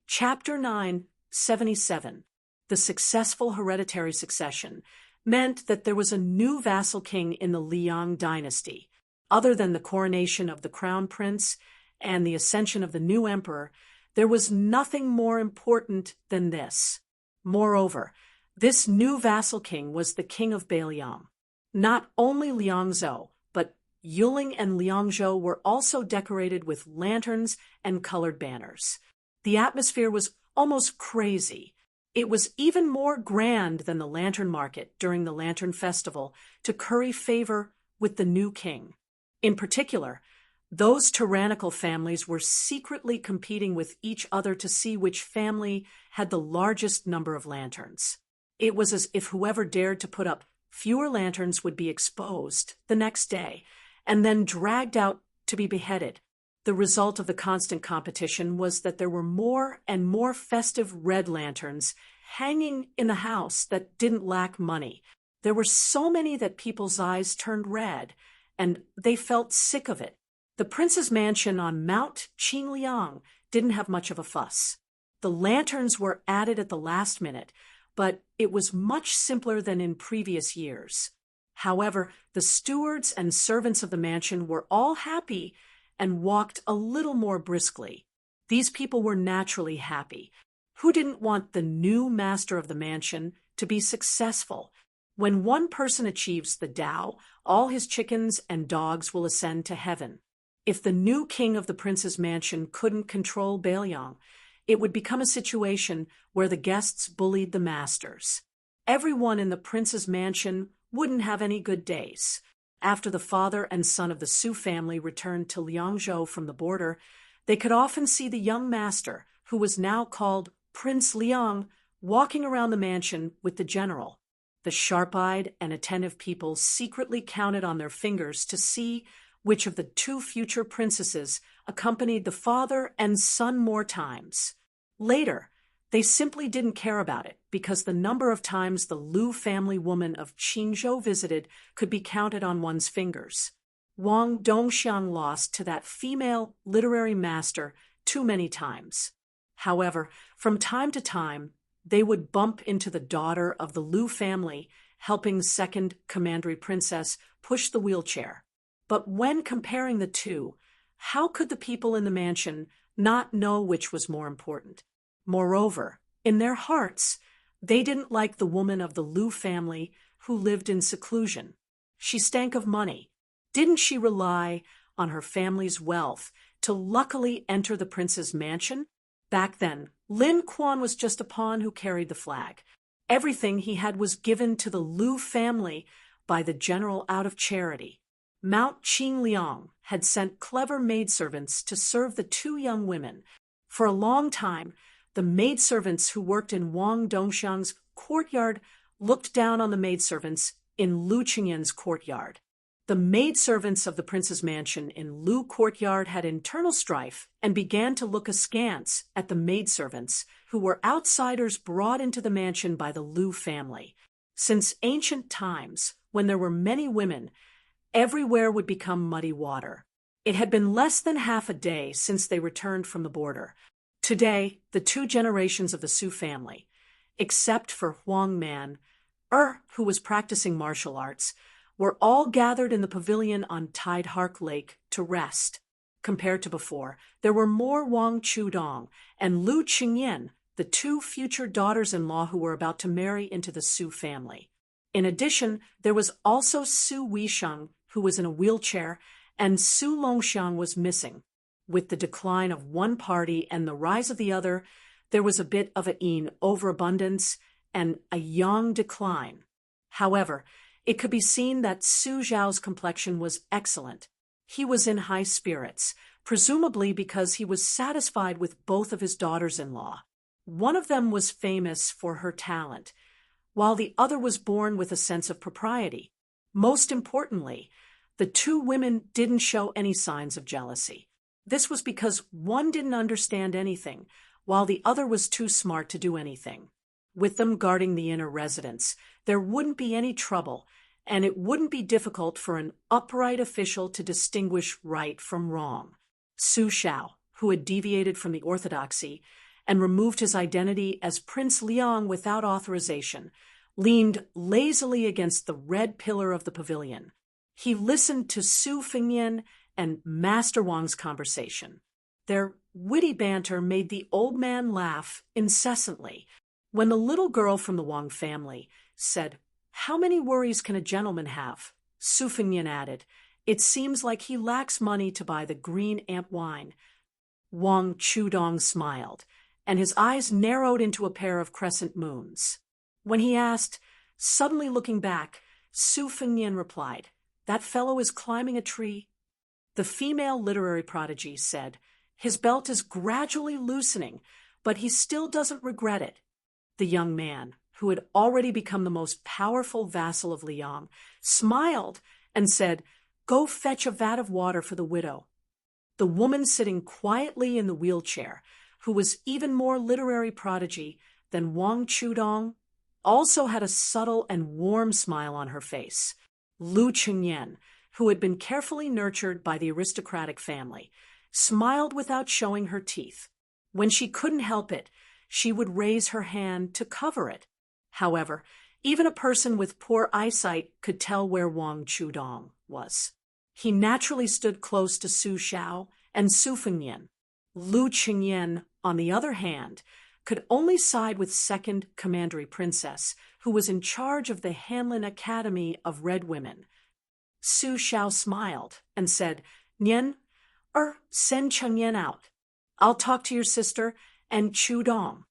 Chapter 977, The Successful Hereditary Succession, meant that there was a new vassal king in the Liang dynasty. Other than the coronation of the crown prince and the ascension of the new emperor, there was nothing more important than this. Moreover, this new vassal king was the king of Baliang. Not only Liangzhou, but Yuling and Liangzhou were also decorated with lanterns and colored banners. The atmosphere was almost crazy. It was even more grand than the lantern market during the Lantern Festival to curry favor with the new king. In particular, those tyrannical families were secretly competing with each other to see which family had the largest number of lanterns. It was as if whoever dared to put up fewer lanterns would be exposed the next day and then dragged out to be beheaded. The result of the constant competition was that there were more and more festive red lanterns hanging in the house that didn't lack money. There were so many that people's eyes turned red, and they felt sick of it. The prince's mansion on Mount Qingliang didn't have much of a fuss. The lanterns were added at the last minute, but it was much simpler than in previous years. However, the stewards and servants of the mansion were all happy and walked a little more briskly. These people were naturally happy. Who didn't want the new master of the mansion to be successful? When one person achieves the Tao, all his chickens and dogs will ascend to heaven. If the new king of the prince's mansion couldn't control Baliang, it would become a situation where the guests bullied the masters. Everyone in the prince's mansion wouldn't have any good days. After the father and son of the Su family returned to Liangzhou from the border, they could often see the young master, who was now called Prince Liang, walking around the mansion with the general. The sharp-eyed and attentive people secretly counted on their fingers to see which of the two future princesses accompanied the father and son more times. Later, they simply didn't care about it because the number of times the Lu family woman of Qingzhou visited could be counted on one's fingers. Wang Dongxiang lost to that female literary master too many times. However, from time to time, they would bump into the daughter of the Lu family, helping second commandery princess push the wheelchair. But when comparing the two, how could the people in the mansion not know which was more important? Moreover, in their hearts, they didn't like the woman of the Lu family who lived in seclusion. She stank of money. Didn't she rely on her family's wealth to luckily enter the prince's mansion? Back then, Lin Quan was just a pawn who carried the flag. Everything he had was given to the Lu family by the general out of charity. Mount Qingliang had sent clever maidservants to serve the two young women. For a long time, the maidservants who worked in Wang Dongxiang's courtyard looked down on the maidservants in Lu Qingyan's courtyard. The maidservants of the prince's mansion in Lu courtyard had internal strife and began to look askance at the maidservants who were outsiders brought into the mansion by the Lu family. Since ancient times, when there were many women, everywhere would become muddy water. It had been less than half a day since they returned from the border. Today, the two generations of the Su family, except for Huang Man, who was practicing martial arts, were all gathered in the pavilion on Tidehark Lake to rest. Compared to before, there were more Wang Chudong and Lu Qingyan, the two future daughters-in-law who were about to marry into the Su family. In addition, there was also Su Weisheng, who was in a wheelchair, and Su Longxiang was missing. With the decline of one party and the rise of the other, there was a bit of an overabundance and a yang decline. However, it could be seen that Su Zhao's complexion was excellent. He was in high spirits, presumably because he was satisfied with both of his daughters-in-law. One of them was famous for her talent, while the other was born with a sense of propriety. Most importantly, the two women didn't show any signs of jealousy. This was because one didn't understand anything, while the other was too smart to do anything. With them guarding the inner residence, there wouldn't be any trouble, and it wouldn't be difficult for an upright official to distinguish right from wrong. Su Shao, who had deviated from the orthodoxy, and removed his identity as Prince Liang without authorization, leaned lazily against the red pillar of the pavilion. He listened to Su Fengnian and Master Wang's conversation. Their witty banter made the old man laugh incessantly. When the little girl from the Wang family said, "How many worries can a gentleman have?" Su Fengnian added, "It seems like he lacks money to buy the green amp wine." Wang Chudong smiled, and his eyes narrowed into a pair of crescent moons. When he asked, suddenly looking back, Su Fengnian replied, "That fellow is climbing a tree." The female literary prodigy said, "His belt is gradually loosening, but he still doesn't regret it." The young man, who had already become the most powerful vassal of Liang, smiled and said, "Go fetch a vat of water for the widow." The woman sitting quietly in the wheelchair, who was even more literary prodigy than Wang Chudong, also had a subtle and warm smile on her face. Lu Chengyan, who had been carefully nurtured by the aristocratic family, smiled without showing her teeth. When she couldn't help it, she would raise her hand to cover it. However, even a person with poor eyesight could tell where Wang Chudong was. He naturally stood close to Su Xiao and Su Fengnian. Lu Chengyan, on the other hand, could only side with second commandery princess, who was in charge of the Hanlin Academy of Red Women. Su Xiao smiled and said, "Nian, send Chengyan out. I'll talk to your sister and Chudong."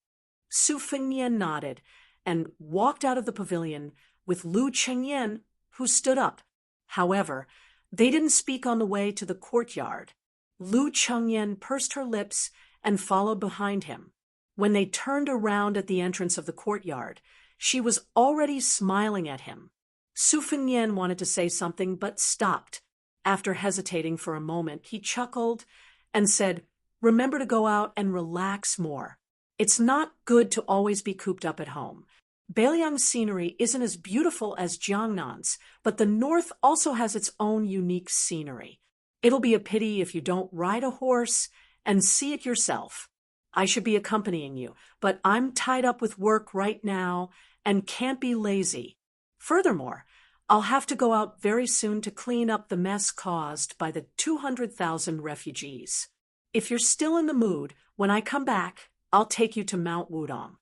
Su Fengnian nodded and walked out of the pavilion with Lu Chengyan, who stood up. However, they didn't speak on the way to the courtyard. Lu Chengyan pursed her lips and followed behind him. When they turned around at the entrance of the courtyard, she was already smiling at him. Su Fengnian wanted to say something but stopped. After hesitating for a moment, he chuckled and said, "Remember to go out and relax more. It's not good to always be cooped up at home. Beiliang's scenery isn't as beautiful as Jiangnan's, but the north also has its own unique scenery. It'll be a pity if you don't ride a horse and see it yourself. I should be accompanying you, but I'm tied up with work right now and can't be lazy. Furthermore, I'll have to go out very soon to clean up the mess caused by the 200,000 refugees. If you're still in the mood, when I come back, I'll take you to Mount Wudong."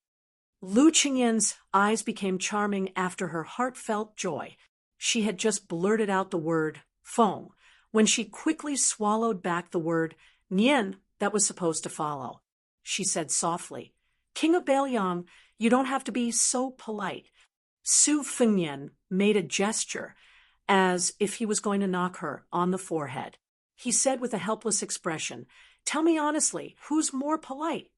Lu Chengyan's eyes became charming after her heartfelt joy. She had just blurted out the word "feng" when she quickly swallowed back the word "nian" that was supposed to follow. She said softly, "King of Beiliang, you don't have to be so polite." Su Fengnian made a gesture as if he was going to knock her on the forehead. He said with a helpless expression, "Tell me honestly, who's more polite?"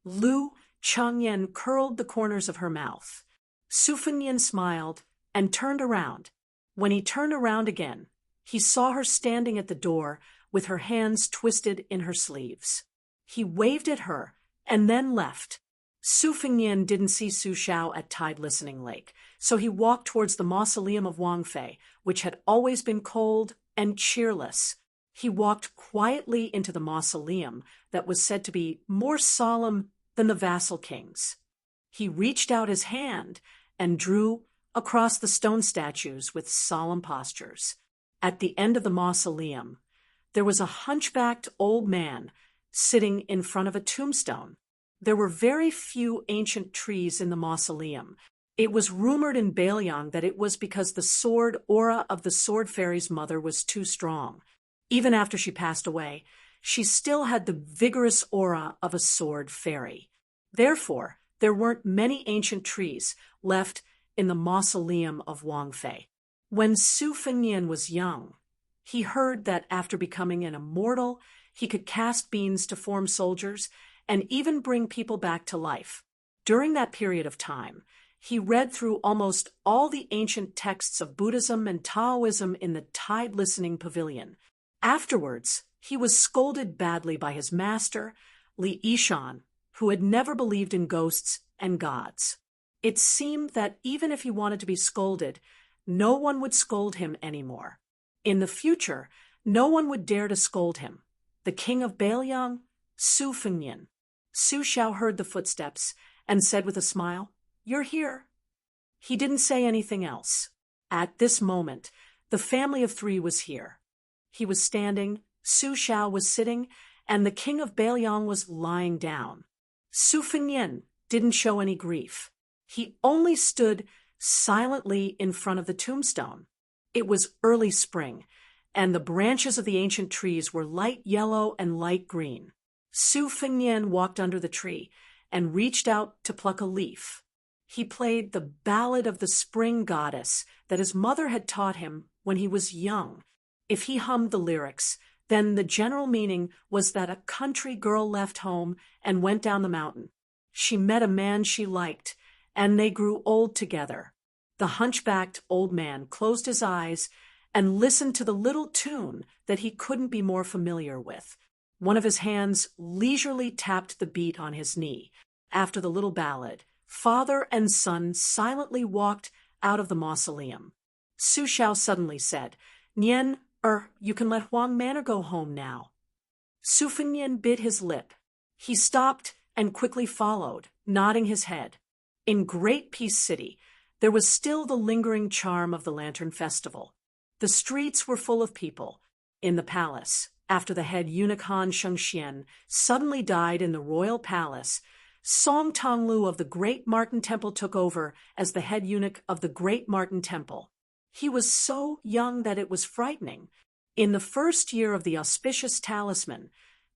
Lu Chengyan curled the corners of her mouth. Su Fengnian smiled and turned around. When he turned around again, he saw her standing at the door with her hands twisted in her sleeves. He waved at her and then left. Su Fengnian didn't see Su Xiao at Tide Listening Lake, so he walked towards the mausoleum of Wang Fei, which had always been cold and cheerless. He walked quietly into the mausoleum that was said to be more solemn than the vassal king's. He reached out his hand and drew across the stone statues with solemn postures. At the end of the mausoleum, there was a hunchbacked old man sitting in front of a tombstone. There were very few ancient trees in the mausoleum. It was rumored in Beiliang that it was because the sword aura of the sword fairy's mother was too strong. Even after she passed away, she still had the vigorous aura of a sword fairy. Therefore, there weren't many ancient trees left in the mausoleum of Wang Fei. When Su Fengnian was young, he heard that after becoming an immortal, he could cast beams to form soldiers and even bring people back to life. During that period of time, he read through almost all the ancient texts of Buddhism and Taoism in the Tide Listening Pavilion. Afterwards, he was scolded badly by his master, Li Yishan, who had never believed in ghosts and gods. It seemed that even if he wanted to be scolded, no one would scold him anymore. In the future, no one would dare to scold him. The king of Beiliang, Su Fengnian. Su Xiao heard the footsteps and said with a smile, "You're here." He didn't say anything else. At this moment, the family of three was here. He was standing, Su Xiao was sitting, and the king of Beiliang was lying down. Su Fengnian didn't show any grief. He only stood silently in front of the tombstone. It was early spring, and the branches of the ancient trees were light yellow and light green. Su Fengnian walked under the tree and reached out to pluck a leaf. He played the ballad of the spring goddess that his mother had taught him when he was young. If he hummed the lyrics, then the general meaning was that a country girl left home and went down the mountain. She met a man she liked, and they grew old together. The hunchbacked old man closed his eyes and listened to the little tune that he couldn't be more familiar with. One of his hands leisurely tapped the beat on his knee. After the little ballad, father and son silently walked out of the mausoleum. Su Xiao suddenly said, "Nian, you can let Huang Manor go home now." Su Fengnian bit his lip. He stopped and quickly followed, nodding his head. In Great Peace City, there was still the lingering charm of the Lantern Festival. The streets were full of people. In the palace, after the head eunuch Han Shengxian suddenly died in the royal palace, Song Tonglu of the Great Martin Temple took over as the head eunuch of the Great Martin Temple. He was so young that it was frightening. In the first year of the auspicious talisman,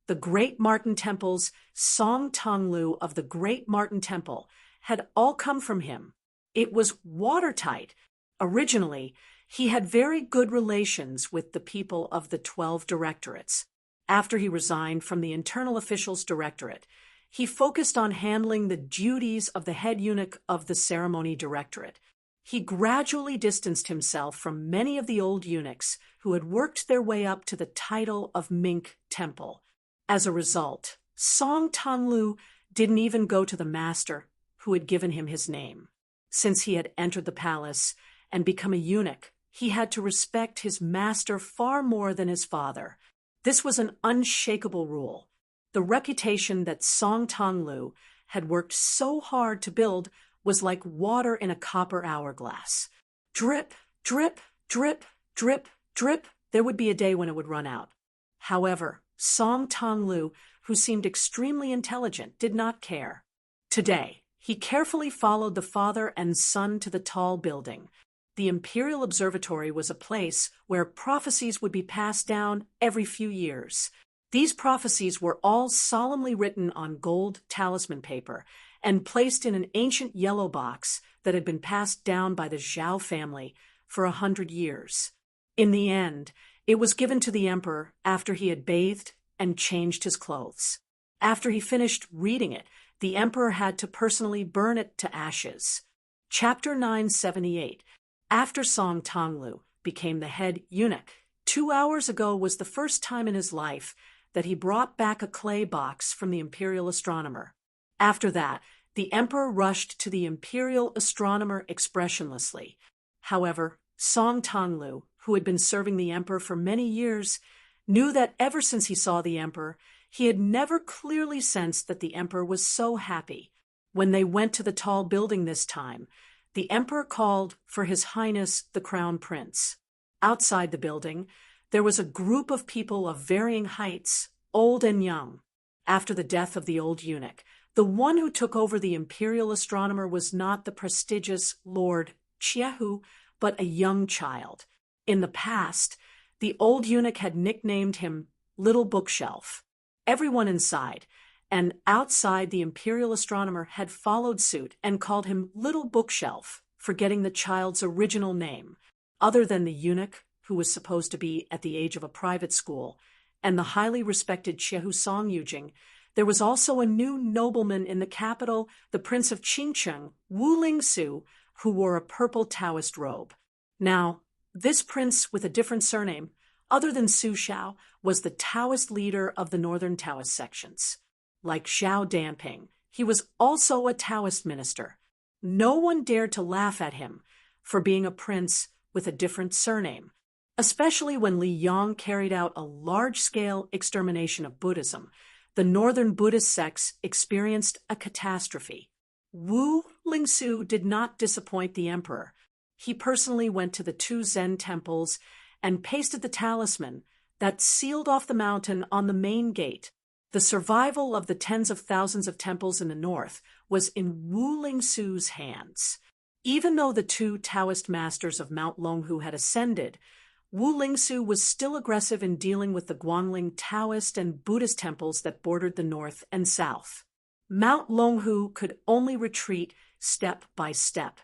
the Great Martin Temple's Song Tonglu of the Great Martin Temple had all come from him. It was watertight. Originally, he had very good relations with the people of the 12 directorates. After he resigned from the Internal Officials Directorate, he focused on handling the duties of the head eunuch of the Ceremony Directorate. He gradually distanced himself from many of the old eunuchs who had worked their way up to the title of Mink Temple. As a result, Song Tonglu didn't even go to the master who had given him his name. Since he had entered the palace and become a eunuch, he had to respect his master far more than his father. This was an unshakable rule. The reputation that Song Tonglu had worked so hard to build was like water in a copper hourglass. Drip, drip, drip, drip, drip. There would be a day when it would run out. However, Song Tonglu, who seemed extremely intelligent, did not care. Today, he carefully followed the father and son to the tall building. The Imperial Observatory was a place where prophecies would be passed down every few years. These prophecies were all solemnly written on gold talisman paper and placed in an ancient yellow box that had been passed down by the Zhao family for 100 years. In the end, it was given to the emperor after he had bathed and changed his clothes. After he finished reading it, the emperor had to personally burn it to ashes. Chapter 978. After Song Tonglu became the head eunuch, 2 hours ago was the first time in his life that he brought back a clay box from the imperial astronomer. After that, the emperor rushed to the imperial astronomer expressionlessly. However, Song Tonglu, who had been serving the emperor for many years, knew that ever since he saw the emperor, he had never clearly sensed that the emperor was so happy. When they went to the tall building this time, the emperor called for His Highness the Crown Prince. Outside the building, there was a group of people of varying heights, old and young. After the death of the old eunuch, the one who took over the imperial astronomer was not the prestigious Lord Chiehu, but a young child. In the past, the old eunuch had nicknamed him Little Bookshelf. Everyone inside and outside the imperial astronomer had followed suit and called him Little Bookshelf, forgetting the child's original name. Other than the eunuch, who was supposed to be at the age of a private school, and the highly respected Chiehu Song Yujing, there was also a new nobleman in the capital, the Prince of Qingcheng, Wu Lingsu, who wore a purple Taoist robe. Now, this prince with a different surname, other than Su Xiao, was the Taoist leader of the northern Taoist sections. Like Xiao Danping, he was also a Taoist minister. No one dared to laugh at him for being a prince with a different surname, especially when Li Yong carried out a large-scale extermination of Buddhism. the northern Buddhist sects experienced a catastrophe. Wu Lingsu did not disappoint the emperor. He personally went to the two Zen temples and pasted the talisman that sealed off the mountain on the main gate. The survival of the tens of thousands of temples in the north was in Wu Lingsu's hands. Even though the two Taoist masters of Mount Longhu had ascended, Wu Lingsu was still aggressive in dealing with the Guangling Taoist and Buddhist temples that bordered the north and south. Mount Longhu could only retreat step by step.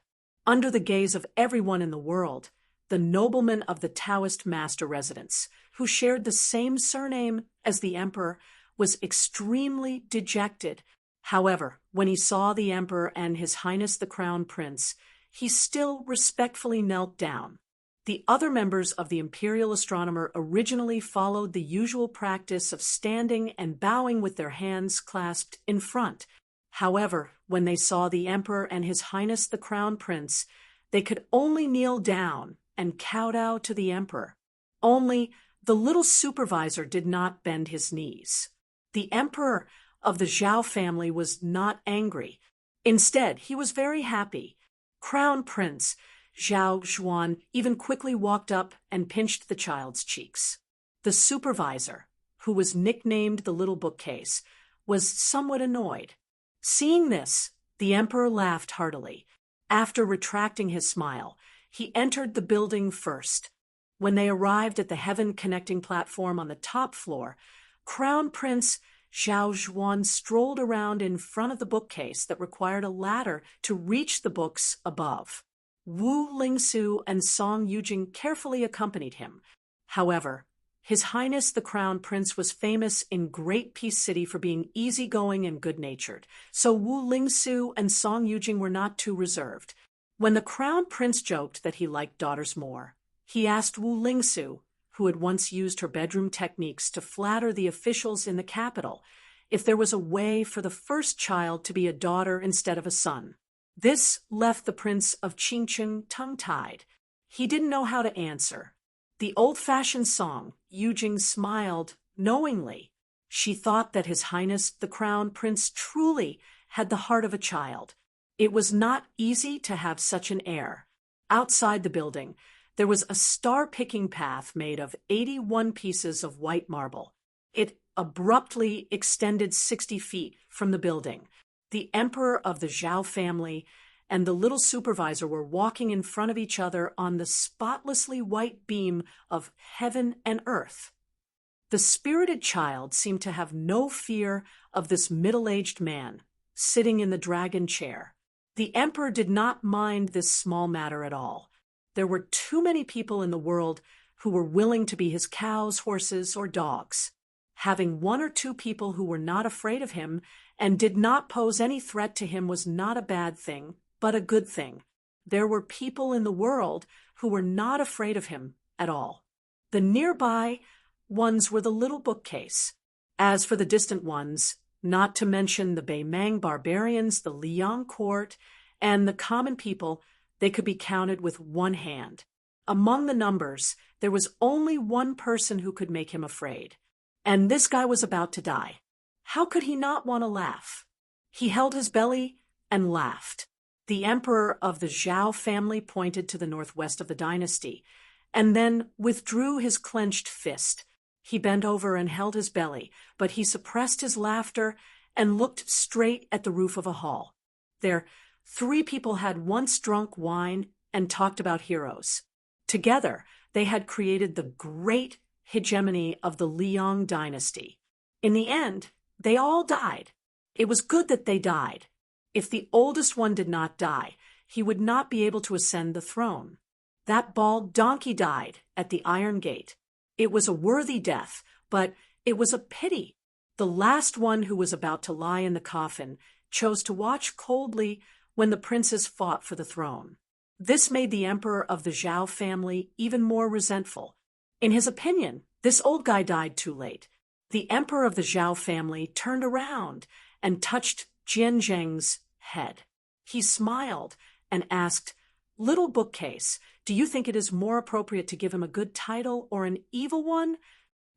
Under the gaze of everyone in the world, the nobleman of the Taoist master residence, who shared the same surname as the emperor, was extremely dejected. However, when he saw the emperor and His Highness the Crown Prince, he still respectfully knelt down. The other members of the imperial astronomer originally followed the usual practice of standing and bowing with their hands clasped in front. However, when they saw the emperor and His Highness the Crown Prince, they could only kneel down and kowtow to the emperor. Only the little supervisor did not bend his knees. The emperor of the Zhao family was not angry. Instead, he was very happy. Crown Prince Zhao Xuan even quickly walked up and pinched the child's cheeks. The supervisor, who was nicknamed the Little Bookcase, was somewhat annoyed. Seeing this, the emperor laughed heartily. After retracting his smile, he entered the building first. When they arrived at the heaven-connecting platform on the top floor, Crown Prince Zhao Xuan strolled around in front of the bookcase that required a ladder to reach the books above. Wu Lingsu and Song Yujing carefully accompanied him. However, His Highness the Crown Prince was famous in Great Peace City for being easygoing and good-natured, so Wu Lingsu and Song Yujing were not too reserved. When the Crown Prince joked that he liked daughters more, he asked Wu Lingsu, who had once used her bedroom techniques to flatter the officials in the capital, if there was a way for the first child to be a daughter instead of a son. This left the Prince of Qingcheng tongue-tied. He didn't know how to answer. The old-fashioned Song Yujing smiled knowingly. She thought that His Highness the Crown Prince truly had the heart of a child. It was not easy to have such an heir. Outside the building, there was a star-picking path made of 81 pieces of white marble. It abruptly extended 60 feet from the building. The emperor of the Zhao family and the little supervisor were walking in front of each other on the spotlessly white beam of heaven and earth. The spirited child seemed to have no fear of this middle-aged man sitting in the dragon chair. The emperor did not mind this small matter at all. There were too many people in the world who were willing to be his cows, horses, or dogs. Having one or two people who were not afraid of him and did not pose any threat to him was not a bad thing, but a good thing. There were people in the world who were not afraid of him at all. The nearby ones were the Little Bookcase. As for the distant ones, not to mention the Beimang barbarians, the Liang court, and the common people, they could be counted with one hand. Among the numbers, there was only one person who could make him afraid. And this guy was about to die. How could he not want to laugh? He held his belly and laughed. The emperor of the Zhao family pointed to the northwest of the dynasty, and then withdrew his clenched fist. He bent over and held his belly, but he suppressed his laughter and looked straight at the roof of a hall. There, 3 people had once drunk wine and talked about heroes. Together, they had created the great hegemony of the Liang dynasty. In the end, they all died. It was good that they died. If the oldest one did not die, he would not be able to ascend the throne. That bald donkey died at the Iron Gate. It was a worthy death, but it was a pity. The last one who was about to lie in the coffin chose to watch coldly when the princes fought for the throne. This made the emperor of the Zhao family even more resentful. In his opinion, this old guy died too late. The emperor of the Zhao family turned around and touched Jianzheng's head. He smiled and asked, "Little Bookcase, do you think it is more appropriate to give him a good title or an evil one?"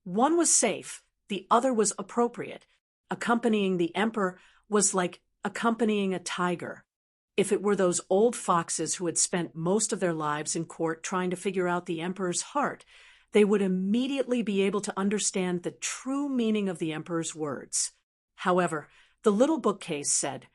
One was safe, the other was appropriate. Accompanying the emperor was like accompanying a tiger. If it were those old foxes who had spent most of their lives in court trying to figure out the emperor's heart, they would immediately be able to understand the true meaning of the emperor's words. However, the little bookcase said,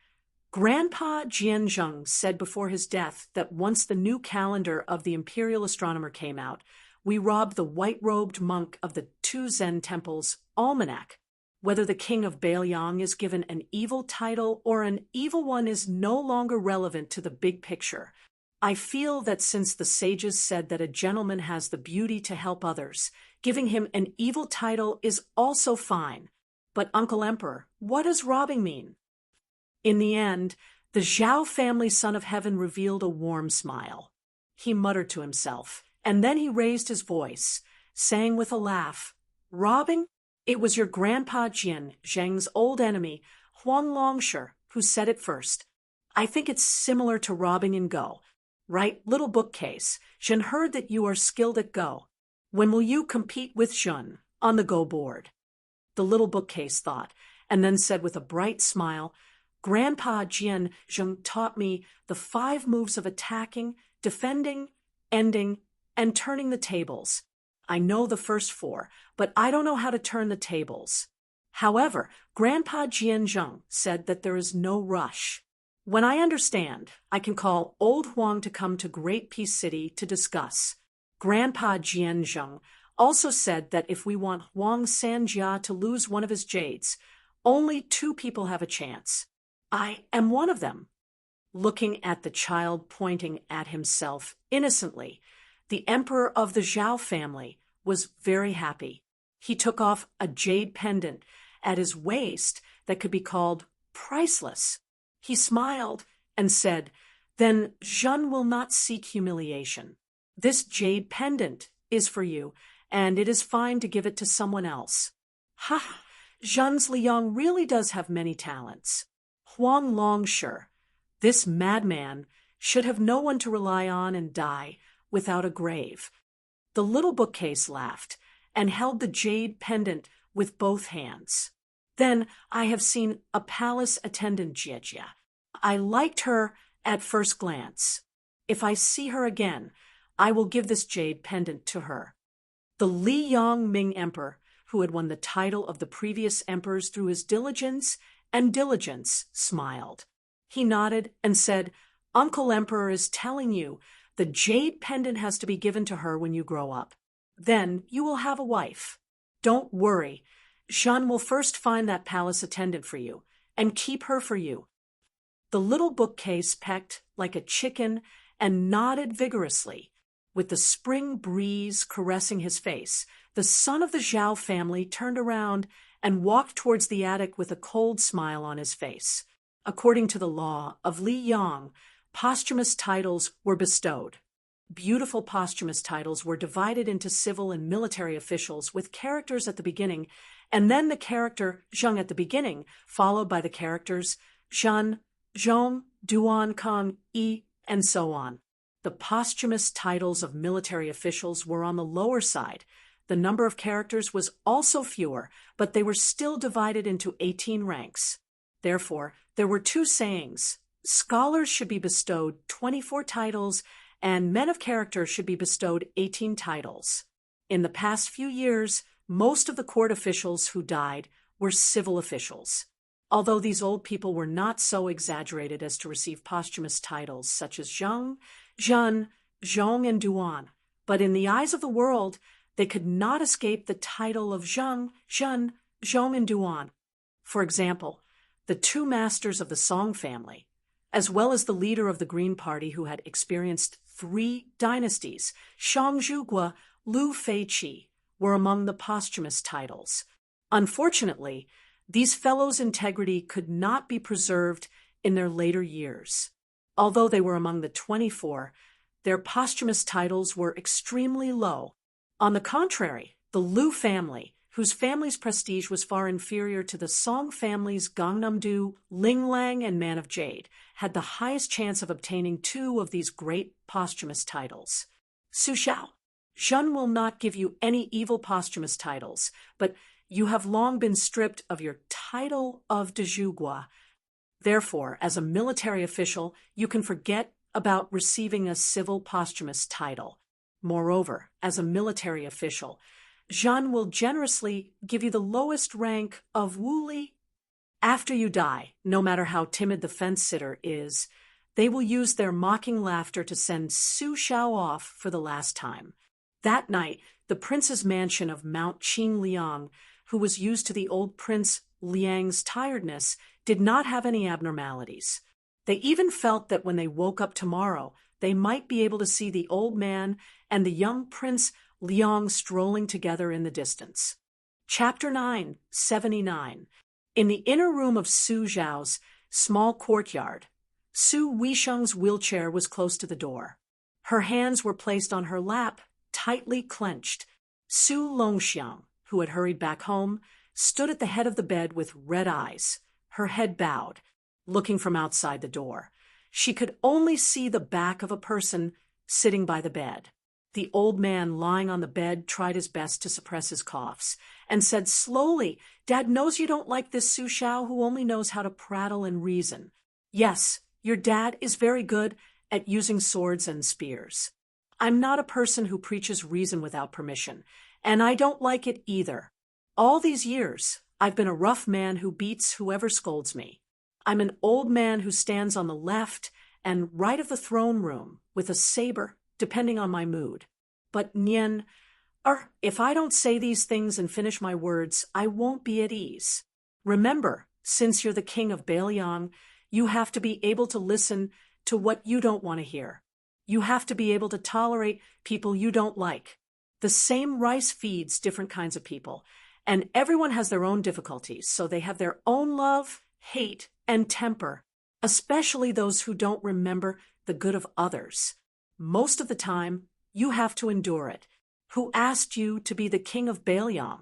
Grandpa Jianzheng said before his death that once the new calendar of the imperial astronomer came out, we robbed the white-robed monk of the two Zen temples' almanac. Whether the king of Beiliang is given an evil title or an evil one is no longer relevant to the big picture. I feel that since the sages said that a gentleman has the beauty to help others, giving him an evil title is also fine. But, Uncle Emperor, what does robbing mean? In the end, the Zhao family son of heaven revealed a warm smile. He muttered to himself, and then he raised his voice, saying with a laugh, Robbing? It was your grandpa Jian Zheng's old enemy, Huang Longshi, who said it first. I think it's similar to robbing in Go. Right, little bookcase, Zhen heard that you are skilled at Go. When will you compete with Zhen on the Go board? The little bookcase thought, and then said with a bright smile, Grandpa Jian Zheng taught me the 5 moves of attacking, defending, ending, and turning the tables. I know the first 4, but I don't know how to turn the tables. However, Grandpa Jianzheng said that there is no rush. When I understand, I can call old Huang to come to Great Peace City to discuss. Grandpa Jianzheng also said that if we want Huang Sanjia to lose one of his jades, only 2 people have a chance. I am one of them. Looking at the child pointing at himself innocently, the emperor of the Zhao family was very happy. He took off a jade pendant at his waist that could be called priceless. He smiled and said, Then Zhen will not seek humiliation. This jade pendant is for you, and it is fine to give it to someone else. Ha! Zhen's Liang really does have many talents. Huang Longshi, this madman, should have no one to rely on and die without a grave. The little bookcase laughed and held the jade pendant with both hands. Then I have seen a palace attendant Jiejia. I liked her at first glance. If I see her again, I will give this jade pendant to her. The Li Yongming emperor, who had won the title of the previous emperors through his diligence, smiled. He nodded and said, Uncle Emperor is telling you the jade pendant has to be given to her when you grow up. Then you will have a wife. Don't worry. Zhen will first find that palace attendant for you and keep her for you. The little bookcase pecked like a chicken and nodded vigorously. With the spring breeze caressing his face, the son of the Zhao family turned around and walked towards the attic with a cold smile on his face. According to the law of Li Yang, posthumous titles were bestowed. Beautiful posthumous titles were divided into civil and military officials with characters at the beginning, and then the character Zheng at the beginning, followed by the characters Shan, Zhong, Duan, Kang, Yi, and so on. The posthumous titles of military officials were on the lower side. The number of characters was also fewer, but they were still divided into 18 ranks. Therefore, there were 2 sayings. Scholars should be bestowed 24 titles, and men of character should be bestowed 18 titles. In the past few years, most of the court officials who died were civil officials. Although these old people were not so exaggerated as to receive posthumous titles such as Zheng, Zhen, Zhong, and Duan, but in the eyes of the world, they could not escape the title of Zheng, Zhen, Zhong, and Duan. For example, the 2 masters of the Song family, as well as the leader of the Green Party who had experienced 3 dynasties, Shang Zhugua, Lu Feiqi, were among the posthumous titles. Unfortunately, these fellows' integrity could not be preserved in their later years. Although they were among the 24, their posthumous titles were extremely low. On the contrary, the Lu family, whose family's prestige was far inferior to the Song family's Gangnam-do, Ling-lang, and Man of Jade, had the highest chance of obtaining 2 of these great posthumous titles. Su Xiao, Zhen will not give you any evil posthumous titles, but You have long been stripped of your title of de jougua. Therefore, as a military official, you can forget about receiving a civil posthumous title. Moreover, as a military official, Jean will generously give you the lowest rank of wooly. After you die, no matter how timid the fence-sitter is, they will use their mocking laughter to send Su Xiao off for the last time. That night, the prince's mansion of Mount Qing Liang, who was used to the old Prince Liang's tiredness, did not have any abnormalities. They even felt that when they woke up tomorrow, they might be able to see the old man and the young Prince Liang strolling together in the distance. Chapter 9, 79. In the inner room of Su Zhao's small courtyard, Su Weisheng's wheelchair was close to the door. Her hands were placed on her lap, tightly clenched. Su Longxiang, who had hurried back home, stood at the head of the bed with red eyes, her head bowed, looking from outside the door. She could only see the back of a person sitting by the bed. The old man lying on the bed tried his best to suppress his coughs and said slowly, "Dad knows you don't like this Su Xiao who only knows how to prattle and reason. Yes, your dad is very good at using swords and spears. I'm not a person who preaches reason without permission, and I don't like it either. All these years, I've been a rough man who beats whoever scolds me. I'm an old man who stands on the left and right of the throne room with a saber, depending on my mood. But Nian, if I don't say these things and finish my words, I won't be at ease. Remember, since you're the king of Bailiang, you have to be able to listen to what you don't want to hear. You have to be able to tolerate people you don't like. The same rice feeds different kinds of people, and everyone has their own difficulties, so they have their own love, hate, and temper, especially those who don't remember the good of others. Most of the time, you have to endure it. Who asked you to be the king of Bailiang?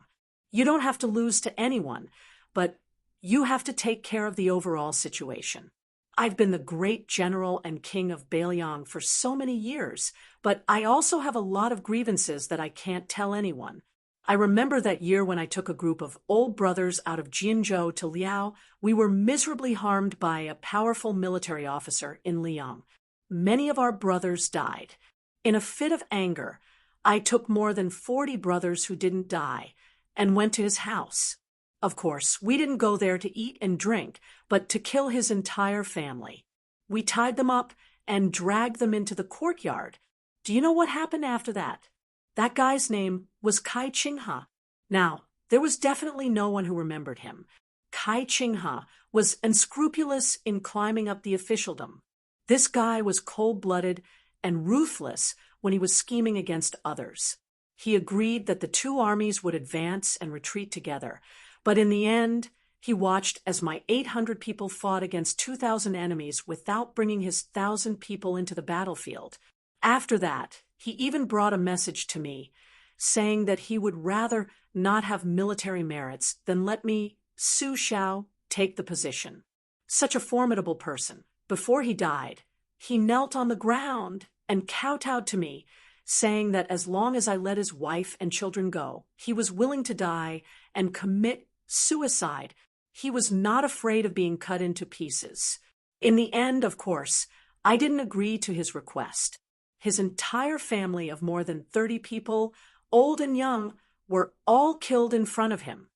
You don't have to lose to anyone, but you have to take care of the overall situation. I've been the great general and king of Bailiang for so many years, but I also have a lot of grievances that I can't tell anyone. I remember that year when I took a group of old brothers out of Jinzhou to Liao. We were miserably harmed by a powerful military officer in Liang. Many of our brothers died. In a fit of anger, I took more than 40 brothers who didn't die and went to his house. Of course, we didn't go there to eat and drink, but to kill his entire family. We tied them up and dragged them into the courtyard. Do you know what happened after that? That guy's name was Kai Qinghe. Now, there was definitely no one who remembered him. Kai Qinghe was unscrupulous in climbing up the officialdom. This guy was cold-blooded and ruthless when he was scheming against others. He agreed that the two armies would advance and retreat together, but in the end, he watched as my 800 people fought against 2,000 enemies without bringing his 1,000 people into the battlefield. After that, he even brought a message to me, saying that he would rather not have military merits than let me, Su Xiao, take the position. Such a formidable person. Before he died, he knelt on the ground and kowtowed to me, saying that as long as I let his wife and children go, he was willing to die and commit suicide. He was not afraid of being cut into pieces. In the end, of course, I didn't agree to his request. His entire family of more than 30 people, old and young, were all killed in front of him.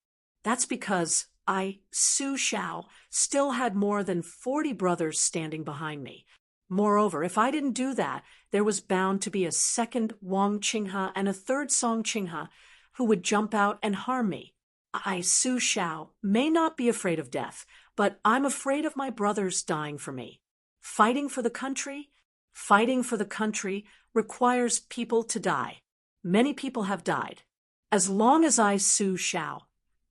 That's because I, Su Xiao, still had more than 40 brothers standing behind me. Moreover, if I didn't do that, there was bound to be a second Wang Qinghe and a third Song Qinghe who would jump out and harm me. I, Su Xiao, may not be afraid of death, but I'm afraid of my brothers dying for me. Fighting for the country requires people to die. Many people have died. As long as I, Su Xiao,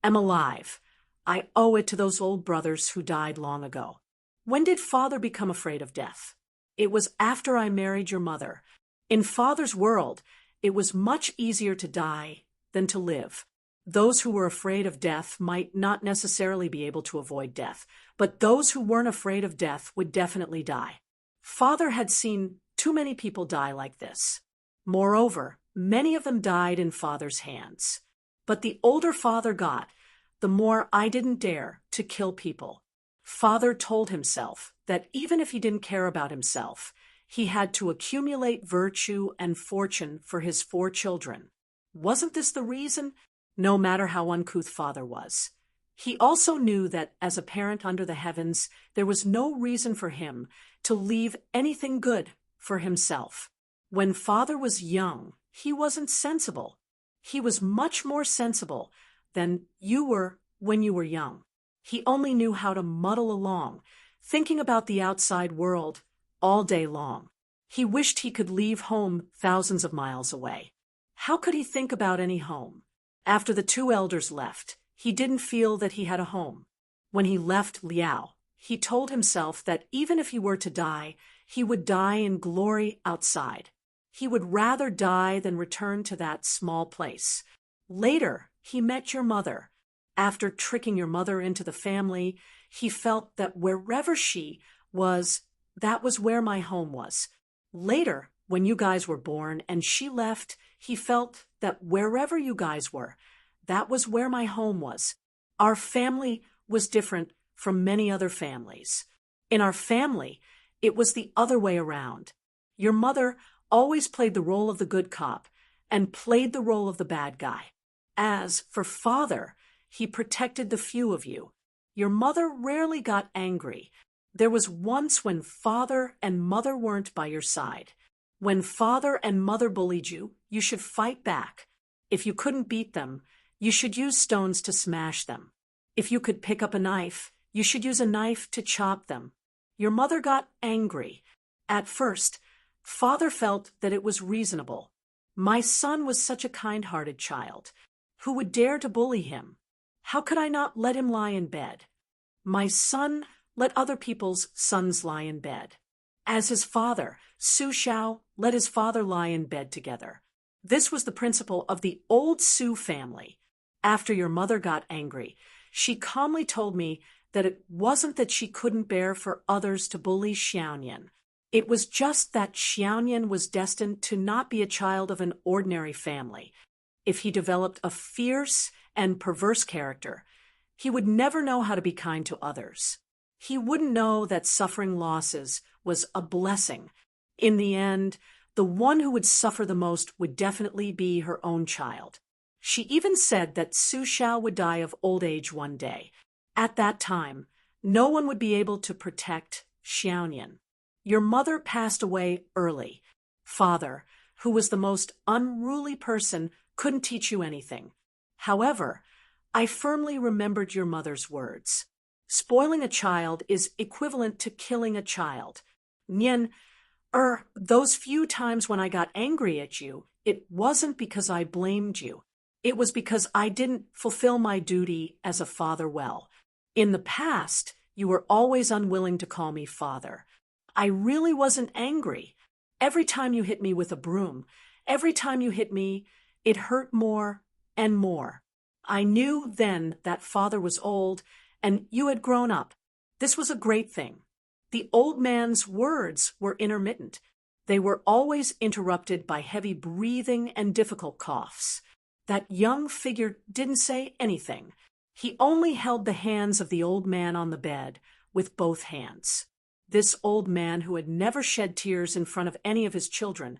am alive, I owe it to those old brothers who died long ago. When did Father become afraid of death? It was after I married your mother. In Father's world, it was much easier to die than to live. Those who were afraid of death might not necessarily be able to avoid death, but those who weren't afraid of death would definitely die. Father had seen too many people die like this. Moreover, many of them died in Father's hands. But the older Father got, the more I didn't dare to kill people. Father told himself that even if he didn't care about himself, he had to accumulate virtue and fortune for his 4 children. Wasn't this the reason? No matter how uncouth Father was. He also knew that as a parent under the heavens, there was no reason for him to leave anything good for himself. When Father was young, he wasn't sensible. He was much more sensible than you were when you were young. He only knew how to muddle along, thinking about the outside world all day long. He wished he could leave home thousands of miles away. How could he think about any home? After the 2 elders left, he didn't feel that he had a home. When he left Liao, he told himself that even if he were to die, he would die in glory outside. He would rather die than return to that small place. Later, he met your mother. After tricking your mother into the family, he felt that wherever she was, that was where my home was. Later, when you guys were born and she left, he felt that wherever you guys were, that was where my home was. Our family was different from many other families. In our family, it was the other way around. Your mother always played the role of the good cop and played the role of the bad guy. As for Father, he protected the few of you. Your mother rarely got angry. There was once when Father and Mother weren't by your side. When Father and Mother bullied you, you should fight back. If you couldn't beat them, you should use stones to smash them. If you could pick up a knife, you should use a knife to chop them. Your mother got angry. At first, Father felt that it was reasonable. My son was such a kind-hearted child. Who would dare to bully him? How could I not let him lie in bed? My son let other people's sons lie in bed. As his father, Su Xiao let his father lie in bed together. This was the principle of the old Su family. After your mother got angry, she calmly told me that it wasn't that she couldn't bear for others to bully Xiaoyan. It was just that Xiaoyan was destined to not be a child of an ordinary family. If he developed a fierce and perverse character, he would never know how to be kind to others. He wouldn't know that suffering losses was a blessing. In the end, the one who would suffer the most would definitely be her own child. She even said that Su Xiao would die of old age one day. At that time, no one would be able to protect Xiaoyan. Your mother passed away early. Father, who was the most unruly person, couldn't teach you anything. However, I firmly remembered your mother's words. Spoiling a child is equivalent to killing a child. Nian, those few times when I got angry at you, it wasn't because I blamed you. It was because I didn't fulfill my duty as a father well. In the past, you were always unwilling to call me father. I really wasn't angry. Every time you hit me with a broom, every time you hit me, it hurt more and more. I knew then that Father was old and you had grown up. This was a great thing. The old man's words were intermittent. They were always interrupted by heavy breathing and difficult coughs. That young figure didn't say anything. He only held the hands of the old man on the bed with both hands. This old man who had never shed tears in front of any of his children,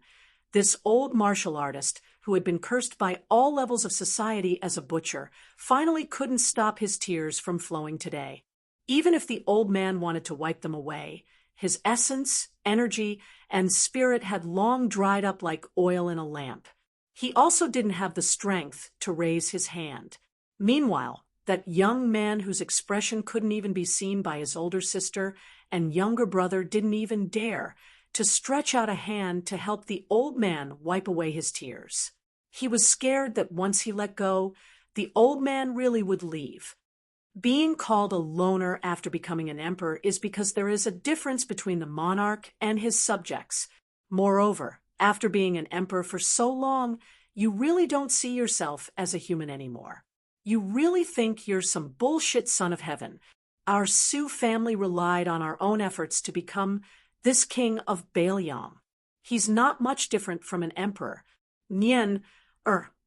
this old martial artist who had been cursed by all levels of society as a butcher, finally couldn't stop his tears from flowing today. Even if the old man wanted to wipe them away, his essence, energy, and spirit had long dried up like oil in a lamp. He also didn't have the strength to raise his hand. Meanwhile, that young man whose expression couldn't even be seen by his older sister and younger brother didn't even dare to stretch out a hand to help the old man wipe away his tears. He was scared that once he let go, the old man really would leave. Being called a loner after becoming an emperor is because there is a difference between the monarch and his subjects. Moreover, after being an emperor for so long, you really don't see yourself as a human anymore. You really think you're some bullshit son of heaven. Our Su family relied on our own efforts to become this king of Baelyang. He's not much different from an emperor. Nian,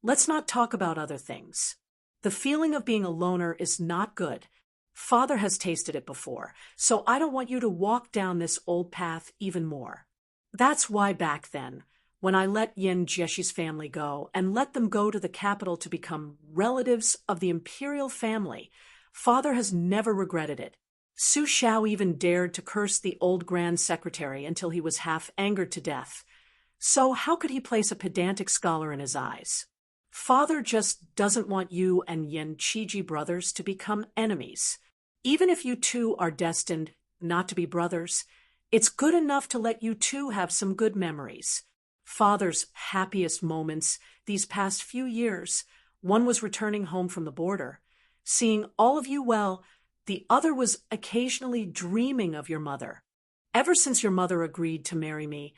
Let's not talk about other things. The feeling of being a loner is not good. Father has tasted it before, so I don't want you to walk down this old path even more. That's why back then, when I let Yin Jieshi's family go and let them go to the capital to become relatives of the imperial family, Father has never regretted it. Su Xiao even dared to curse the old grand secretary until he was half angered to death. So how could he place a pedantic scholar in his eyes? Father just doesn't want you and Yin Qiji brothers to become enemies. Even if you two are destined not to be brothers, it's good enough to let you two have some good memories. Father's happiest moments these past few years, one was returning home from the border, seeing all of you well. The other was occasionally dreaming of your mother. Ever since your mother agreed to marry me,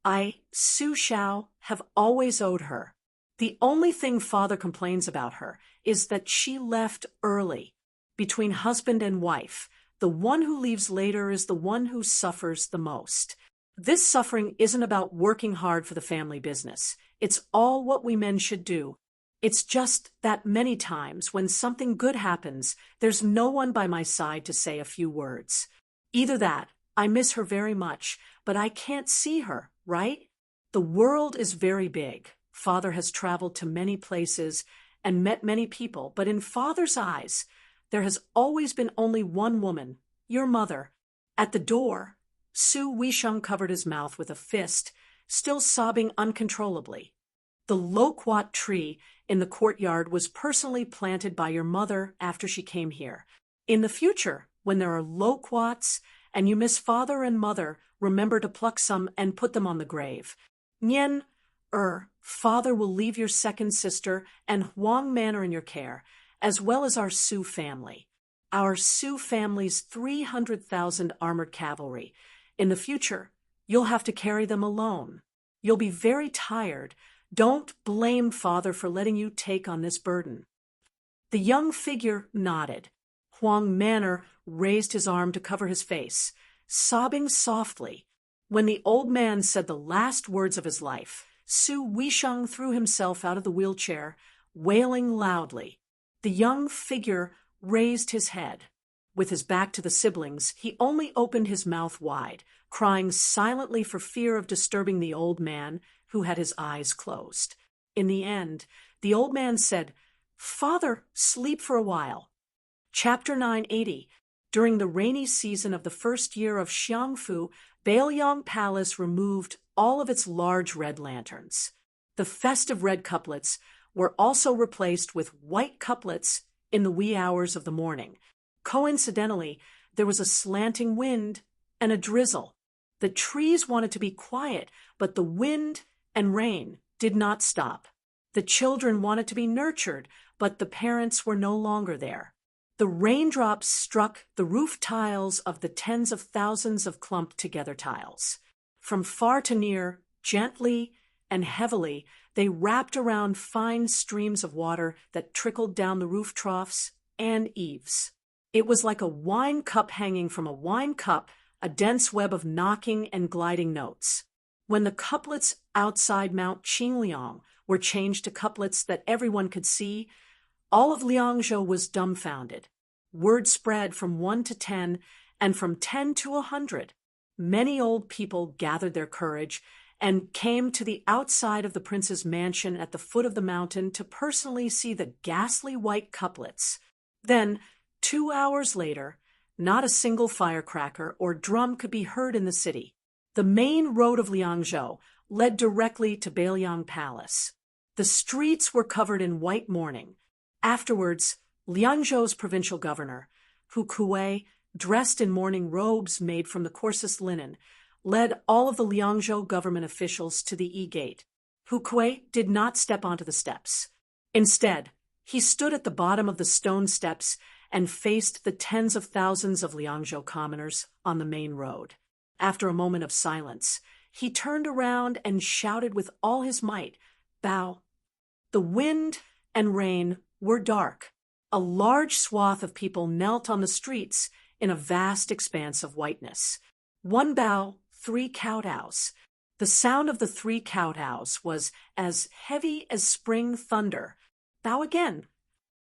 I, Su Xiao, have always owed her. The only thing Father complains about her is that she left early. Between husband and wife, the one who leaves later is the one who suffers the most. This suffering isn't about working hard for the family business. It's all what we men should do. It's just that many times when something good happens, there's no one by my side to say a few words. Either that, I miss her very much, but I can't see her, right? The world is very big. Father has traveled to many places and met many people, but in Father's eyes, there has always been only one woman, your mother. At the door, Su Wisheng covered his mouth with a fist, still sobbing uncontrollably. The loquat tree in the courtyard was personally planted by your mother after she came here. In the future, when there are loquats and you miss father and mother, remember to pluck some and put them on the grave. Nian, Father will leave your second sister and Huang Manor in your care, as well as our Su family. Our Su family's 300,000 armored cavalry. In the future, you'll have to carry them alone. You'll be very tired. Don't blame Father for letting you take on this burden. The young figure nodded. Huang Manor raised his arm to cover his face, sobbing softly. When the old man said the last words of his life, Su Wisheng threw himself out of the wheelchair, wailing loudly. The young figure raised his head. With his back to the siblings, he only opened his mouth wide, crying silently for fear of disturbing the old man, who had his eyes closed. In the end, the old man said, "Father, sleep for a while." Chapter 980. During the rainy season of the first year of Xiangfu, Bailiang Palace removed all of its large red lanterns. The festive red couplets were also replaced with white couplets in the wee hours of the morning. Coincidentally, there was a slanting wind and a drizzle. The trees wanted to be quiet, but the wind and rain did not stop. The children wanted to be nurtured, but the parents were no longer there. The raindrops struck the roof tiles of the tens of thousands of clumped-together tiles. From far to near, gently and heavily, they wrapped around fine streams of water that trickled down the roof troughs and eaves. It was like a wine cup hanging from a wine cup, a dense web of knocking and gliding notes. When the couplets outside Mount Qingliang were changed to couplets that everyone could see, all of Liangzhou was dumbfounded. Word spread from 1 to 10 and from 10 to 100. Many old people gathered their courage and came to the outside of the prince's mansion at the foot of the mountain to personally see the ghastly white couplets. Then, 2 hours later, not a single firecracker or drum could be heard in the city. The main road of Liangzhou led directly to Bailiang Palace. The streets were covered in white mourning. Afterwards, Liangzhou's provincial governor, Hu Kuei, dressed in mourning robes made from the coarsest linen, led all of the Liangzhou government officials to the E-Gate. Hu Kuei did not step onto the steps. Instead, he stood at the bottom of the stone steps and faced the tens of thousands of Liangzhou commoners on the main road. After a moment of silence, he turned around and shouted with all his might, "Bow." The wind and rain were dark. A large swath of people knelt on the streets in a vast expanse of whiteness. 1 bow, 3 kowtows. The sound of the three kowtows was as heavy as spring thunder. Bow again.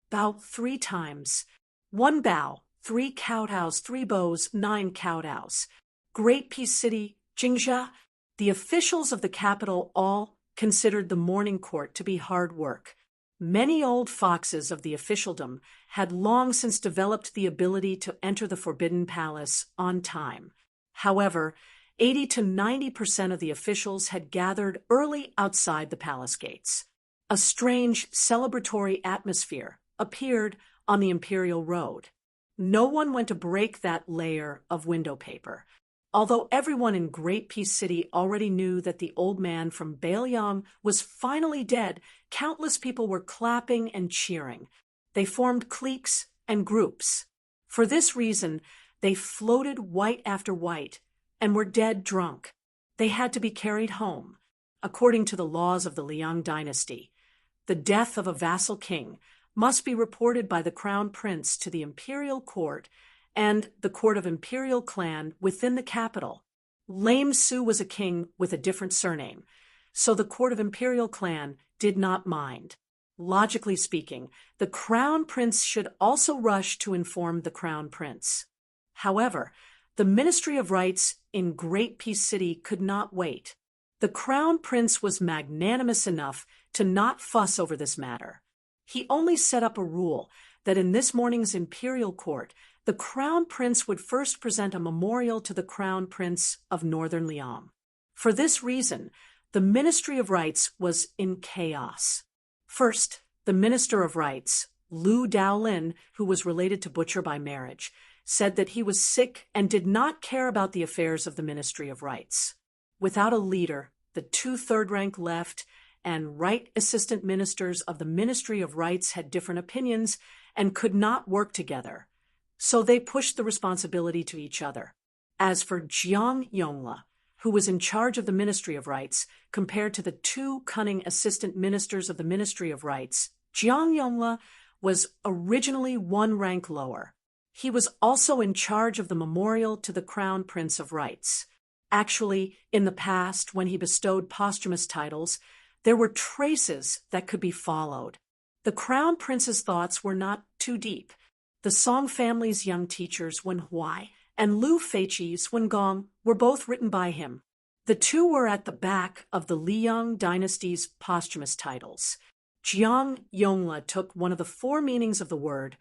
Bow 3 times. 1 bow, 3 kowtows, 3 bows, 9 kowtows. Great Peace City, Jingzha, the officials of the capital all considered the morning court to be hard work. Many old foxes of the officialdom had long since developed the ability to enter the Forbidden Palace on time. However, 80 to 90% of the officials had gathered early outside the palace gates. A strange, celebratory atmosphere appeared on the Imperial Road. No one went to break that layer of window paper. Although everyone in Great Peace City already knew that the old man from Baelyang was finally dead, countless people were clapping and cheering. They formed cliques and groups. For this reason, they floated white after white and were dead drunk. They had to be carried home. According to the laws of the Liang dynasty, the death of a vassal king must be reported by the crown prince to the imperial court and the court of imperial clan within the capital. Lame Su was a king with a different surname, so the court of imperial clan did not mind. Logically speaking, the crown prince should also rush to inform the crown prince. However, the Ministry of Rights in Great Peace City could not wait. The crown prince was magnanimous enough to not fuss over this matter. He only set up a rule that in this morning's imperial court, the crown prince would first present a memorial to the crown prince of Northern Liang. For this reason, the Ministry of Rights was in chaos. First, the Minister of Rights, Lu Daolin, who was related to Butcher by marriage, said that he was sick and did not care about the affairs of the Ministry of Rights. Without a leader, the 2 third-rank left and right assistant ministers of the Ministry of Rights had different opinions and could not work together. So they pushed the responsibility to each other. As for Jiang Yongla, who was in charge of the Ministry of Rights, compared to the 2 cunning assistant ministers of the Ministry of Rights, Jiang Yongla was originally 1 rank lower. He was also in charge of the memorial to the Crown Prince of Rights. Actually, in the past, when he bestowed posthumous titles, there were traces that could be followed. The Crown Prince's thoughts were not too deep. The Song family's young teachers, Wen Huai, and Lu Feiqi's Wen Gong, were both written by him. The 2 were at the back of the Liang dynasty's posthumous titles. Jiang Yongla took one of the 4 meanings of the word,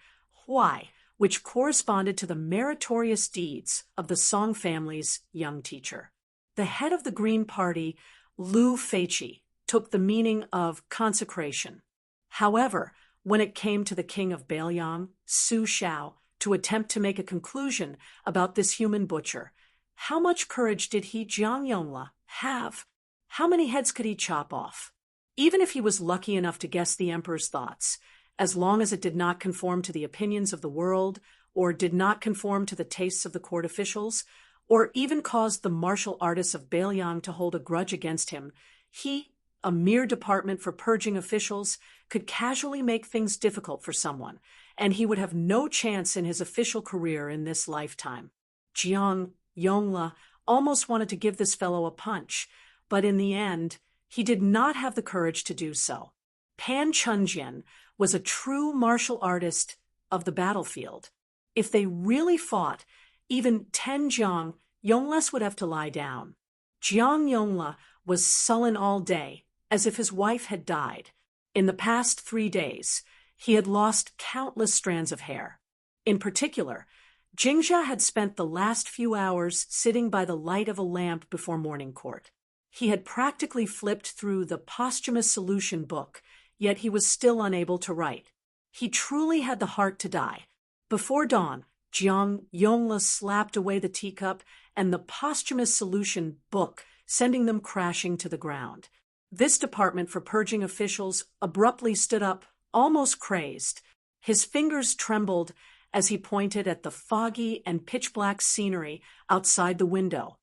Huai, which corresponded to the meritorious deeds of the Song family's young teacher. The head of the Green Party, Lu Feiqi, took the meaning of consecration. However, when it came to the king of Baelyang, Su Xiao, to attempt to make a conclusion about this human butcher, how much courage did he, Jiang Yongla, have? How many heads could he chop off? Even if he was lucky enough to guess the emperor's thoughts, as long as it did not conform to the opinions of the world, or did not conform to the tastes of the court officials, or even caused the martial artists of Baelyang to hold a grudge against him, he, a mere department for purging officials, could casually make things difficult for someone, and he would have no chance in his official career in this lifetime. Jiang Yongla almost wanted to give this fellow a punch, but in the end, he did not have the courage to do so. Pan Chunjian was a true martial artist of the battlefield. If they really fought, even 10 Jiang Yonglas would have to lie down. Jiang Yongla was sullen all day, as if his wife had died. In the past 3 days, he had lost countless strands of hair. In particular, Jingzha had spent the last few hours sitting by the light of a lamp before morning court. He had practically flipped through the posthumous solution book, yet he was still unable to write. He truly had the heart to die. Before dawn, Jiang Yongla slapped away the teacup and the posthumous solution book, sending them crashing to the ground. This department for purging officials abruptly stood up, almost crazed. His fingers trembled as he pointed at the foggy and pitch-black scenery outside the window.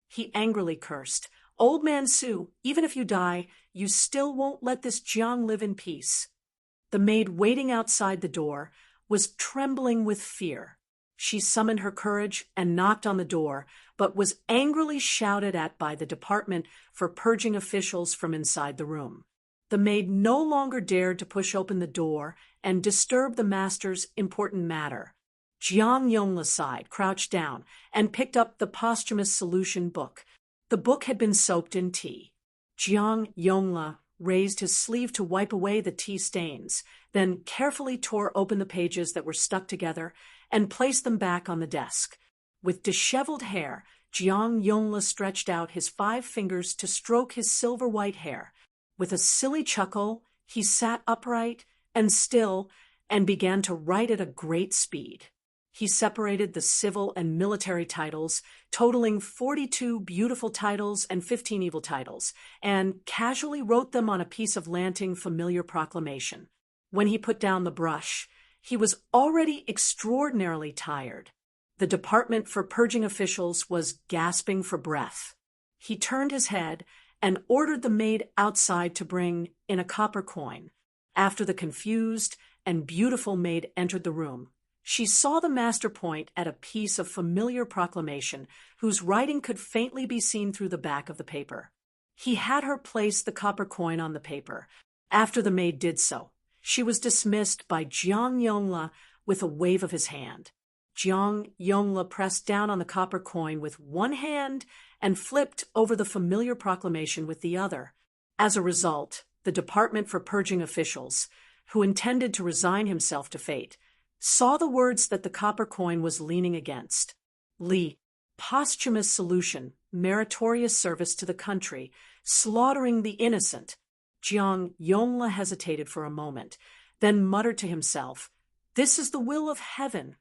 He angrily cursed, "Old man Su, even if you die, you still won't let this Jiang live in peace." The maid waiting outside the door was trembling with fear. She summoned her courage and knocked on the door, but was angrily shouted at by the department for purging officials from inside the room. The maid no longer dared to push open the door and disturb the master's important matter. Jiang Yongla sighed, crouched down, and picked up the posthumous solution book. The book had been soaked in tea. Jiang Yongla raised his sleeve to wipe away the tea stains, then carefully tore open the pages that were stuck together and placed them back on the desk. With disheveled hair, Jiang Yongla stretched out his 5 fingers to stroke his silver-white hair. With a silly chuckle, he sat upright and still and began to write at a great speed. He separated the civil and military titles, totaling 42 beautiful titles and 15 evil titles, and casually wrote them on a piece of lanting familiar proclamation. When he put down the brush, he was already extraordinarily tired. The department for purging officials was gasping for breath. He turned his head and ordered the maid outside to bring in a copper coin. After the confused and beautiful maid entered the room, she saw the master point at a piece of familiar proclamation whose writing could faintly be seen through the back of the paper. He had her place the copper coin on the paper. After the maid did so, she was dismissed by Jiang Yongla with a wave of his hand. Jiang Yongla pressed down on the copper coin with one hand and flipped over the familiar proclamation with the other. As a result, the Department for Purging officials, who intended to resign himself to fate, saw the words that the copper coin was leaning against. Li, posthumous solution, meritorious service to the country, slaughtering the innocent. Jiang Yongla hesitated for a moment, then muttered to himself, "This is the will of heaven."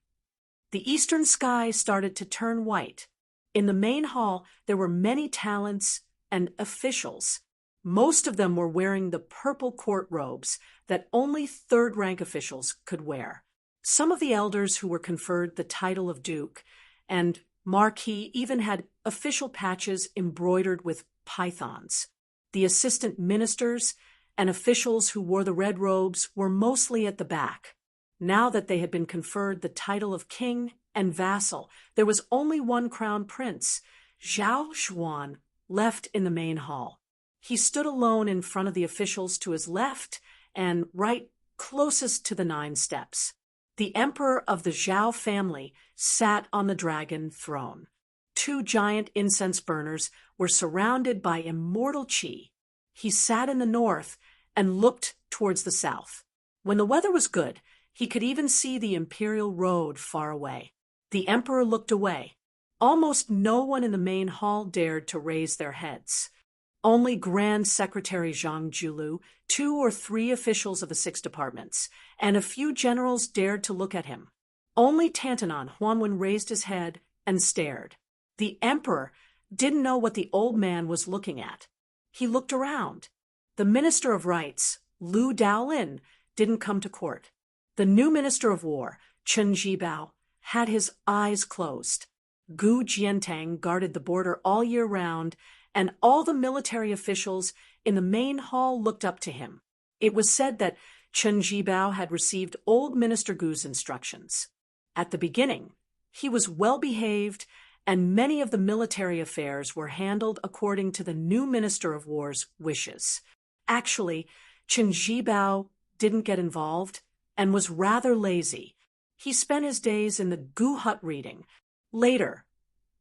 The eastern sky started to turn white. In the main hall, there were many talents and officials. Most of them were wearing the purple court robes that only third-rank officials could wear. Some of the elders who were conferred the title of duke and marquis even had official patches embroidered with pythons. The assistant ministers and officials who wore the red robes were mostly at the back. Now that they had been conferred the title of king and vassal, there was only one crown prince, Zhao Xuan, left in the main hall. He stood alone in front of the officials to his left and right closest to the 9 steps. The emperor of the Zhao family sat on the dragon throne. 2 giant incense burners were surrounded by immortal qi. He sat in the north and looked towards the south. When the weather was good, he could even see the imperial road far away. The emperor looked away. Almost no one in the main hall dared to raise their heads. Only Grand Secretary Zhang Julu, 2 or 3 officials of the 6 departments, and a few generals dared to look at him. Only Tantanan Huanwen raised his head and stared. The emperor didn't know what the old man was looking at. He looked around. The Minister of Rights, Lu Daolin, didn't come to court. The new Minister of War, Chen Zhibao, had his eyes closed. Gu Jiantang guarded the border all year round, and all the military officials in the main hall looked up to him. It was said that Chen Zhibao had received old Minister Gu's instructions. At the beginning, he was well-behaved, and many of the military affairs were handled according to the new Minister of War's wishes. Actually, Chen Zhibao didn't get involved and was rather lazy. He spent his days in the Gu hut reading. Later,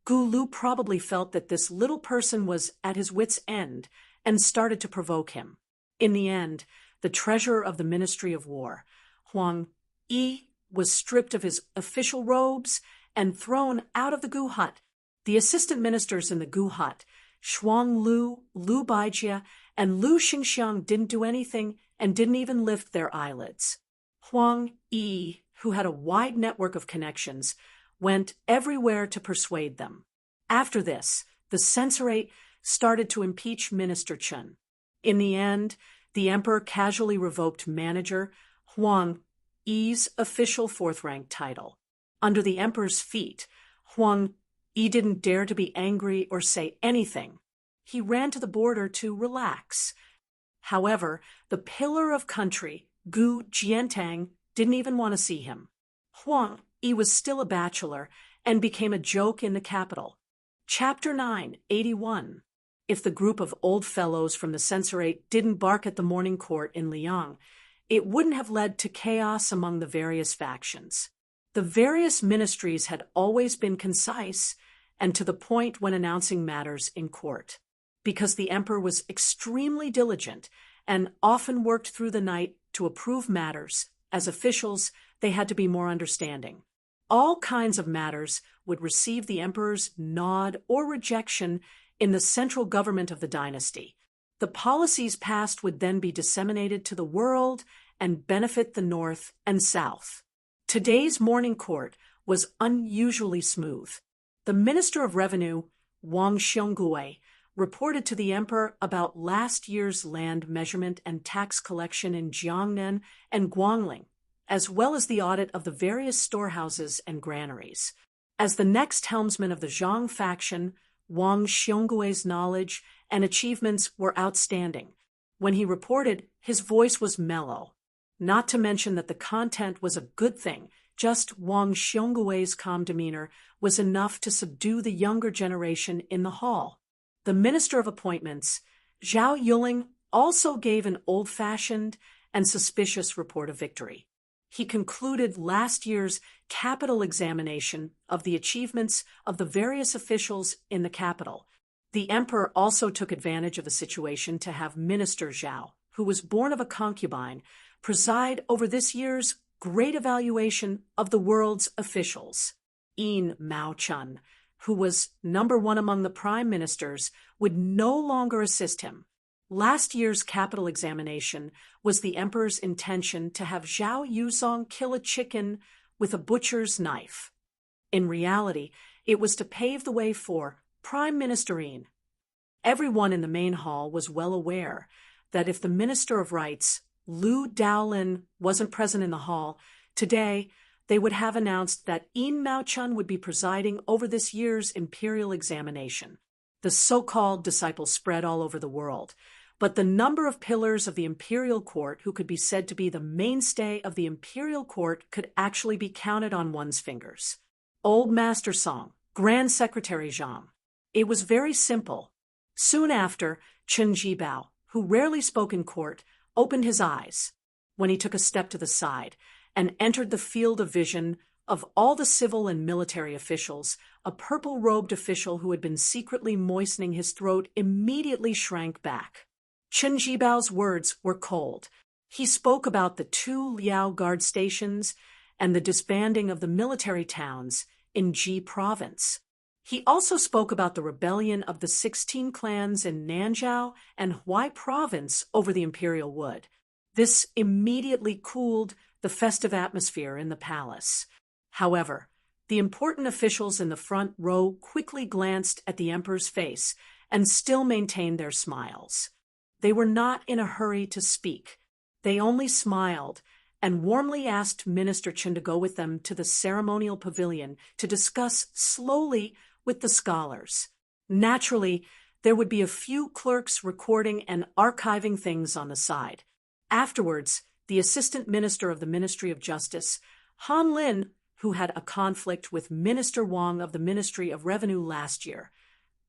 Gu Lu probably felt that this little person was at his wit's end and started to provoke him. In the end, the treasurer of the Ministry of War, Huang Yi, was stripped of his official robes and thrown out of the Gu hut. The assistant ministers in the Gu hut, Shuang Lu, Lu Baijia, and Lu Xingxiang didn't do anything and didn't even lift their eyelids. Huang Yi, who had a wide network of connections, went everywhere to persuade them. After this, the censorate started to impeach Minister Chen. In the end, the emperor casually revoked manager Huang Yi's official 4th-rank title. Under the emperor's feet, Huang Yi didn't dare to be angry or say anything. He ran to the border to relax. However, the pillar of country, Gu Jiantang, didn't even want to see him. Huang He was still a bachelor and became a joke in the capital. Chapter 9, 81. If the group of old fellows from the censorate didn't bark at the morning court in Liang, it wouldn't have led to chaos among the various factions. The various ministries had always been concise and to the point when announcing matters in court. Because the emperor was extremely diligent and often worked through the night to approve matters, as officials, they had to be more understanding. All kinds of matters would receive the emperor's nod or rejection in the central government of the dynasty. The policies passed would then be disseminated to the world and benefit the north and south. Today's morning court was unusually smooth. The Minister of Revenue, Wang Xiongui, reported to the emperor about last year's land measurement and tax collection in Jiangnan and Guangling, as well as the audit of the various storehouses and granaries. As the next helmsman of the Zhang faction, Wang Xionggui's knowledge and achievements were outstanding. When he reported, his voice was mellow. Not to mention that the content was a good thing. Just Wang Xionggui's calm demeanor was enough to subdue the younger generation in the hall. The Minister of Appointments, Zhao Yuling, also gave an old-fashioned and suspicious report of victory. He concluded last year's capital examination of the achievements of the various officials in the capital. The emperor also took advantage of the situation to have Minister Zhao, who was born of a concubine, preside over this year's great evaluation of the world's officials. Yin Mao-chun, who was number one among the prime ministers, would no longer assist him. Last year's capital examination was the emperor's intention to have Zhao Yuzong kill a chicken with a butcher's knife. In reality, it was to pave the way for Prime Minister Yin. Everyone in the main hall was well aware that if the Minister of Rights, Lu Daolin, wasn't present in the hall, today they would have announced that Yin Mao-chun would be presiding over this year's imperial examination. The so-called disciples spread all over the world, but the number of pillars of the imperial court who could be said to be the mainstay of the imperial court could actually be counted on one's fingers. Old Master Song, Grand Secretary Zhang. It was very simple. Soon after, Chen Jibao, who rarely spoke in court, opened his eyes when he took a step to the side and entered the field of vision of all the civil and military officials. A purple-robed official who had been secretly moistening his throat immediately shrank back. Chen Jibao's words were cold. He spoke about the 2 Liao guard stations and the disbanding of the military towns in Ji province. He also spoke about the rebellion of the 16 clans in Nanzhao and Huai province over the imperial wood. This immediately cooled the festive atmosphere in the palace. However, the important officials in the front row quickly glanced at the emperor's face and still maintained their smiles. They were not in a hurry to speak. They only smiled and warmly asked Minister Chen to go with them to the ceremonial pavilion to discuss slowly with the scholars. Naturally, there would be a few clerks recording and archiving things on the side. Afterwards, the Assistant Minister of the Ministry of Justice, Han Lin, who had a conflict with Minister Wang of the Ministry of Revenue last year,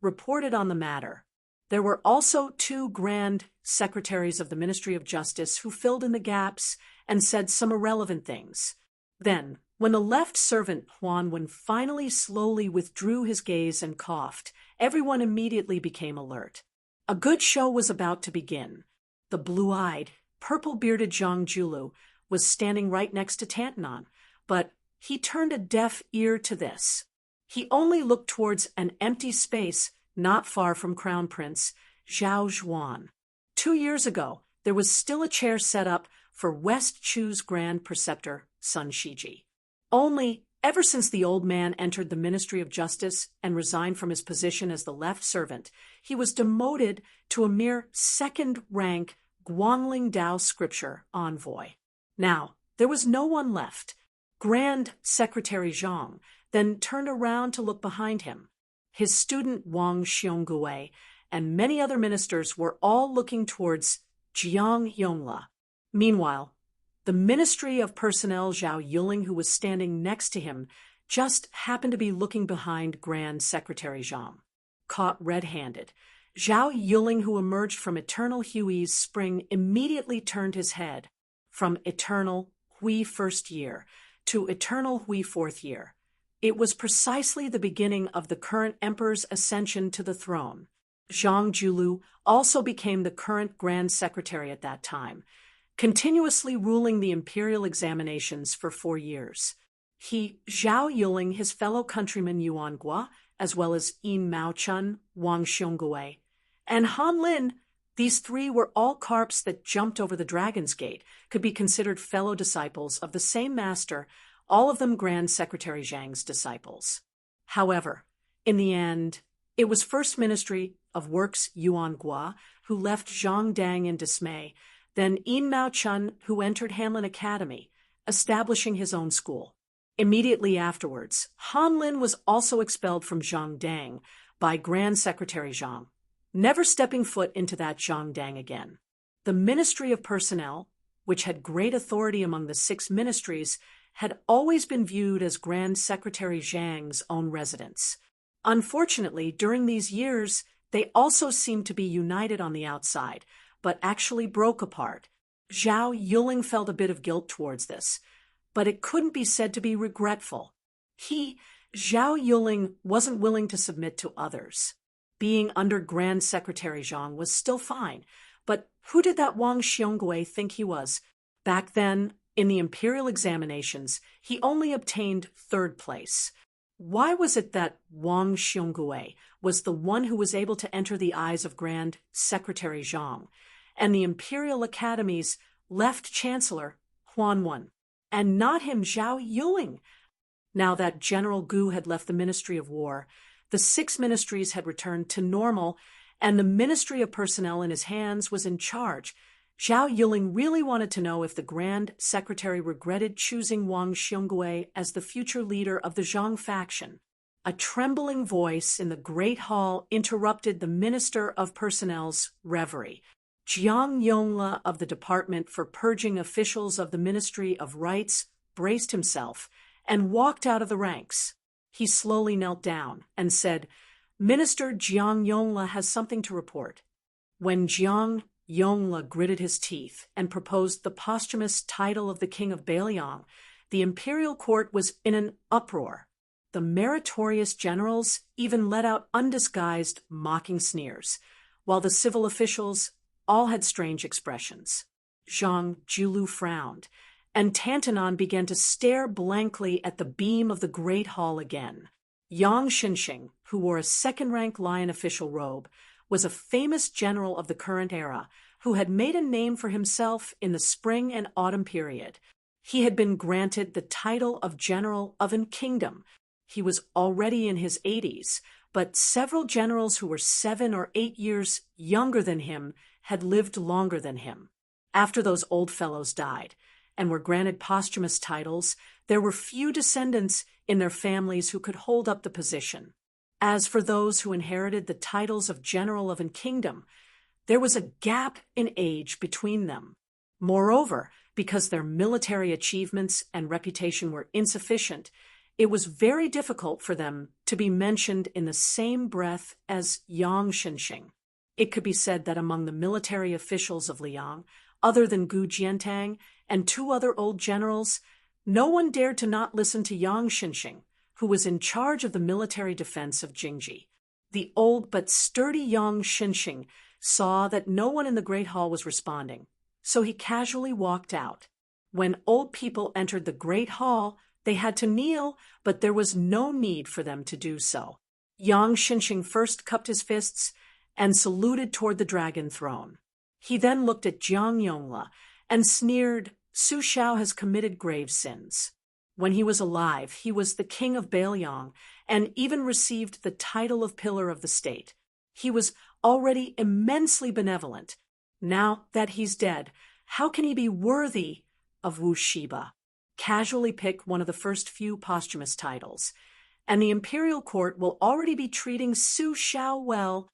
reported on the matter. There were also 2 grand secretaries of the Ministry of Justice who filled in the gaps and said some irrelevant things. Then, when the left servant Huan finally slowly withdrew his gaze and coughed, everyone immediately became alert. A good show was about to begin. The blue-eyed, purple-bearded Zhang Julu was standing right next to Tantanon, but he turned a deaf ear to this. He only looked towards an empty space not far from Crown Prince Zhao Zhuan. 2 years ago, there was still a chair set up for West Chu's Grand Preceptor, Sun Shiji. Only, ever since the old man entered the Ministry of Justice and resigned from his position as the left servant, he was demoted to a mere second-rank Guangling Dao scripture envoy. Now, there was no one left. Grand Secretary Zhang then turned around to look behind him. His student Wang Xiongui and many other ministers were all looking towards Jiang Yongla. Meanwhile, The Ministry of Personnel Zhao Yuling, who was standing next to him, just happened to be looking behind Grand Secretary Zhang. Caught red-handed, Zhao Yuling, who emerged from Eternal Hui's spring, immediately turned his head from Eternal Hui first year to Eternal Hui fourth year. It was precisely the beginning of the current emperor's ascension to the throne. Zhang Julu also became the current Grand Secretary at that time, continuously ruling the imperial examinations for 4 years. He, Zhao Yuling, his fellow countryman Yuan Gua, as well as Yin Maochun, Wang Xiongui, and Han Lin, these three were all carps that jumped over the Dragon's Gate, could be considered fellow disciples of the same master, all of them Grand Secretary Zhang's disciples. However, in the end, it was First Ministry of Works Yuan Gua who left Zhang Dang in dismay, then Yin Maochun, who entered Hanlin Academy, establishing his own school. Immediately afterwards, Han Lin was also expelled from Zhangdang by Grand Secretary Zhang, never stepping foot into that Zhangdang again. The Ministry of Personnel, which had great authority among the 6 ministries, had always been viewed as Grand Secretary Zhang's own residence. Unfortunately, during these years, they also seemed to be united on the outside, but actually broke apart. Zhao Yuling felt a bit of guilt towards this, but it couldn't be said to be regretful. He, Zhao Yuling, wasn't willing to submit to others. Being under Grand Secretary Zhang was still fine, but who did that Wang Xiongui think he was? Back then, in the imperial examinations, he only obtained 3rd place. Why was it that Wang Xiongui was the one who was able to enter the eyes of Grand Secretary Zhang, and the Imperial Academy's left chancellor, Huan, and not him, Zhao Yuling? Now that General Gu had left the Ministry of War, the 6 ministries had returned to normal, and the Ministry of Personnel in his hands was in charge. Zhao Yuling really wanted to know if the Grand Secretary regretted choosing Wang Xiongui as the future leader of the Zhang faction. A trembling voice in the Great Hall interrupted the Minister of Personnel's reverie. Jiang Yongla of the Department for Purging Officials of the Ministry of Rights braced himself and walked out of the ranks. He slowly knelt down and said, "Minister Jiang Yongla has something to report." When Jiang Yongla gritted his teeth and proposed the posthumous title of the King of Bailiang, the imperial court was in an uproar. The meritorious generals even let out undisguised, mocking sneers, while the civil officials all had strange expressions. Zhang Julu frowned, and Tantanon began to stare blankly at the beam of the Great Hall again. Yang Xinxing, who wore a 2nd-rank lion official robe, was a famous general of the current era who had made a name for himself in the spring and autumn period. He had been granted the title of General of a Kingdom. He was already in his 80s, but several generals who were 7 or 8 years younger than him had lived longer than him. After those old fellows died and were granted posthumous titles, there were few descendants in their families who could hold up the position. As for those who inherited the titles of General of a Kingdom, there was a gap in age between them. Moreover, because their military achievements and reputation were insufficient, it was very difficult for them to be mentioned in the same breath as Yang Xinxing. It could be said that among the military officials of Liang, other than Gu Jiantang and 2 other old generals, no one dared to not listen to Yang Xinxing, who was in charge of the military defense of Jingji. The old but sturdy Yang Xinxing saw that no one in the Great Hall was responding, so he casually walked out. When old people entered the Great Hall, they had to kneel, but there was no need for them to do so. Yang Xinxing first cupped his fists and saluted toward the dragon throne. He then looked at Jiang Yongla and sneered, "Su Xiao has committed grave sins." When he was alive, he was the king of Bailiang and even received the title of Pillar of the State. He was already immensely benevolent. Now that he's dead, how can he be worthy of Wu Shiba? Casually pick one of the first few posthumous titles, and the imperial court will already be treating Su Xiao well.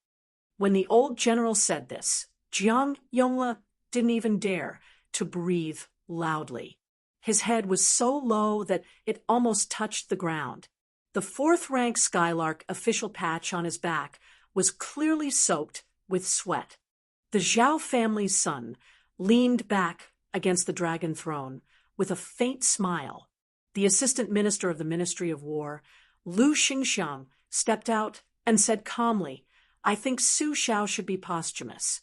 When the old general said this, Jiang Yongla didn't even dare to breathe loudly. His head was so low that it almost touched the ground. The fourth-rank Skylark official patch on his back was clearly soaked with sweat. The Zhao family's son leaned back against the dragon throne with a faint smile. The assistant minister of the Ministry of War, Lu Xingxiang, stepped out and said calmly, "I think Su Xiao should be posthumous."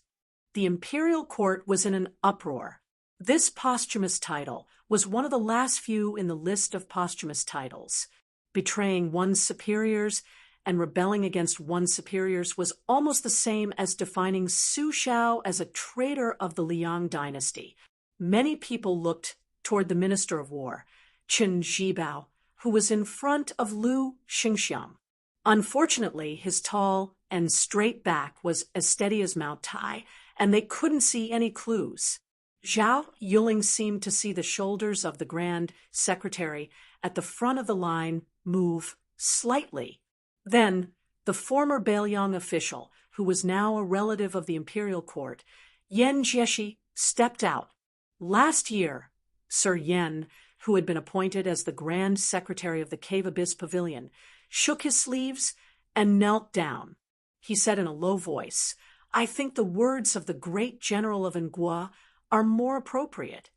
The imperial court was in an uproar. This posthumous title was one of the last few in the list of posthumous titles. Betraying one's superiors and rebelling against one's superiors was almost the same as defining Su Xiao as a traitor of the Liang dynasty. Many people looked toward the Minister of War, Qin Zhibao, who was in front of Lu Xingxiang. Unfortunately, his tall and straight back was as steady as Mount Tai, and they couldn't see any clues. Zhao Yuling seemed to see the shoulders of the Grand Secretary at the front of the line move slightly. Then, the former Beiliang official, who was now a relative of the imperial court, Yan Jieshi, stepped out. Last year, Sir Yan, who had been appointed as the Grand Secretary of the Cave Abyss Pavilion, shook his sleeves and knelt down. He said in a low voice, "I think the words of the great general of Ngua are more appropriate."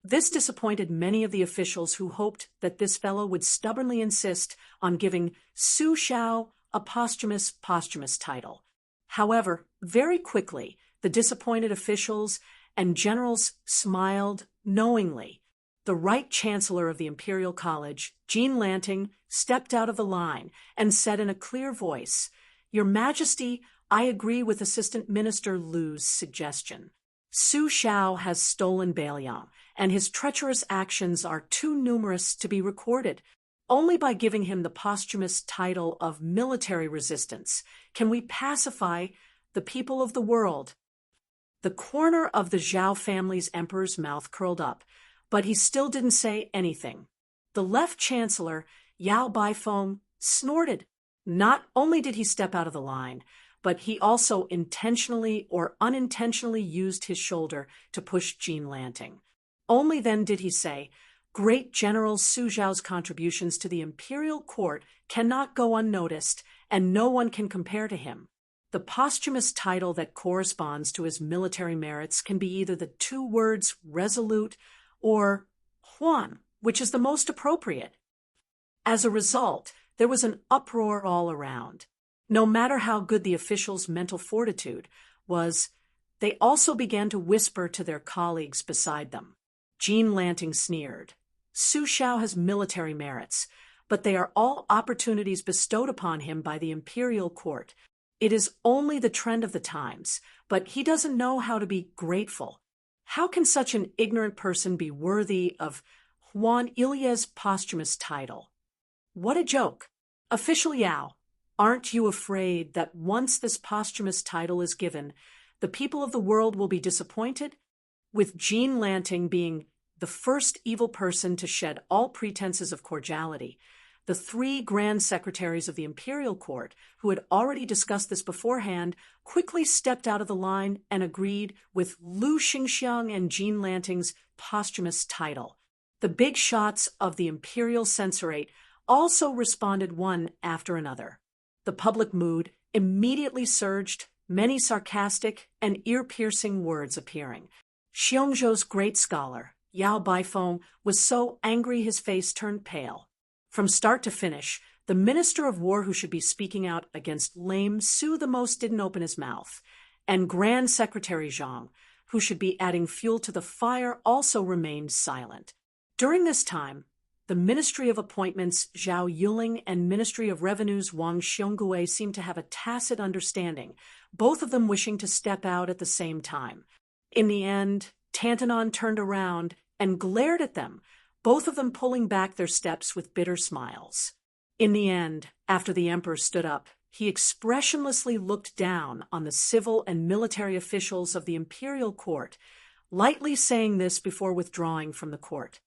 This disappointed many of the officials who hoped that this fellow would stubbornly insist on giving Su Xiao a posthumous title. However, very quickly, the disappointed officials and generals smiled knowingly. The Right Chancellor of the Imperial College, Jean Lanting, stepped out of the line and said in a clear voice, "Your Majesty, I agree with Assistant Minister Lu's suggestion. Su Xiao has stolen Beiliang, and his treacherous actions are too numerous to be recorded. Only by giving him the posthumous title of military resistance can we pacify the people of the world." The corner of the Zhao family's emperor's mouth curled up, but he still didn't say anything. The left chancellor, Yao Baifeng, snorted. Not only did he step out of the line, but he also intentionally or unintentionally used his shoulder to push Jean Lanting. Only then did he say, "Great General Su Xiao's contributions to the imperial court cannot go unnoticed, and no one can compare to him. The posthumous title that corresponds to his military merits can be either the two words resolute or Huan, which is the most appropriate." As a result, there was an uproar all around. No matter how good the officials' mental fortitude was, they also began to whisper to their colleagues beside them. Jean Lanting sneered. "Su Xiao has military merits, but they are all opportunities bestowed upon him by the imperial court. It is only the trend of the times, but he doesn't know how to be grateful. How can such an ignorant person be worthy of Huan Ilye's posthumous title? What a joke! Official Yao, aren't you afraid that once this posthumous title is given, the people of the world will be disappointed?" With Jean Lanting being the first evil person to shed all pretenses of cordiality, the three grand secretaries of the imperial court, who had already discussed this beforehand, quickly stepped out of the line and agreed with Lu Xingxiang and Jean Lanting's posthumous title. The big shots of the imperial censorate also responded one after another. The public mood immediately surged, many sarcastic and ear-piercing words appearing. Xiongzhou's great scholar, Yao Baifeng, was so angry his face turned pale. From start to finish, the Minister of War who should be speaking out against lame Su the most didn't open his mouth, and Grand Secretary Zhang, who should be adding fuel to the fire, also remained silent. During this time, the Ministry of Appointments Zhao Yuling and Ministry of Revenues Wang Xiongui seemed to have a tacit understanding, both of them wishing to step out at the same time. In the end, Tantanon turned around and glared at them, both of them pulling back their steps with bitter smiles. In the end, after the emperor stood up, he expressionlessly looked down on the civil and military officials of the imperial court, lightly saying this before withdrawing from the court.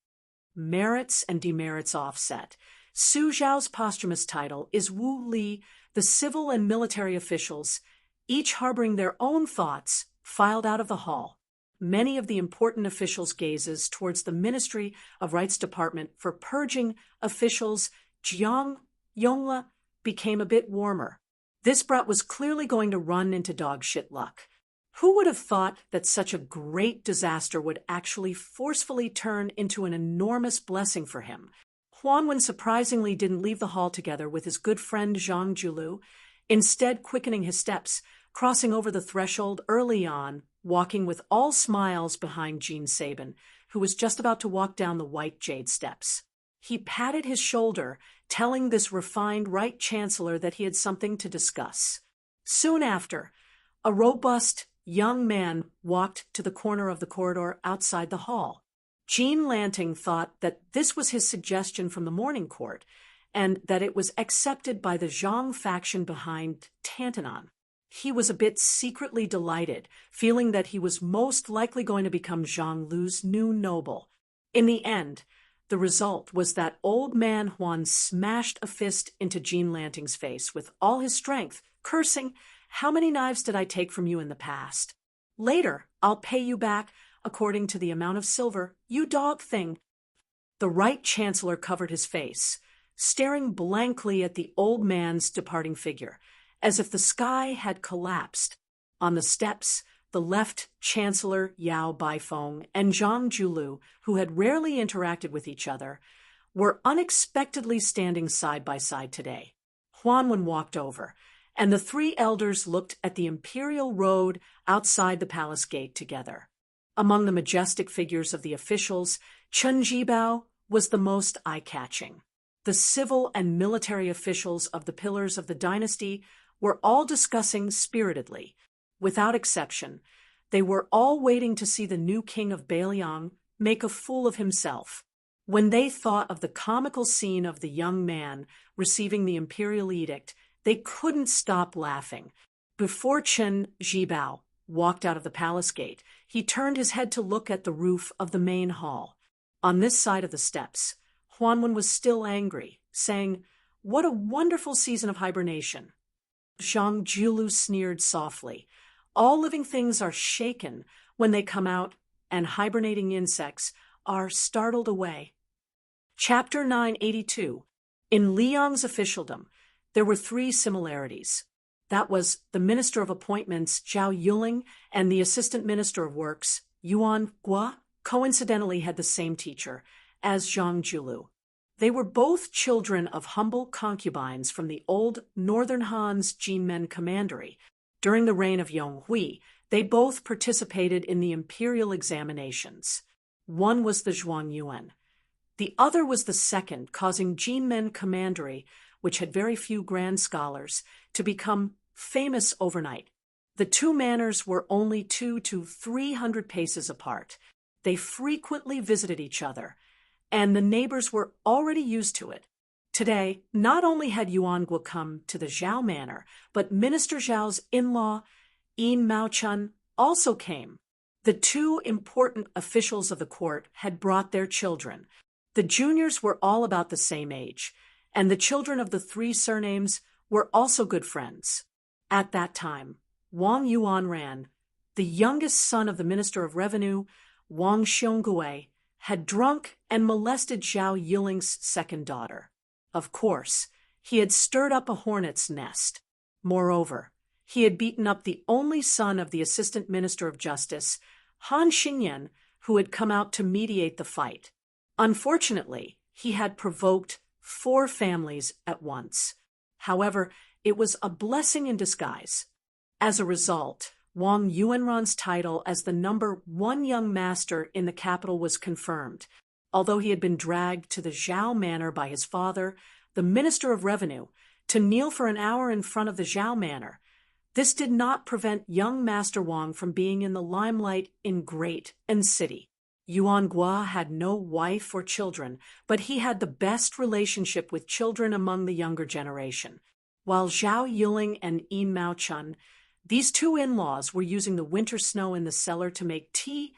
Merits and demerits offset. Su Xiao's posthumous title is Wu Li, the civil and military officials, each harboring their own thoughts, filed out of the hall. many of the important officials' gazes towards the Ministry of Rights Department for purging officials Jiang Yongla became a bit warmer. This brat was clearly going to run into dog shit luck. Who would have thought that such a great disaster would actually forcefully turn into an enormous blessing for him? Huanwen surprisingly didn't leave the hall together with his good friend Zhang Julu, instead quickening his steps, crossing over the threshold early on, walking with all smiles behind Jean Sabin, who was just about to walk down the white jade steps. He patted his shoulder, telling this refined Right Chancellor that he had something to discuss. Soon after, a robust young man walked to the corner of the corridor outside the hall. Jean Lanting thought that this was his suggestion from the morning court, and that it was accepted by the Zhang faction behind Tantanon. He was a bit secretly delighted, feeling that he was most likely going to become Zhang Lu's new noble. In the end, the result was that old man Huan smashed a fist into Jean Lanting's face with all his strength, cursing, "How many knives did I take from you in the past? Later, I'll pay you back according to the amount of silver, you dog thing." The Right Chancellor covered his face, staring blankly at the old man's departing figure, as if the sky had collapsed. On the steps, the left Chancellor Yao Baifeng and Zhang Julu, who had rarely interacted with each other, were unexpectedly standing side by side today. Huanwen walked over, and the three elders looked at the imperial road outside the palace gate together. Among the majestic figures of the officials, Chen Jibao was the most eye-catching. The civil and military officials of the pillars of the dynasty were all discussing spiritedly. Without exception, they were all waiting to see the new king of Bailiang make a fool of himself. When they thought of the comical scene of the young man receiving the imperial edict, they couldn't stop laughing. Before Chen Jibao walked out of the palace gate, he turned his head to look at the roof of the main hall. On this side of the steps, Huanwen was still angry, saying, "What a wonderful season of hibernation." Zhang Julu sneered softly. "All living things are shaken when they come out, and hibernating insects are startled away." Chapter 982. In Liang's officialdom, there were three similarities. That was the Minister of Appointments, Zhao Yuling, and the Assistant Minister of Works, Yuan Gua, coincidentally had the same teacher as Zhang Julu. They were both children of humble concubines from the old Northern Han's Jinmen commandery. During the reign of Yonghui, they both participated in the imperial examinations. One was the Zhuangyuan. The other was the second, causing Jinmen commandery, which had very few grand scholars, to become famous overnight. The two manors were only 200 to 300 paces apart. They frequently visited each other, and the neighbors were already used to it. Today, not only had Yuan Guo come to the Zhao manor, but Minister Zhao's in-law, Yin Maochun, also came. The two important officials of the court had brought their children. The juniors were all about the same age, and the children of the three surnames were also good friends. At that time, Wang Yuanran, the youngest son of the Minister of Revenue, Wang Xiongui, had drunk and molested Zhao Yiling's second daughter. Of course, he had stirred up a hornet's nest. Moreover, he had beaten up the only son of the Assistant Minister of Justice, Han Xingyan, who had come out to mediate the fight. Unfortunately, he had provoked 4 families at once. However, it was a blessing in disguise. As a result, Wang Yuanran's title as the number 1 young master in the capital was confirmed. Although he had been dragged to the Zhao manor by his father, the Minister of Revenue, to kneel for an hour in front of the Zhao manor, this did not prevent young Master Wang from being in the limelight in great and city. Yuan Gua had no wife or children, but he had the best relationship with children among the younger generation. While Zhao Yiling and Yin Maochun, these two in-laws, were using the winter snow in the cellar to make tea,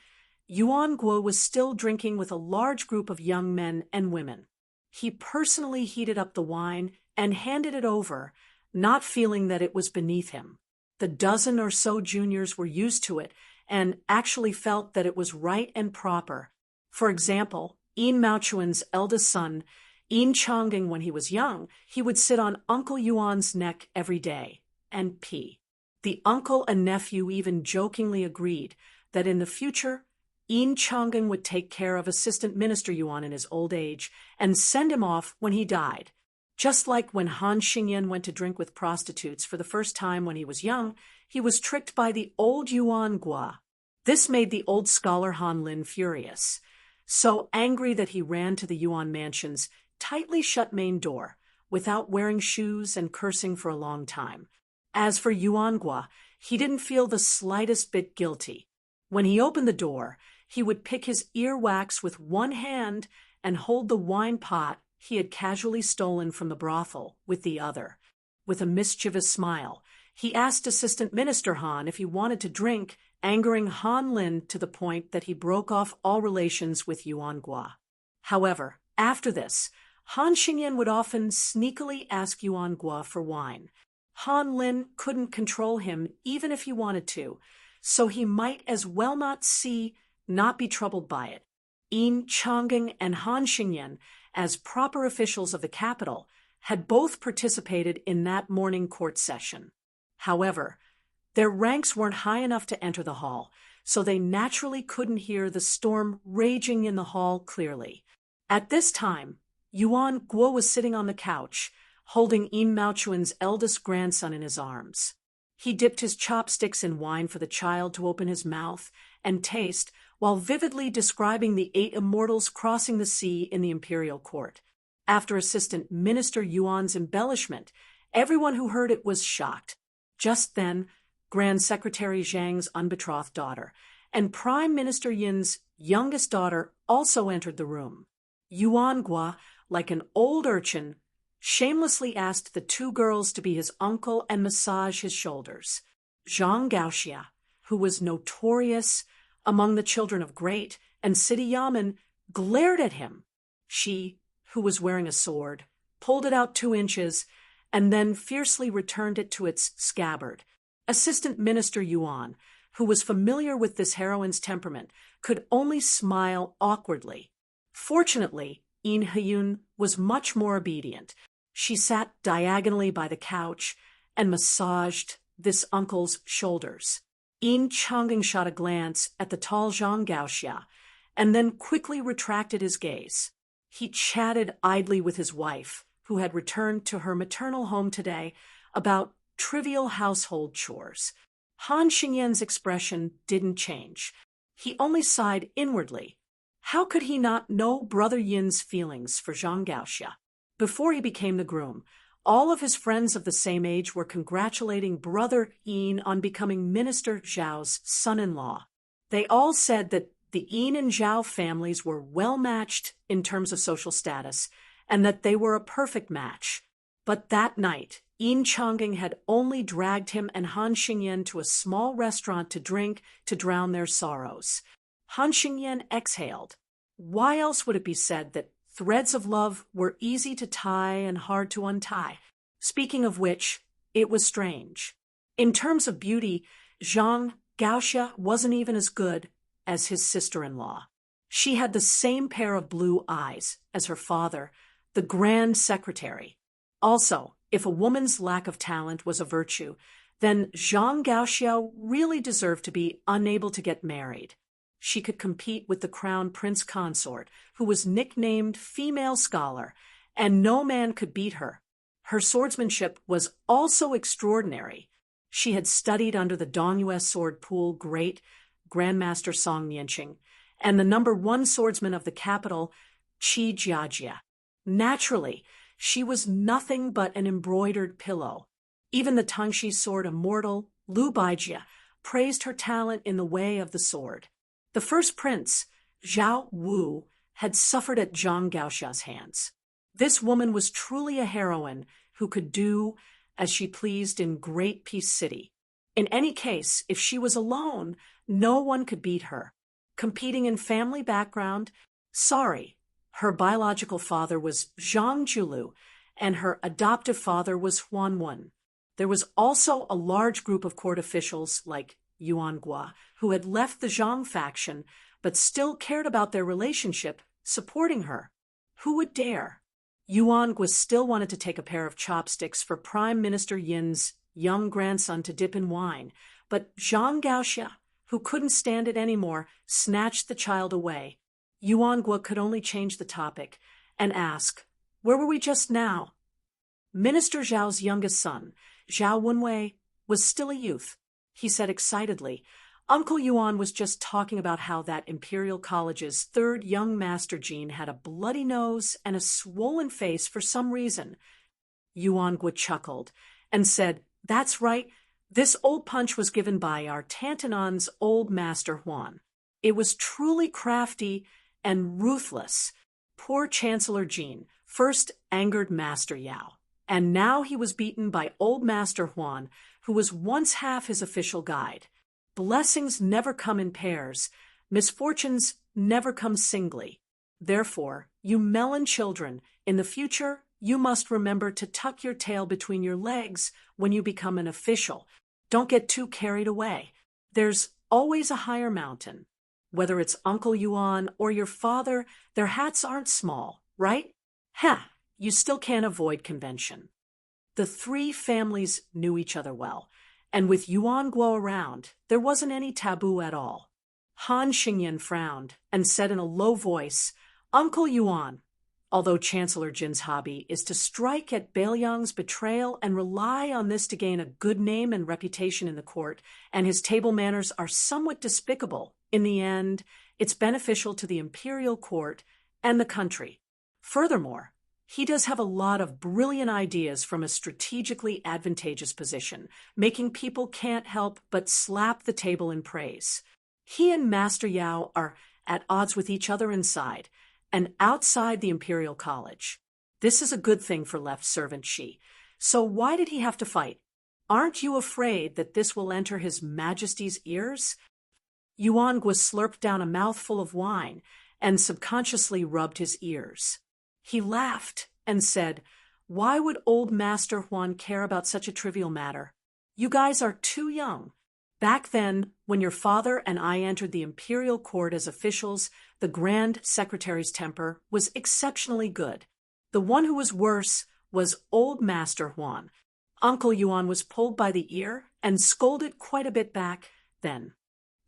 Yuan Guo was still drinking with a large group of young men and women. He personally heated up the wine and handed it over, not feeling that it was beneath him. The dozen or so juniors were used to it and actually felt that it was right and proper. For example, Maochuan's eldest son, Changing, when he was young, he would sit on Uncle Yuan's neck every day and pee. The uncle and nephew even jokingly agreed that in the future, Changing would take care of Assistant Minister Yuan in his old age and send him off when he died. Just like when Han Xingyan went to drink with prostitutes for the first time when he was young, he was tricked by the old Yuan Gua. This made the old scholar Han Lin furious, so angry that he ran to the Yuan mansion's tightly shut main door, without wearing shoes and cursing for a long time. As for Yuan Gua, he didn't feel the slightest bit guilty. When he opened the door, he would pick his earwax with one hand and hold the wine pot he had casually stolen from the brothel with the other. With a mischievous smile, he asked Assistant Minister Han if he wanted to drink, angering Han Lin to the point that he broke off all relations with Yuan Gua. However, after this, Han Xingyan would often sneakily ask Yuan Gua for wine. Han Lin couldn't control him even if he wanted to, so he might as well not be troubled by it. Changing and Han Xingyan, as proper officials of the capital, had both participated in that morning court session. However, their ranks weren't high enough to enter the hall, so they naturally couldn't hear the storm raging in the hall clearly. At this time, Yuan Guo was sitting on the couch, holding Maochuan's eldest grandson in his arms. He dipped his chopsticks in wine for the child to open his mouth and taste, while vividly describing the 8 immortals crossing the sea in the imperial court. After Assistant Minister Yuan's embellishment, everyone who heard it was shocked. Just then, Grand Secretary Zhang's unbetrothed daughter and Prime Minister Yin's youngest daughter also entered the room. Yuan Gua, like an old urchin, shamelessly asked the 2 girls to be his uncle and massage his shoulders. Zhang Gaoxia, who was notorious among the children of great and city yamen, glared at him. She, who was wearing a sword, pulled it out 2 inches and then fiercely returned it to its scabbard. Assistant Minister Yuan, who was familiar with this heroine's temperament, could only smile awkwardly. Fortunately, Heyun was much more obedient. She sat diagonally by the couch and massaged this uncle's shoulders. Changing shot a glance at the tall Zhang Gaoxia and then quickly retracted his gaze. He chatted idly with his wife, who had returned to her maternal home today, about trivial household chores. Han Xingyan's expression didn't change. He only sighed inwardly. How could he not know Brother Yin's feelings for Zhang Gaoxia? Before he became the groom, all of his friends of the same age were congratulating Brother Yin on becoming Minister Zhao's son-in-law. They all said that the Yin and Zhao families were well matched in terms of social status, and that they were a perfect match. But that night, Changing had only dragged him and Han Xingyan to a small restaurant to drink to drown their sorrows. Han Xingyan exhaled. Why else would it be said that threads of love were easy to tie and hard to untie? Speaking of which, it was strange. In terms of beauty, Zhang Gaoxia wasn't even as good as his sister-in-law. She had the same pair of blue eyes as her father, the Grand Secretary. Also, if a woman's lack of talent was a virtue, then Zhang Gaoxia really deserved to be unable to get married. She could compete with the crown prince consort, who was nicknamed Female Scholar, and no man could beat her. Her swordsmanship was also extraordinary. She had studied under the Dongyue sword pool great Grandmaster Song Nianqing and the #1 swordsman of the capital, Qi Jiajia. Naturally, she was nothing but an embroidered pillow. Even the Tangxi sword immortal, Lu Baijia, praised her talent in the way of the sword. The first prince, Zhao Wu, had suffered at Zhang Gaoxia's hands. This woman was truly a heroine who could do as she pleased in Great Peace City. In any case, if she was alone, no one could beat her. Competing in family background, her biological father was Zhang Julu, and her adoptive father was Huan Wen. There was also a large group of court officials like Yuan, who had left the Zhang faction but still cared about their relationship, supporting her. Who would dare? Yuan still wanted to take a pair of chopsticks for Prime Minister Yin's young grandson to dip in wine, but Zhang Gaoxia, who couldn't stand it anymore, snatched the child away. Yuan could only change the topic and ask, "Where were we just now?" Minister Zhao's youngest son, Zhao Wenwei, was still a youth. He said excitedly, "Uncle Yuan was just talking about how that Imperial College's third young master Jean had a bloody nose and a swollen face for some reason." Yuan chuckled and said, "That's right. This old punch was given by our Tantanon's old master Huan. It was truly crafty and ruthless. Poor Chancellor Jean first angered Master Yao, and now he was beaten by old Master Huan, who was once half his official guide. Blessings never come in pairs. Misfortunes never come singly. Therefore, you melon children, in the future, you must remember to tuck your tail between your legs when you become an official. Don't get too carried away. There's always a higher mountain. Whether it's Uncle Yuan or your father, their hats aren't small, right? You still can't avoid convention." The three families knew each other well, and with Yuan around, there wasn't any taboo at all. Han Xingyan frowned and said in a low voice, "Uncle Yuan, although Chancellor Jin's hobby is to strike at Beiliang's betrayal and rely on this to gain a good name and reputation in the court, and his table manners are somewhat despicable, in the end, it's beneficial to the imperial court and the country. Furthermore, he does have a lot of brilliant ideas from a strategically advantageous position, making people can't help but slap the table in praise. He and Master Yao are at odds with each other inside and outside the Imperial College. This is a good thing for left servant Shi. So why did he have to fight? Aren't you afraid that this will enter His Majesty's ears?" Yuan slurped down a mouthful of wine and subconsciously rubbed his ears. He laughed and said, "Why would old Master Huan care about such a trivial matter? You guys are too young. Back then, when your father and I entered the imperial court as officials, the Grand Secretary's temper was exceptionally good. The one who was worse was old Master Huan. Uncle Yuan was pulled by the ear and scolded quite a bit back then.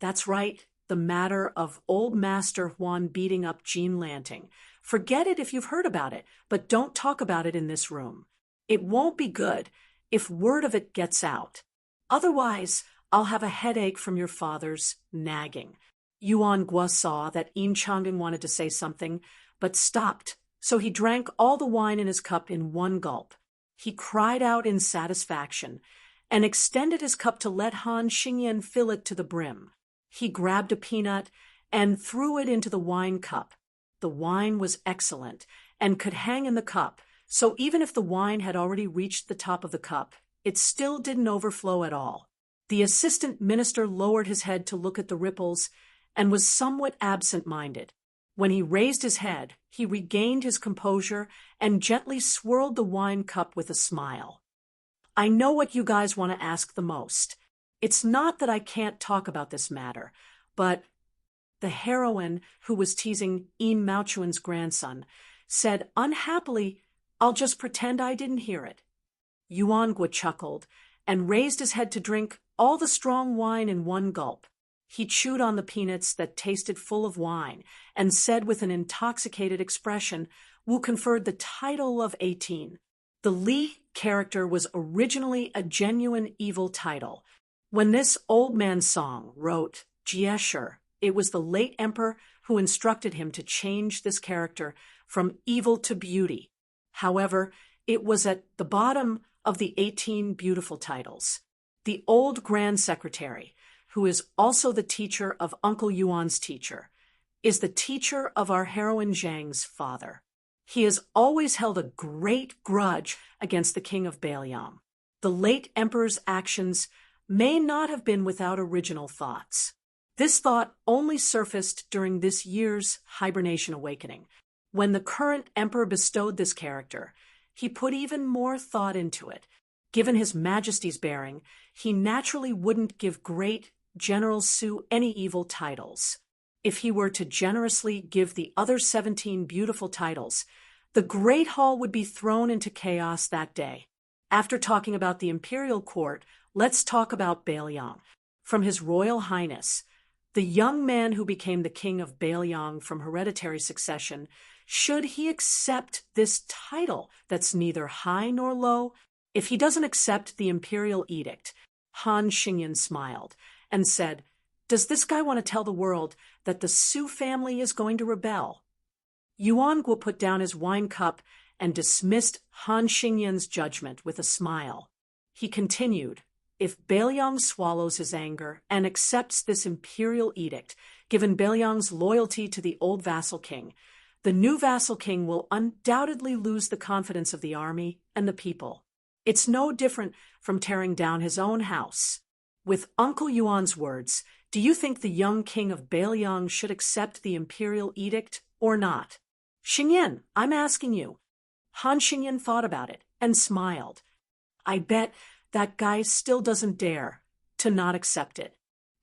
That's right, the matter of old Master Huan beating up Jean Lanting. Forget it if you've heard about it, but don't talk about it in this room. It won't be good if word of it gets out. Otherwise, I'll have a headache from your father's nagging." Yuan saw that Enchanting wanted to say something, but stopped, so he drank all the wine in his cup in one gulp. He cried out in satisfaction and extended his cup to let Han Xingyan fill it to the brim. He grabbed a peanut and threw it into the wine cup. The wine was excellent and could hang in the cup, so even if the wine had already reached the top of the cup, it still didn't overflow at all. The assistant minister lowered his head to look at the ripples and was somewhat absent-minded. When he raised his head, he regained his composure and gently swirled the wine cup with a smile. "I know what you guys want to ask the most. It's not that I can't talk about this matter, but..." The heroine, who was teasing Yin Maochuan's grandson, said unhappily, "I'll just pretend I didn't hear it." Yuan chuckled and raised his head to drink all the strong wine in one gulp. He chewed on the peanuts that tasted full of wine and said with an intoxicated expression, Wu conferred the title of 18. The Li character was originally a genuine evil title. When this old man Song wrote Jiesher, it was the late emperor who instructed him to change this character from evil to beauty. However, it was at the bottom of the 18 beautiful titles. The old Grand Secretary, who is also the teacher of Uncle Yuan's teacher, is the teacher of our heroine Zhang's father. He has always held a great grudge against the king of Beiliang. The late emperor's actions may not have been without original thoughts. This thought only surfaced during this year's hibernation awakening. When the current emperor bestowed this character, he put even more thought into it. Given His Majesty's bearing, he naturally wouldn't give great generals sue any evil titles. If he were to generously give the other 17 beautiful titles, the Great Hall would be thrown into chaos that day. After talking about the imperial court, let's talk about Baelyang. From His Royal Highness, the young man who became the king of Baelyang from hereditary succession, should he accept this title that's neither high nor low? If he doesn't accept the imperial edict, Han Xingyan smiled and said, "Does this guy want to tell the world that the Su family is going to rebel?" Yuanguo put down his wine cup and dismissed Han Xingyan's judgment with a smile. He continued, "If Baelyang swallows his anger and accepts this imperial edict, given Baelyang's loyalty to the old vassal king, the new vassal king will undoubtedly lose the confidence of the army and the people. It's no different from tearing down his own house." With Uncle Yuan's words, do you think the young king of Baelyang should accept the imperial edict or not? Xingyan, I'm asking you. Han Xingyan thought about it and smiled. I bet that guy still doesn't dare to not accept it.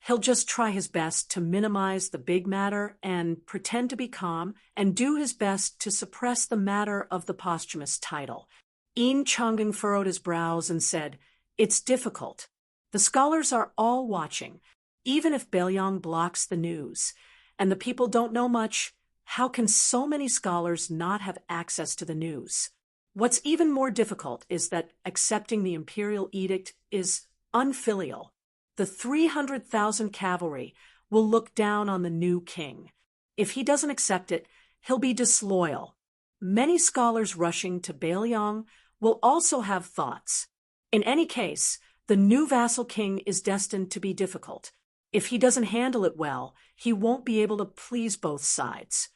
He'll just try his best to minimize the big matter and pretend to be calm and do his best to suppress the matter of the posthumous title. Enchanting furrowed his brows and said, "It's difficult. The scholars are all watching. Even if Baelyang blocks the news, and the people don't know much, how can so many scholars not have access to the news? What's even more difficult is that accepting the imperial edict is unfilial. The 300,000 cavalry will look down on the new king. If he doesn't accept it, he'll be disloyal. Many scholars rushing to Baelyang will also have thoughts. In any case, the new vassal king is destined to be difficult. If he doesn't handle it well, he won't be able to please both sides."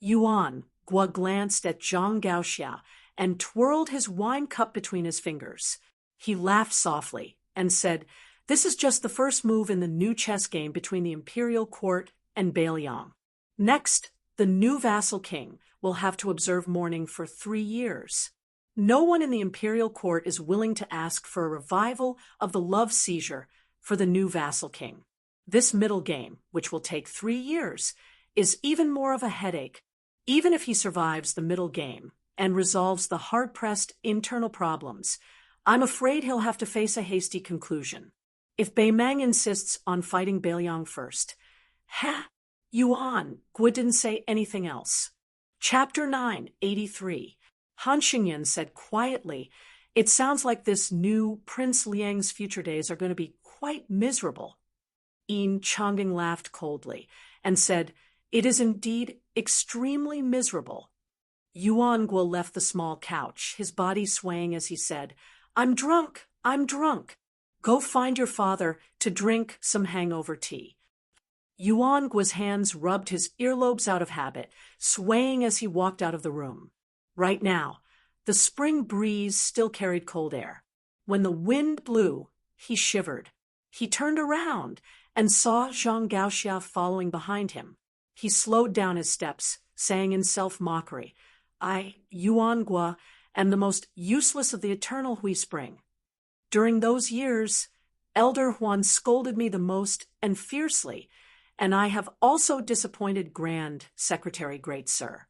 Guo glanced at Zhang Gaoxia and twirled his wine cup between his fingers. He laughed softly and said, "This is just the first move in the new chess game between the imperial court and Baelyang. Next, the new vassal king will have to observe mourning for 3 years. No one in the imperial court is willing to ask for a revival of the love seizure for the new vassal king. This middle game, which will take 3 years, is even more of a headache. Even if he survives the middle game and resolves the hard-pressed internal problems, I'm afraid he'll have to face a hasty conclusion. If Beimeng insists on fighting Baelyang first." Guo didn't say anything else. Chapter 9, 83. Han Xingyan said quietly, "It sounds like this new Prince Liang's future days are going to be quite miserable." Changing laughed coldly and said, "It is indeed extremely miserable." Guo left the small couch, his body swaying as he said, I'm drunk. Go find your father to drink some hangover tea." Guo's hands rubbed his earlobes out of habit, swaying as he walked out of the room. Right now, the spring breeze still carried cold air. When the wind blew, he shivered. He turned around and saw Zhang Gaoxia following behind him. He slowed down his steps, saying in self-mockery, "I, Guo, am the most useless of the eternal Hui Spring. During those years, Elder Huan scolded me the most and fiercely, and I have also disappointed Grand Secretary Great Sir."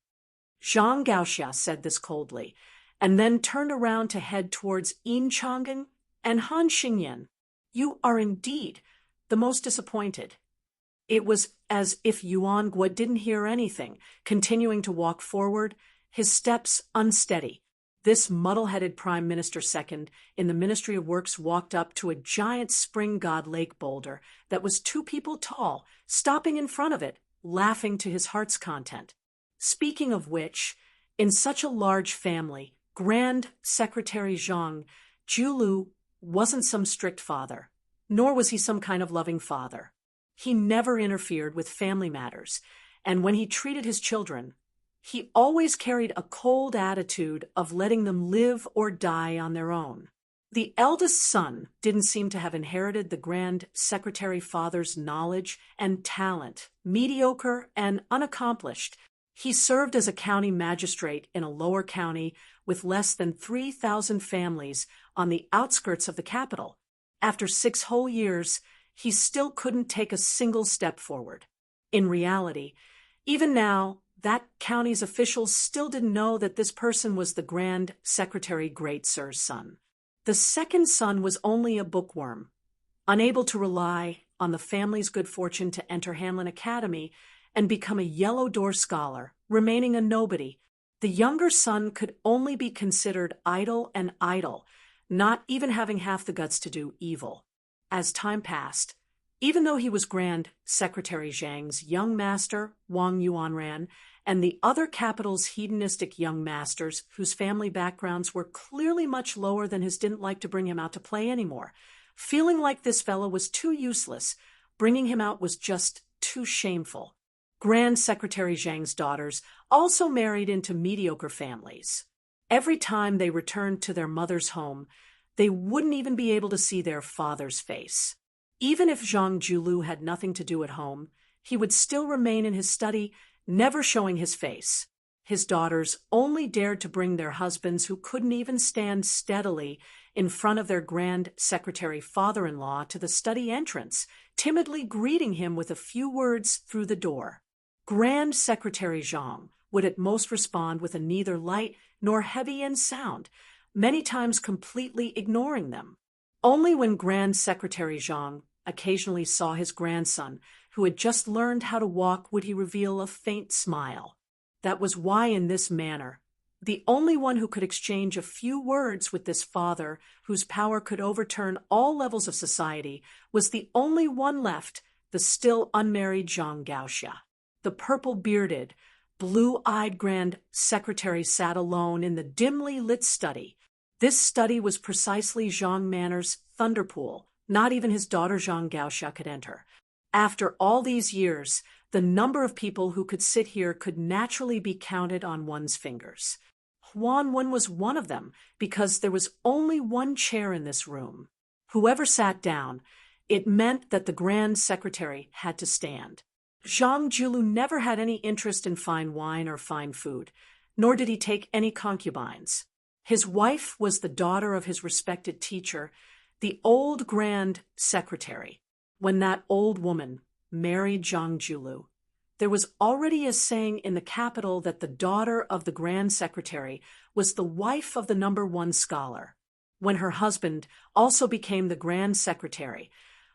Zhang Gaoxia said this coldly, and then turned around to head towards Enchanting and Han Xingyan. "You are indeed the most disappointed." It was as if Guo didn't hear anything, continuing to walk forward, his steps unsteady. This muddle-headed Prime Minister Second in the Ministry of Works walked up to a giant spring god lake boulder that was 2 people tall, stopping in front of it, laughing to his heart's content. Speaking of which, in such a large family, Grand Secretary Zhang Julu wasn't some strict father, nor was he some kind of loving father. He never interfered with family matters, and when he treated his children, he always carried a cold attitude of letting them live or die on their own. The eldest son didn't seem to have inherited the Grand Secretary father's knowledge and talent, mediocre and unaccomplished. He served as a county magistrate in a lower county with less than 3,000 families on the outskirts of the capital. After 6 whole years, he still couldn't take a single step forward. In reality, even now, that county's officials still didn't know that this person was the Grand Secretary Great Sir's son. The second son was only a bookworm, unable to rely on the family's good fortune to enter Hanlon Academy and become a Yellow Door scholar, remaining a nobody. The younger son could only be considered idle and idle, not even having half the guts to do evil. As time passed, even though he was Grand Secretary Zhang's young master, Wang Yuanran, and the other capital's hedonistic young masters whose family backgrounds were clearly much lower than his didn't like to bring him out to play anymore. Feeling like this fellow was too useless, bringing him out was just too shameful. Grand Secretary Zhang's daughters also married into mediocre families. Every time they returned to their mother's home, they wouldn't even be able to see their father's face. Even if Zhang Julu had nothing to do at home, he would still remain in his study, never showing his face. His daughters only dared to bring their husbands who couldn't even stand steadily in front of their Grand Secretary father-in-law to the study entrance, timidly greeting him with a few words through the door. Grand Secretary Zhang would at most respond with a neither light nor heavy in sound, many times completely ignoring them. Only when Grand Secretary Zhang occasionally saw his grandson, who had just learned how to walk, would he reveal a faint smile. That was why, in this manner, the only one who could exchange a few words with this father, whose power could overturn all levels of society, was the only one left, the still unmarried Zhang Gaoxia. The purple-bearded, blue-eyed Grand Secretary sat alone in the dimly lit study. This study was precisely Zhang Manor's thunderpool. Not even his daughter Zhang Gaoxia could enter. After all these years, the number of people who could sit here could naturally be counted on one's fingers. Huan Wen was one of them, because there was only one chair in this room. Whoever sat down, it meant that the Grand Secretary had to stand. Zhang Julu never had any interest in fine wine or fine food, nor did he take any concubines. His wife was the daughter of his respected teacher, the old Grand Secretary. When that old woman married Zhang Julu, there was already a saying in the capital that the daughter of the Grand Secretary was the wife of the #1 scholar. When her husband also became the Grand Secretary,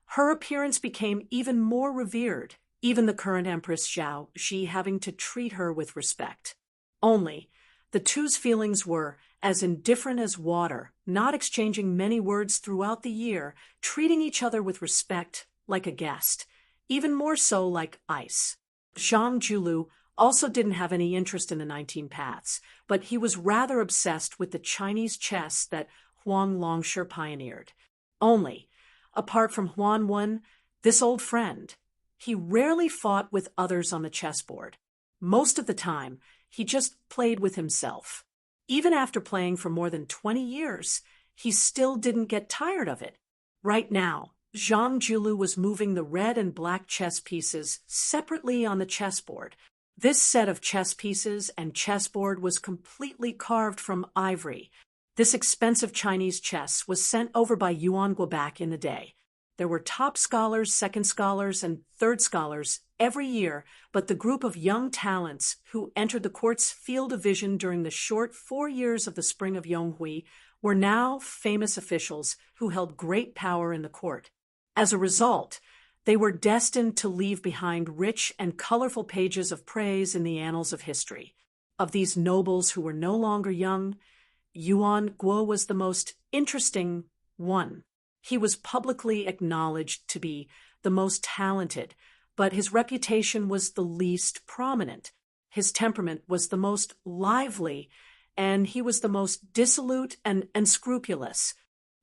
her appearance became even more revered, even the current Empress Zhao, she having to treat her with respect. Only, the two's feelings were as indifferent as water, not exchanging many words throughout the year, treating each other with respect, like a guest, even more so like ice. Zhang Julu also didn't have any interest in the 19 Paths, but he was rather obsessed with the Chinese chess that Huang Longshi pioneered. Only, apart from Huan Wen, this old friend, he rarely fought with others on the chessboard. Most of the time, he just played with himself. Even after playing for more than 20 years, he still didn't get tired of it. Right now, Zhang Julu was moving the red and black chess pieces separately on the chessboard. This set of chess pieces and chessboard was completely carved from ivory. This expensive Chinese chess was sent over by Yuan Guoback in the day. There were top scholars, second scholars, and third scholars every year, but the group of young talents who entered the court's field of vision during the short 4 years of the Spring of Yonghui were now famous officials who held great power in the court. As a result, they were destined to leave behind rich and colorful pages of praise in the annals of history. Of these nobles who were no longer young, Yuan Guo was the most interesting one. He was publicly acknowledged to be the most talented, but his reputation was the least prominent. His temperament was the most lively, and he was the most dissolute and unscrupulous.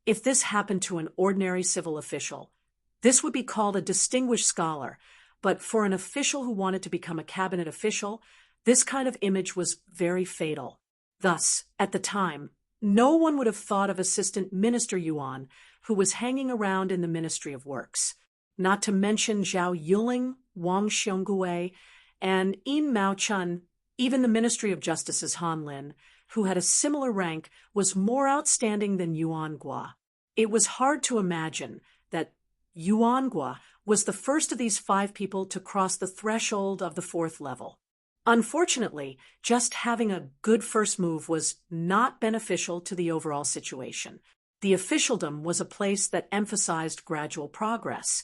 If this happened to an ordinary civil official, this would be called a distinguished scholar, but for an official who wanted to become a cabinet official, this kind of image was very fatal. Thus, at the time, no one would have thought of Assistant Minister Yuan, who was hanging around in the Ministry of Works, not to mention Zhao Yuling, Wang Xiongui, and Yin Mao Chun. Even the Ministry of Justice's Han Lin, who had a similar rank, was more outstanding than Yuan Guo. It was hard to imagine that Yuangua was the first of these 5 people to cross the threshold of the 4th level. Unfortunately, just having a good first move was not beneficial to the overall situation. The officialdom was a place that emphasized gradual progress,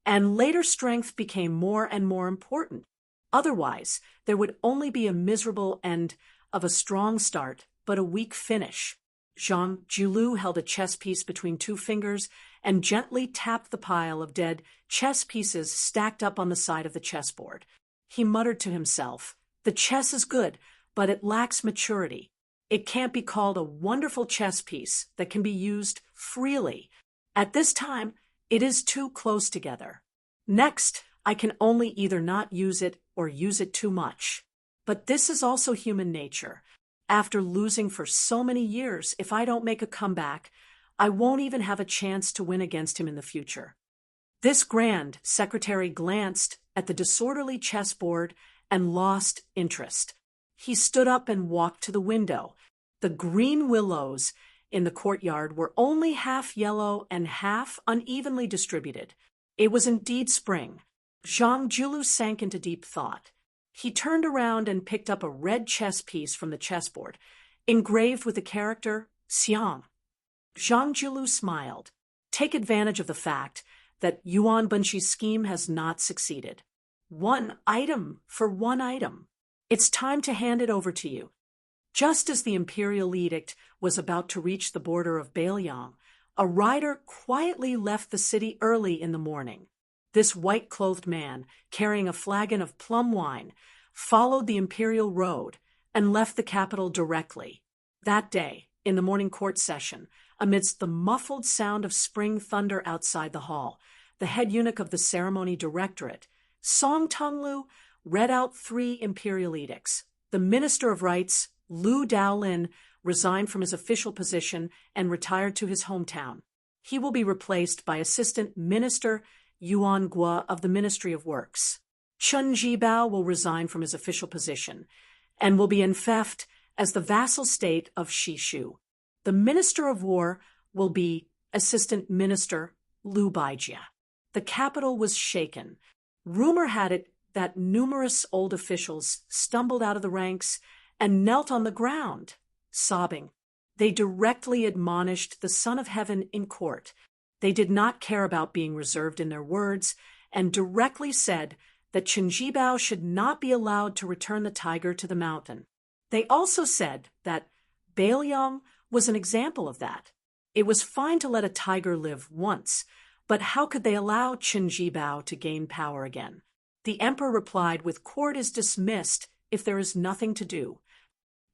and later strength became more and more important. Otherwise, there would only be a miserable end of a strong start, but a weak finish. Zhang Jiulu held a chess piece between 2 fingers and gently tapped the pile of dead chess pieces stacked up on the side of the chessboard. He muttered to himself, "The chess is good, but it lacks maturity. It can't be called a wonderful chess piece that can be used freely. At this time, it is too close together. Next, I can only either not use it or use it too much. But this is also human nature. After losing for so many years, if I don't make a comeback, I won't even have a chance to win against him in the future." This grand secretary glanced at the disorderly chessboard and lost interest. He stood up and walked to the window. The green willows in the courtyard were only half yellow and half unevenly distributed. It was indeed spring. Zhang Jiulu sank into deep thought. He turned around and picked up a red chess piece from the chessboard, engraved with the character Xiang. Zhang Jiulu smiled. Take advantage of the fact that Yuan Bunchi's scheme has not succeeded. 1 item for 1 item. It's time to hand it over to you. Just as the imperial edict was about to reach the border of Bailiang, a rider quietly left the city early in the morning. This white-clothed man, carrying a flagon of plum wine, followed the imperial road and left the capital directly. That day, in the morning court session, amidst the muffled sound of spring thunder outside the hall, the head eunuch of the ceremony directorate, Song Tonglu, read out 3 imperial edicts. The Minister of Rights, Lu Daolin, resigned from his official position and retired to his hometown. He will be replaced by Assistant Minister Yuan Guo of the Ministry of Works. Chun Jibao will resign from his official position and will be enfeoffed as the vassal state of Shishu. The Minister of War will be Assistant Minister Lu Baijia. The capital was shaken. Rumor had it that numerous old officials stumbled out of the ranks and knelt on the ground, sobbing. They directly admonished the Son of Heaven in court. They did not care about being reserved in their words and directly said that Chenjibao should not be allowed to return the tiger to the mountain. They also said that Bailiang was an example of that. It was fine to let a tiger live once, but how could they allow Chenjibao to gain power again? The emperor replied with, "Court is dismissed if there is nothing to do."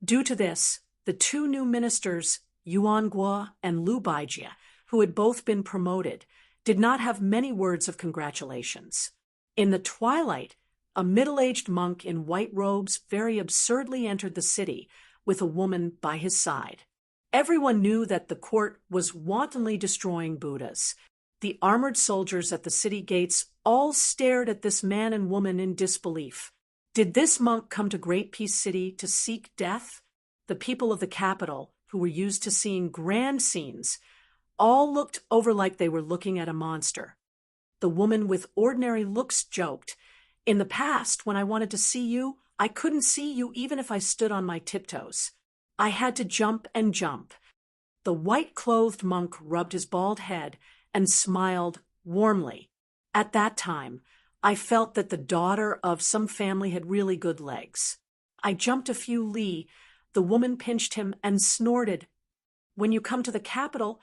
Due to this, the 2 new ministers, Yuan Guo and Lu Baijia, who had both been promoted, did not have many words of congratulations. In the twilight, a middle-aged monk in white robes very absurdly entered the city with a woman by his side. Everyone knew that the court was wantonly destroying Buddhas. The armored soldiers at the city gates all stared at this man and woman in disbelief. Did this monk come to Great Peace City to seek death? The people of the capital, who were used to seeing grand scenes, all looked over like they were looking at a monster. The woman with ordinary looks joked, "In the past, when I wanted to see you, I couldn't see you even if I stood on my tiptoes. I had to jump and jump." The white-clothed monk rubbed his bald head and smiled warmly. At that time, I felt that the daughter of some family had really good legs. I jumped a few li. The woman pinched him and snorted, "When you come to the capital,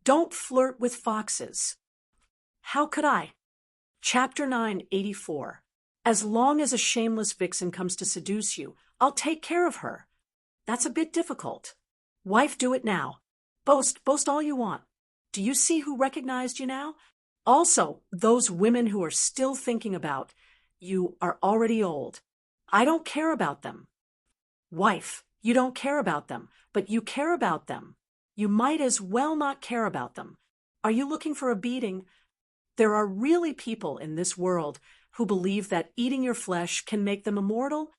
don't flirt with foxes." How could I? Chapter 984. As long as a shameless vixen comes to seduce you, I'll take care of her. That's a bit difficult. Wife, do it now. Boast all you want. Do you see who recognized you now? Also, those women who are still thinking about you are already old. I don't care about them. Wife, you don't care about them, but you care about them. You might as well not care about them. Are you looking for a beating? There are really people in this world who believe that eating your flesh can make them immortal?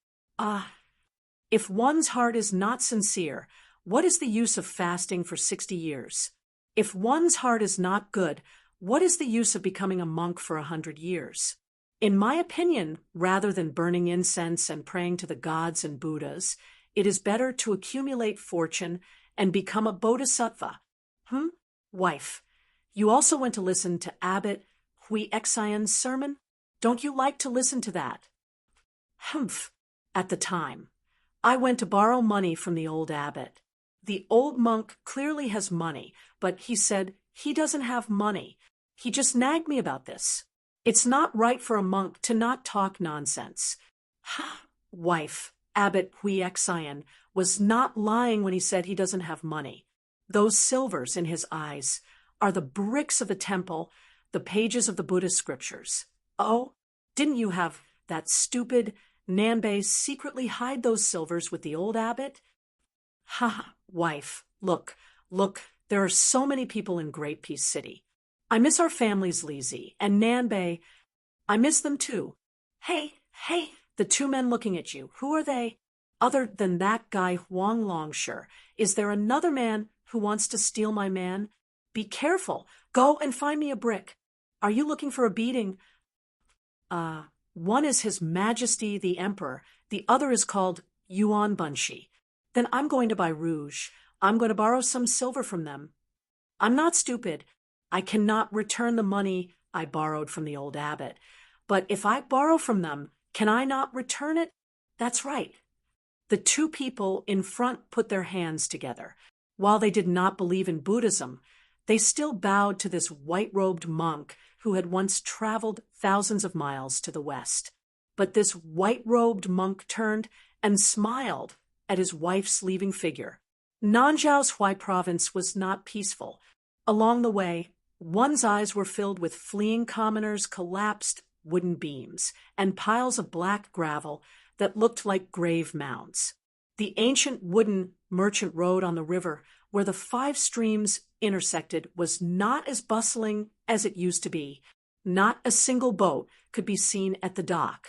If one's heart is not sincere, what is the use of fasting for 60 years? If one's heart is not good, What is the use of becoming a monk for 100 years? In my opinion, rather than burning incense and praying to the gods and Buddhas, it is better to accumulate fortune and become a bodhisattva. Wife, you also went to listen to Abbot Hui Xian's sermon? Don't you like to listen to that? Humph. At the time, I went to borrow money from the old abbot. The old monk clearly has money, but he said he doesn't have money. He just nagged me about this. It's not right for a monk to not talk nonsense. Wife, Abbot Hui Xian was not lying when he said he doesn't have money. Those silvers in his eyes are the bricks of the temple, the pages of the Buddhist scriptures. Oh, didn't you have that stupid Nanbei secretly hide those silvers with the old abbot? Wife, look, there are so many people in Great Peace City. I miss our families, Lizzie, and Nanbei. I miss them too. Hey, the two men looking at you, who are they? Other than that guy Huang Longsher, is there another man who wants to steal my man? Be careful. Go and find me a brick. Are you looking for a beating? One is His Majesty the Emperor. The other is called Yuan Bunshi. Then I'm going to buy rouge. I'm going to borrow some silver from them. I'm not stupid. I cannot return the money I borrowed from the old abbot. But if I borrow from them, can I not return it? That's right. The two people in front put their hands together. While they did not believe in Buddhism, they still bowed to this white-robed monk who had once traveled thousands of miles to the west. But this white-robed monk turned and smiled at his wife's leaving figure. Nanzhao's Huai province was not peaceful. Along the way, one's eyes were filled with fleeing commoners, collapsed wooden beams, and piles of black gravel that looked like grave mounds. The ancient wooden merchant road on the river, where the 5 streams intersected, was not as bustling as it used to be. Not a single boat could be seen at the dock.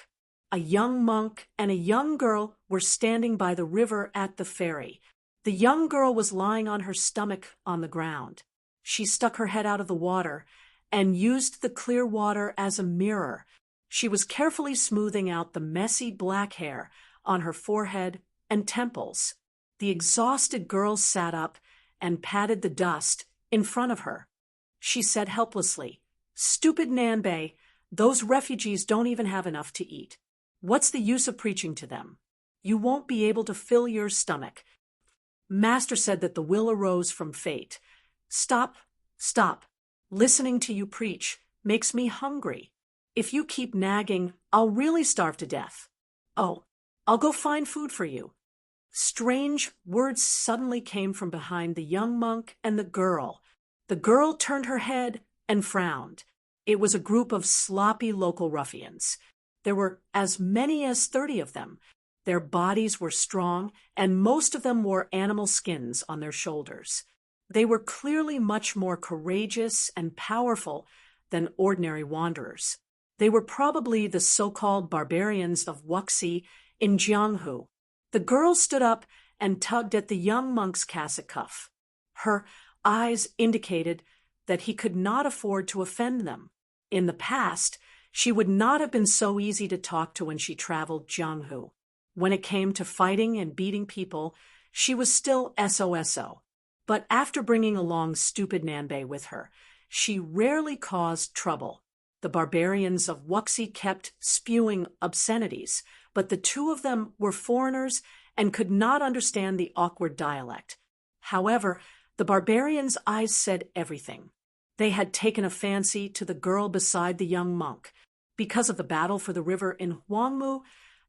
A young monk and a young girl were standing by the river at the ferry. The young girl was lying on her stomach on the ground. She stuck her head out of the water and used the clear water as a mirror. She was carefully smoothing out the messy black hair on her forehead and temples. The exhausted girl sat up and patted the dust in front of her. She said helplessly, "Stupid Nanbei, those refugees don't even have enough to eat. What's the use of preaching to them? You won't be able to fill your stomach." Master said that the will arose from fate. Stop. Listening to you preach makes me hungry. If you keep nagging, I'll really starve to death. Oh, I'll go find food for you. Strange words suddenly came from behind the young monk and the girl. The girl turned her head and frowned. It was a group of sloppy local ruffians. There were as many as 30 of them. Their bodies were strong, and most of them wore animal skins on their shoulders. They were clearly much more courageous and powerful than ordinary wanderers. They were probably the so-called barbarians of Wuxi in Jianghu. The girl stood up and tugged at the young monk's cassock cuff. Her eyes indicated that he could not afford to offend them. In the past, she would not have been so easy to talk to when she traveled Jianghu. When it came to fighting and beating people, she was still SOSO. But after bringing along stupid Nanbei with her, she rarely caused trouble. The barbarians of Wuxi kept spewing obscenities, but the two of them were foreigners and could not understand the awkward dialect. However, the barbarians' eyes said everything. They had taken a fancy to the girl beside the young monk. Because of the battle for the river in Huangmu,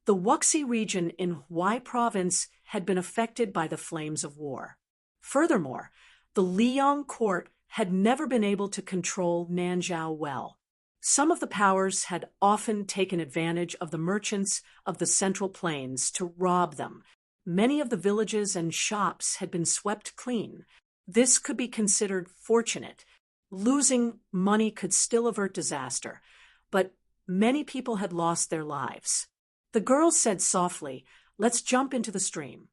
the Wuxi region in Huai province had been affected by the flames of war. Furthermore, the Liyang court had never been able to control Nanzhao well. Some of the powers had often taken advantage of the merchants of the Central Plains to rob them. Many of the villages and shops had been swept clean. This could be considered fortunate. Losing money could still avert disaster, but many people had lost their lives. The girl said softly, "Let's jump into the stream."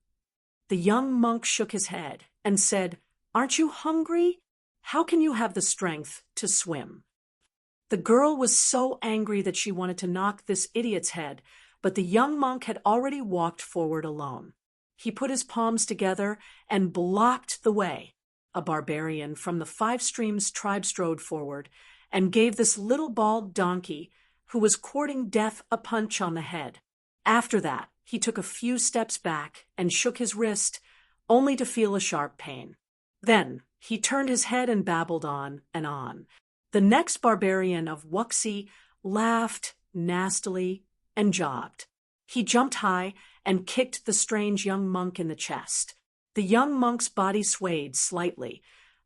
The young monk shook his head and said, "Aren't you hungry?" How can you have the strength to swim?" The girl was so angry that she wanted to knock this idiot's head, but the young monk had already walked forward alone. He put his palms together and blocked the way. A barbarian from the Five Streams tribe strode forward and gave this little bald donkey, who was courting death, a punch on the head. After that, he took a few steps back and shook his wrist, only to feel a sharp pain. Then he turned his head and babbled on and on. The next barbarian of Wuxi laughed nastily and jogged. He jumped high and kicked the strange young monk in the chest. The young monk's body swayed slightly,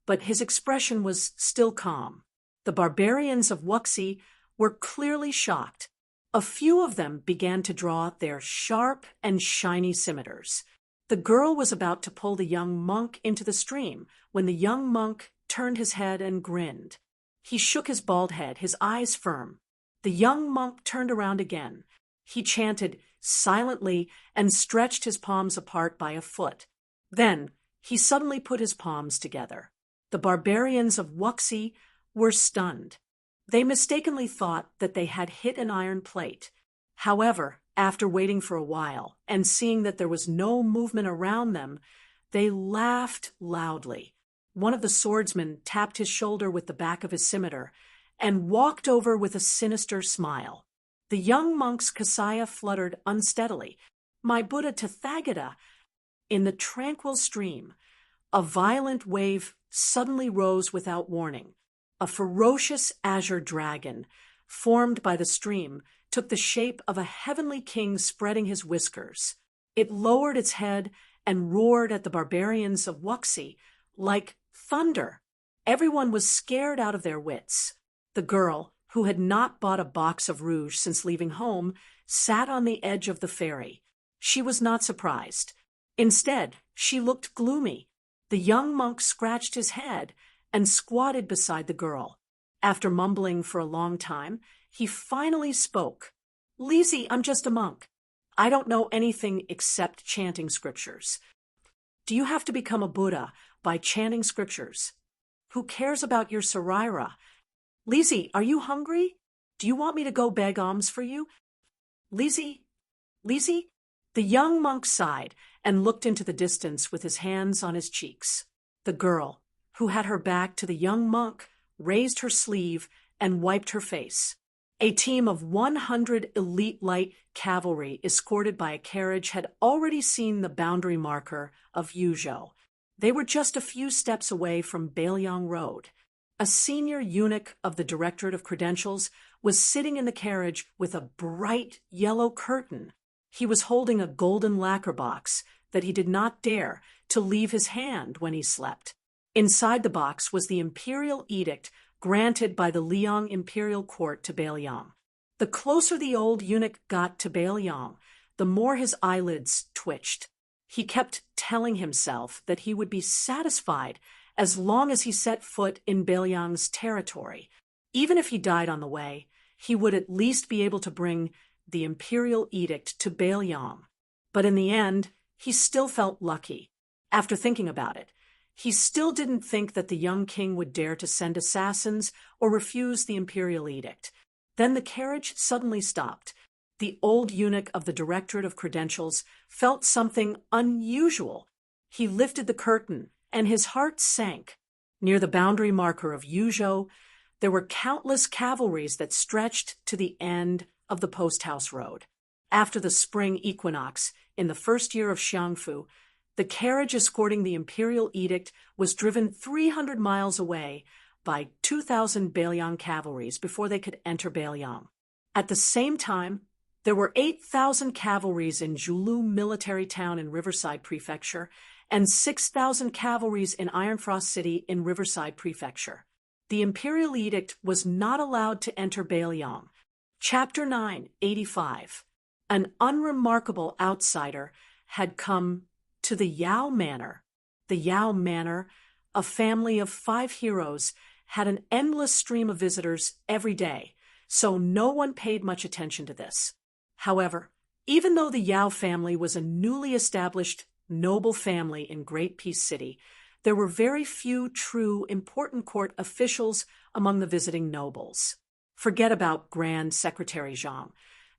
but his expression was still calm. The barbarians of Wuxi were clearly shocked. A few of them began to draw their sharp and shiny scimitars. The girl was about to pull the young monk into the stream when the young monk turned his head and grinned. He shook his bald head, his eyes firm. The young monk turned around again. He chanted silently and stretched his palms apart by a foot. Then he suddenly put his palms together. The barbarians of Wuxi were stunned. They mistakenly thought that they had hit an iron plate. However, after waiting for a while and seeing that there was no movement around them, they laughed loudly. One of the swordsmen tapped his shoulder with the back of his scimitar and walked over with a sinister smile. The young monk's kasaya fluttered unsteadily. "My Buddha Tathagata!" In the tranquil stream, a violent wave suddenly rose without warning. A ferocious azure dragon, formed by the stream, took the shape of a heavenly king spreading his whiskers. It lowered its head and roared at the barbarians of Wuxi like thunder. Everyone was scared out of their wits. The girl, who had not bought a box of rouge since leaving home, sat on the edge of the ferry. She was not surprised. Instead, she looked gloomy. The young monk scratched his head and squatted beside the girl. After mumbling for a long time, he finally spoke. "Lizzie, I'm just a monk. I don't know anything except chanting scriptures. Do you have to become a Buddha by chanting scriptures? Who cares about your saraira? Lizzie, are you hungry? Do you want me to go beg alms for you? Lizzie? Lizzie?" The young monk sighed and looked into the distance with his hands on his cheeks. The girl, who had her back to the young monk, raised her sleeve and wiped her face. A team of 100 elite light cavalry escorted by a carriage had already seen the boundary marker of Yuzhou. They were just a few steps away from Bailiang Road. A senior eunuch of the Directorate of Credentials was sitting in the carriage with a bright yellow curtain. He was holding a golden lacquer box that he did not dare to leave his hand when he slept. Inside the box was the imperial edict granted by the Liang imperial court to Bailiang. The closer the old eunuch got to Bailiang, the more his eyelids twitched. He kept telling himself that he would be satisfied as long as he set foot in Bailiang's territory. Even if he died on the way, he would at least be able to bring the imperial edict to Bailiang. But in the end, he still felt lucky. After thinking about it, he still didn't think that the young king would dare to send assassins or refuse the imperial edict. Then the carriage suddenly stopped. The old eunuch of the Directorate of Credentials felt something unusual. He lifted the curtain, and his heart sank. Near the boundary marker of Yuzhou, there were countless cavalries that stretched to the end of the post-house road. After the spring equinox, in the first year of Xiangfu, the carriage escorting the imperial edict was driven 300 miles away by 2,000 Bailiang cavalries before they could enter Bailiang. At the same time, there were 8,000 cavalries in Julu military town in Riverside Prefecture and 6,000 cavalries in Ironfrost City in Riverside Prefecture. The imperial edict was not allowed to enter Bailiang. Chapter 9, 85. An unremarkable outsider had come to the Yao Manor. The Yao Manor, a family of 5 heroes, had an endless stream of visitors every day, so no one paid much attention to this. However, even though the Yao family was a newly established noble family in Great Peace City, there were very few true important court officials among the visiting nobles. Forget about Grand Secretary Zhang.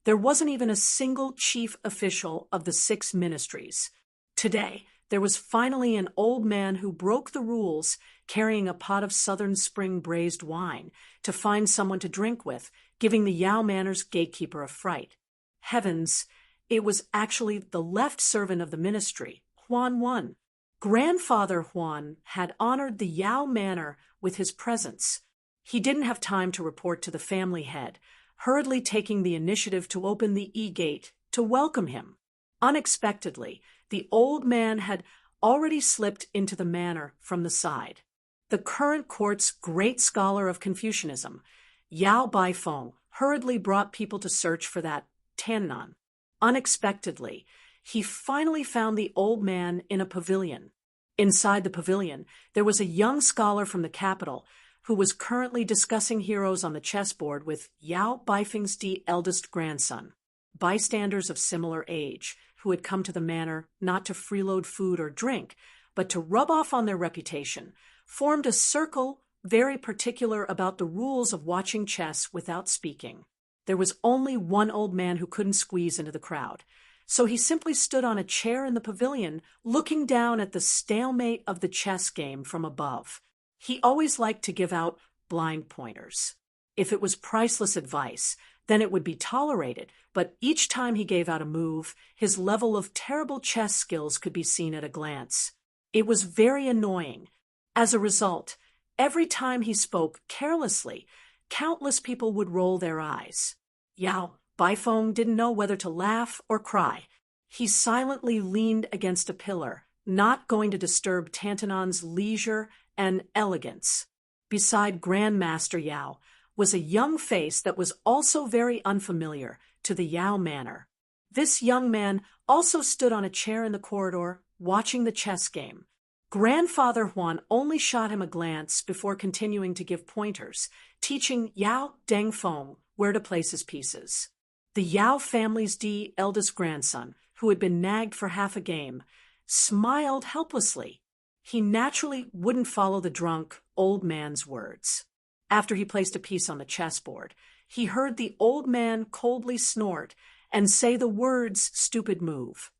There wasn't even a single chief official of the 6 ministries. Today, there was finally an old man who broke the rules, carrying a pot of Southern Spring braised wine to find someone to drink with, giving the Yao Manor's gatekeeper a fright. Heavens, it was actually the left servant of the ministry, Huan Wen. Grandfather Huan had honored the Yao Manor with his presence. He didn't have time to report to the family head, hurriedly taking the initiative to open the e-gate to welcome him. Unexpectedly, the old man had already slipped into the manor from the side. The current court's great scholar of Confucianism, Yao Baifeng, hurriedly brought people to search for that Tiannan. Unexpectedly, he finally found the old man in a pavilion. Inside the pavilion, there was a young scholar from the capital who was currently discussing heroes on the chessboard with Yao Baifeng's eldest grandson. Bystanders of similar age, who had come to the manor not to freeload food or drink, but to rub off on their reputation, formed a circle very particular about the rules of watching chess without speaking. There was only one old man who couldn't squeeze into the crowd, so he simply stood on a chair in the pavilion, looking down at the stalemate of the chess game from above. He always liked to give out blind pointers. If it was priceless advice, then it would be tolerated, but each time he gave out a move, his level of terrible chess skills could be seen at a glance. It was very annoying. As a result, every time he spoke carelessly, countless people would roll their eyes. Yao Baifeng didn't know whether to laugh or cry. He silently leaned against a pillar, not going to disturb Tantanan's leisure and elegance. Beside Grandmaster Yao was a young face that was also very unfamiliar to the Yao Manor. This young man also stood on a chair in the corridor, watching the chess game. Grandfather Huan only shot him a glance before continuing to give pointers, teaching Yao Dengfeng where to place his pieces. The Yao family's eldest grandson, who had been nagged for half a game, smiled helplessly. He naturally wouldn't follow the drunk old man's words. After he placed a piece on the chessboard, he heard the old man coldly snort and say the words "stupid move."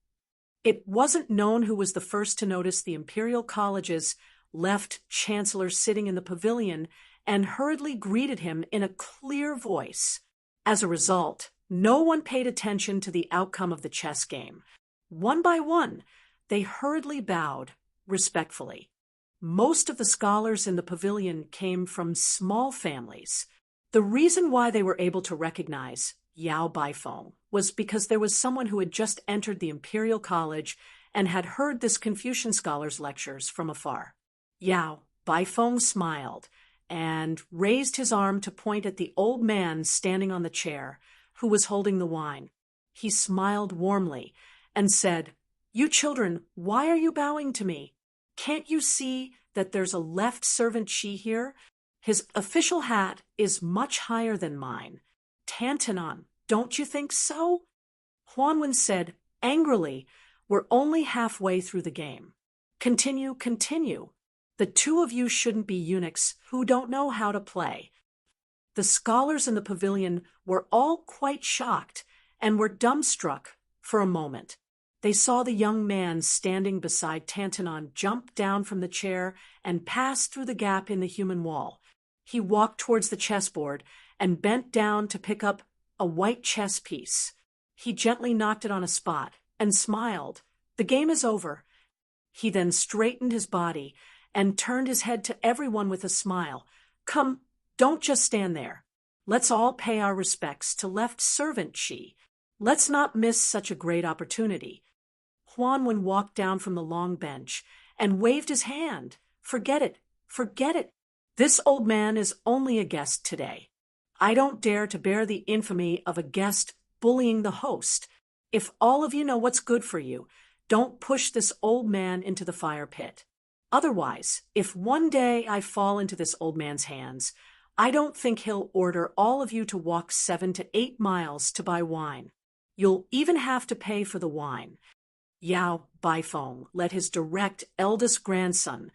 It wasn't known who was the first to notice the Imperial College's left chancellor sitting in the pavilion and hurriedly greeted him in a clear voice. As a result, no one paid attention to the outcome of the chess game. One by one, they hurriedly bowed, respectfully. Most of the scholars in the pavilion came from small families. The reason why they were able to recognize Yao Baifeng was because there was someone who had just entered the Imperial College and had heard this Confucian scholar's lectures from afar. Yao Baifeng smiled and raised his arm to point at the old man standing on the chair, who was holding the wine. He smiled warmly and said, "You children, why are you bowing to me? Can't you see that there's a left servant Shi here? His official hat is much higher than mine. Tantanan, don't you think so?" Huan Wen said angrily, "We're only halfway through the game. Continue, continue. The two of you shouldn't be eunuchs who don't know how to play." The scholars in the pavilion were all quite shocked and were dumbstruck for a moment. They saw the young man standing beside Tantanan jump down from the chair and pass through the gap in the human wall. He walked towards the chessboard and bent down to pick up a white chess piece. He gently knocked it on a spot and smiled. "The game is over." He then straightened his body and turned his head to everyone with a smile. "Come, don't just stand there. Let's all pay our respects to left servant Shi. Let's not miss such a great opportunity." Huan Wen walked down from the long bench and waved his hand. "Forget it, forget it. This old man is only a guest today. I don't dare to bear the infamy of a guest bullying the host. If all of you know what's good for you, don't push this old man into the fire pit. Otherwise, if one day I fall into this old man's hands, I don't think he'll order all of you to walk 7 to 8 miles to buy wine. You'll even have to pay for the wine." Yao Baifeng let his direct eldest grandson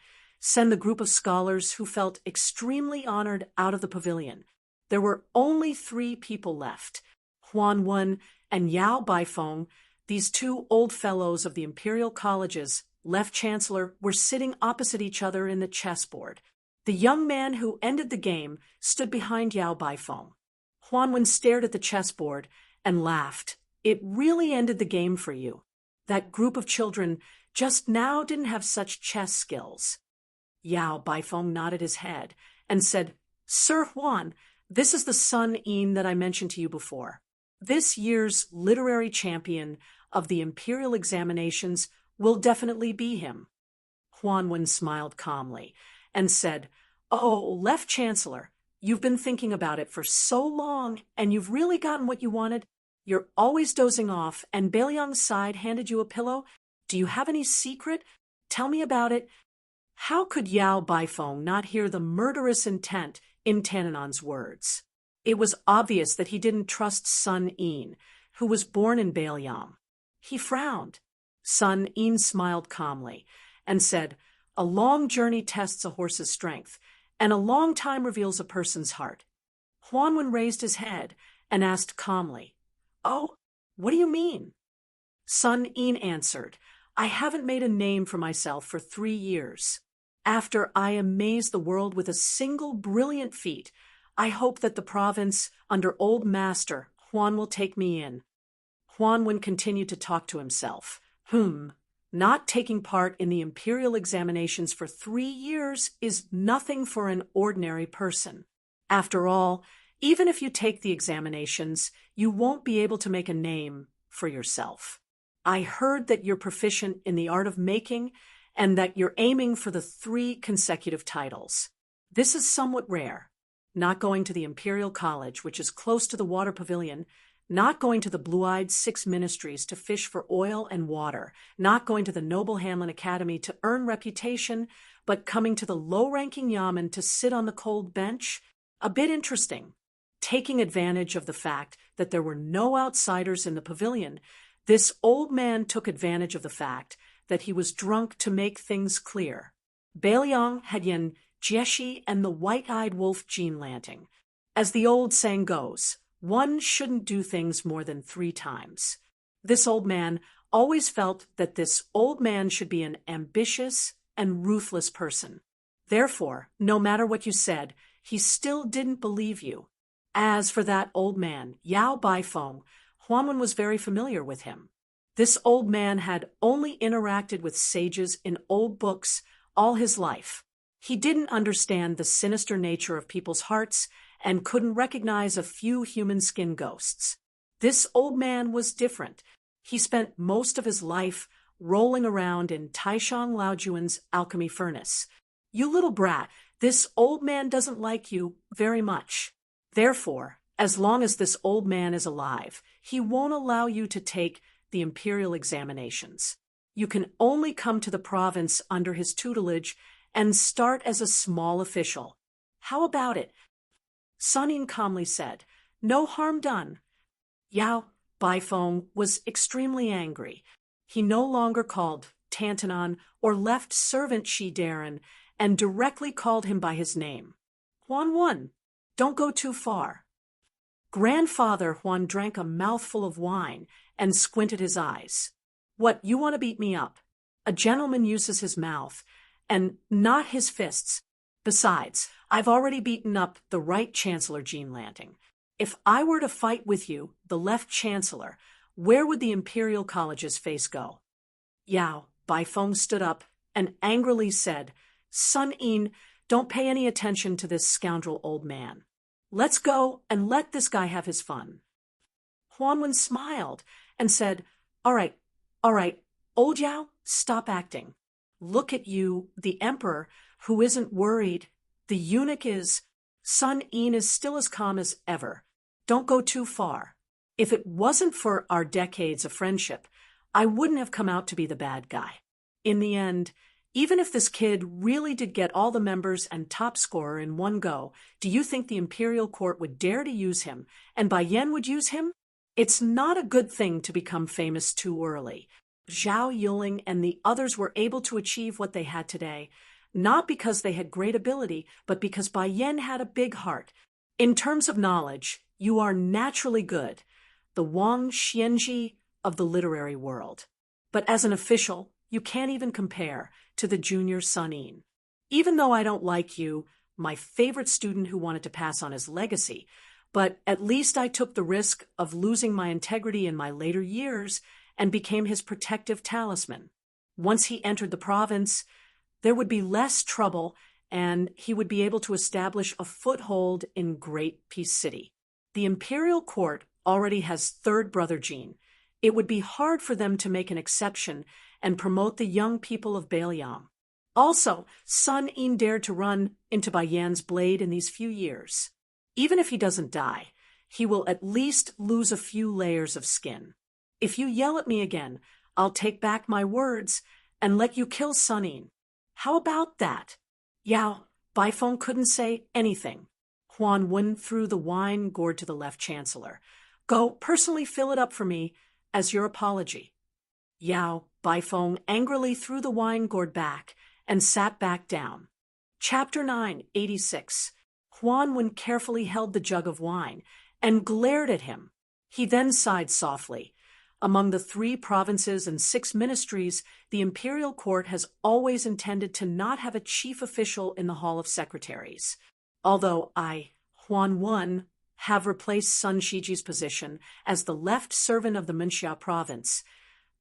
send the group of scholars who felt extremely honored out of the pavilion. There were only 3 people left, Huan Wen and Yao Baifeng. These 2 old fellows of the imperial college's left chancellor were sitting opposite each other in the chessboard. The young man who ended the game stood behind Yao Baifeng. Huan Wen stared at the chessboard and laughed. It really ended the game for you. That group of children just now didn't have such chess skills. Yao Baifeng nodded his head and said, Sir Huan, this is the Sun Yin that I mentioned to you before. This year's literary champion of the imperial examinations will definitely be him. Huan Wen smiled calmly and said, Oh, Left Chancellor, you've been thinking about it for so long, and you've really gotten what you wanted. You're always dozing off, and Beiliang's side handed you a pillow. Do you have any secret? Tell me about it. How could Yao Baifeng not hear the murderous intent in Tannenon's words? It was obvious that he didn't trust Sun Yin, who was born in Beiliang. He frowned. Sun Yin smiled calmly and said, A long journey tests a horse's strength, and a long time reveals a person's heart. Huan Wen raised his head and asked calmly, Oh, what do you mean? Sun Yin answered, I haven't made a name for myself for 3 years. After I amaze the world with a single brilliant feat, I hope that the province under Old Master Huan will take me in. Huan Wen continued to talk to himself. Not taking part in the imperial examinations for 3 years is nothing for an ordinary person. After all, even if you take the examinations, you won't be able to make a name for yourself. I heard that you're proficient in the art of making and that you're aiming for the 3 consecutive titles. This is somewhat rare. Not going to the Imperial College, which is close to the Water Pavilion, not going to the blue-eyed 6 ministries to fish for oil and water, not going to the Noble Hanlon Academy to earn reputation, but coming to the low-ranking yamen to sit on the cold bench? A bit interesting. Taking advantage of the fact that there were no outsiders in the pavilion, this old man took advantage of the fact that he was drunk to make things clear. Beiliang had Yen Jieshi and the white-eyed wolf Enchanting. As the old saying goes, one shouldn't do things more than 3 times. This old man always felt that this old man should be an ambitious and ruthless person. Therefore, no matter what you said, he still didn't believe you. As for that old man, Yao Baifeng, Huan Wen was very familiar with him. This old man had only interacted with sages in old books all his life. He didn't understand the sinister nature of people's hearts and couldn't recognize a few human skin ghosts. This old man was different. He spent most of his life rolling around in Taishang Laojuan's alchemy furnace. You little brat, this old man doesn't like you very much. Therefore, as long as this old man is alive, he won't allow you to take the imperial examinations. You can only come to the province under his tutelage and start as a small official. How about it? Sun Yin calmly said, No harm done. Yao Baifeng was extremely angry. He no longer called Tantanon or left servant Shi Darren and directly called him by his name. Huan Wen, don't go too far. Grandfather Huan drank a mouthful of wine and squinted his eyes. What, you want to beat me up? A gentleman uses his mouth and not his fists. Besides, I've already beaten up the right Chancellor Enchanting. If I were to fight with you, the left Chancellor, where would the Imperial College's face go? Yao Baifeng stood up and angrily said, Sun Yin, don't pay any attention to this scoundrel old man. Let's go and let this guy have his fun. Huan Wen smiled and said, all right, old Yao, stop acting. Look at you, the emperor, who isn't worried. The eunuch is. Sun Yin is still as calm as ever. Don't go too far. If it wasn't for our decades of friendship, I wouldn't have come out to be the bad guy. In the end, even if this kid really did get all the members and top scorer in one go, do you think the imperial court would dare to use him, and Bai Yan would use him? It's not a good thing to become famous too early. Zhao Yuling and the others were able to achieve what they had today, not because they had great ability, but because Bai Yan had a big heart. In terms of knowledge, you are naturally good, the Wang Xianji of the literary world. But as an official, you can't even compare to the junior Sun Yin. Even though I don't like you, my favorite student who wanted to pass on his legacy, but at least I took the risk of losing my integrity in my later years and became his protective talisman. Once he entered the province, there would be less trouble and he would be able to establish a foothold in Great Peace City. The imperial court already has third brother Jin. It would be hard for them to make an exception and promote the young people of Bailiang. Also, Sun Yin dared to run into Bai Yan's blade in these few years. Even if he doesn't die, he will at least lose a few layers of skin. If you yell at me again, I'll take back my words and let you kill Sun Yin. How about that? Yao, Baifeng couldn't say anything. Huan Wen threw the wine gourd to the left chancellor. Go personally fill it up for me as your apology. Yao, Baifeng angrily threw the wine gourd back and sat back down. Chapter 9, 86. Huan Wen carefully held the jug of wine and glared at him. He then sighed softly. Among the 3 provinces and 6 ministries, the imperial court has always intended to not have a chief official in the Hall of Secretaries. Although I, Huan Wen, have replaced Sun Shiji's position as the left servant of the Minxia province,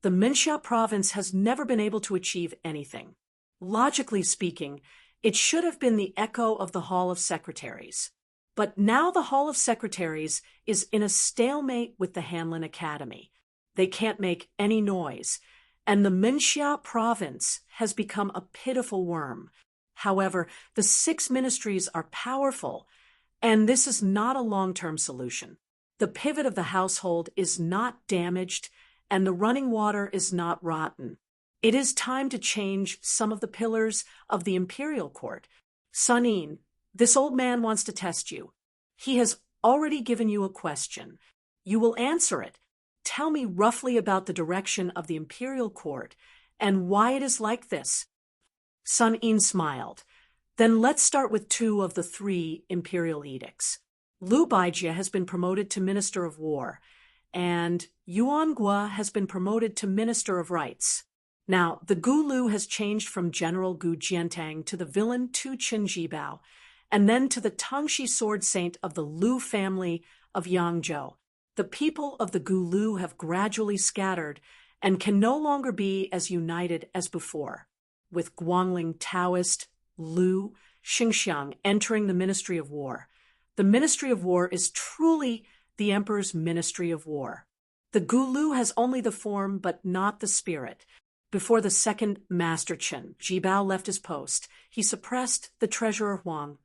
the Minxia province has never been able to achieve anything. Logically speaking, it should have been the echo of the Hall of Secretaries. But now the Hall of Secretaries is in a stalemate with the Hanlin Academy. They can't make any noise, and the Minxia province has become a pitiful worm. However, the 6 ministries are powerful, and this is not a long-term solution. The pivot of the household is not damaged, and the running water is not rotten. It is time to change some of the pillars of the imperial court. Sun Yin, this old man wants to test you. He has already given you a question. You will answer it. Tell me roughly about the direction of the imperial court and why it is like this. Sun Yin smiled. Then let's start with 2 of the 3 imperial edicts. Lu Baijie has been promoted to Minister of War, and Yuan Gua has been promoted to Minister of Rights. Now, the Gu Lu has changed from General Gu Jiantang to the villain Tu Qin Jibao, and then to the Tangxi sword saint of the Lu family of Yangzhou. The people of the Gu Lu have gradually scattered and can no longer be as united as before, with Guangling Taoist, Lu, Xinxiang entering the Ministry of War. The Ministry of War is truly the Emperor's Ministry of War. The Gu Lu has only the form but not the spirit. Before the second Master Chen, Jibao left his post, he suppressed the Treasurer Huang.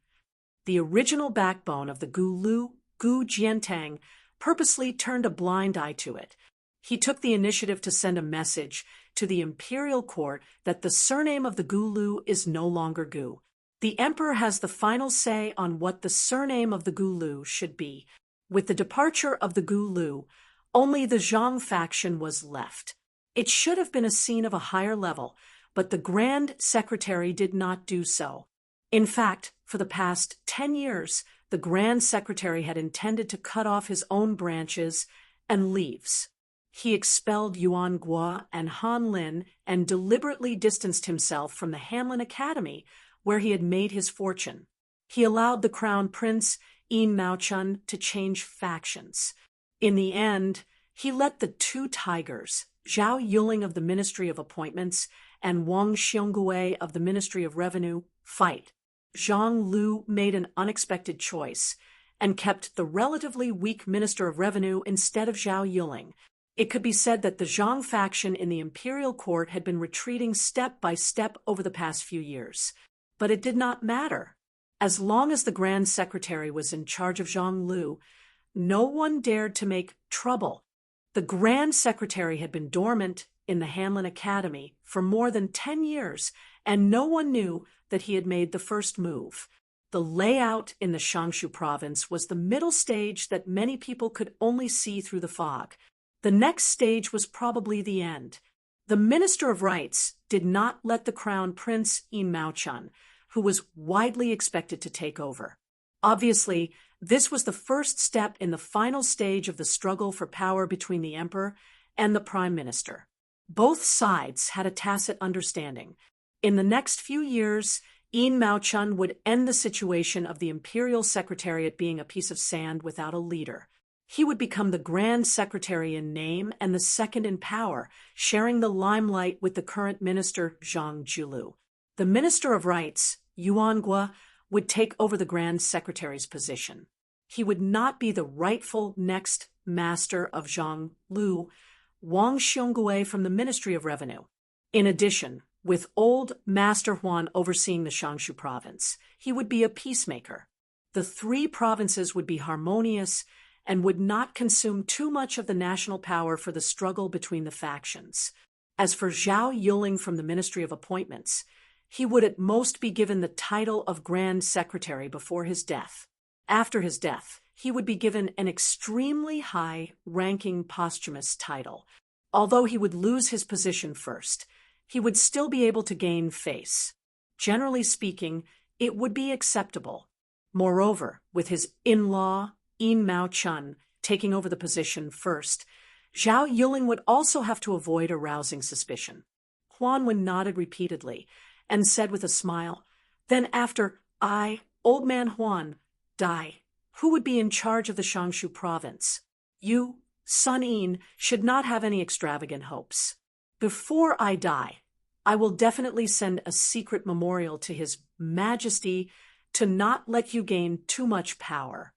The original backbone of the Gu Lu, Gu Jiantang, purposely turned a blind eye to it. He took the initiative to send a message to the imperial court that the surname of the Gu Lu is no longer Gu. The emperor has the final say on what the surname of the Gu Lu should be. With the departure of the Gu Lu, only the Zhang faction was left. It should have been a scene of a higher level, but the Grand Secretary did not do so. In fact, for the past 10 years, the Grand Secretary had intended to cut off his own branches and leaves. He expelled Yuan Gua and Han Lin and deliberately distanced himself from the Hanlin Academy, where he had made his fortune. He allowed the Crown Prince, Yin Maochun, to change factions. In the end, he let the 2 tigers, Zhao Yuling of the Ministry of Appointments and Wang Xiongui of the Ministry of Revenue, fight. Zhang Lu made an unexpected choice and kept the relatively weak Minister of Revenue instead of Zhao Yuling. It could be said that the Zhang faction in the imperial court had been retreating step by step over the past few years. But it did not matter. As long as the Grand Secretary was in charge of Zhang Lu, no one dared to make trouble. The Grand Secretary had been dormant in the Hanlin Academy for more than 10 years, and no one knew that he had made the first move. The layout in the Shangshu province was the middle stage that many people could only see through the fog. The next stage was probably the end. The Minister of Rights did not let the crown prince Yin Maochun, who was widely expected to take over. Obviously, this was the first step in the final stage of the struggle for power between the emperor and the prime minister. Both sides had a tacit understanding. In the next few years, Yin Maochun would end the situation of the imperial secretariat being a piece of sand without a leader. He would become the Grand Secretary in name and the second in power, sharing the limelight with the current minister Zhang Julu. The Minister of Rights, Yuan Gua, would take over the Grand Secretary's position. He would not be the rightful next master of Zhang Lu, Wang Xiongui from the Ministry of Revenue. In addition, with old Master Huan overseeing the Shangshu province, he would be a peacemaker. The three provinces would be harmonious and would not consume too much of the national power for the struggle between the factions. As for Zhao Yuling from the Ministry of Appointments, he would at most be given the title of Grand Secretary before his death. After his death, he would be given an extremely high-ranking posthumous title. Although he would lose his position first, he would still be able to gain face. Generally speaking, it would be acceptable. Moreover, with his in-law, Yin Maochun, taking over the position first, Zhao Yuling would also have to avoid arousing suspicion. Huan Wen nodded repeatedly and said with a smile, "Then after I, old man Huan, die, who would be in charge of the Shangshu province? You, son Yin, should not have any extravagant hopes. Before I die, I will definitely send a secret memorial to His Majesty to not let you gain too much power."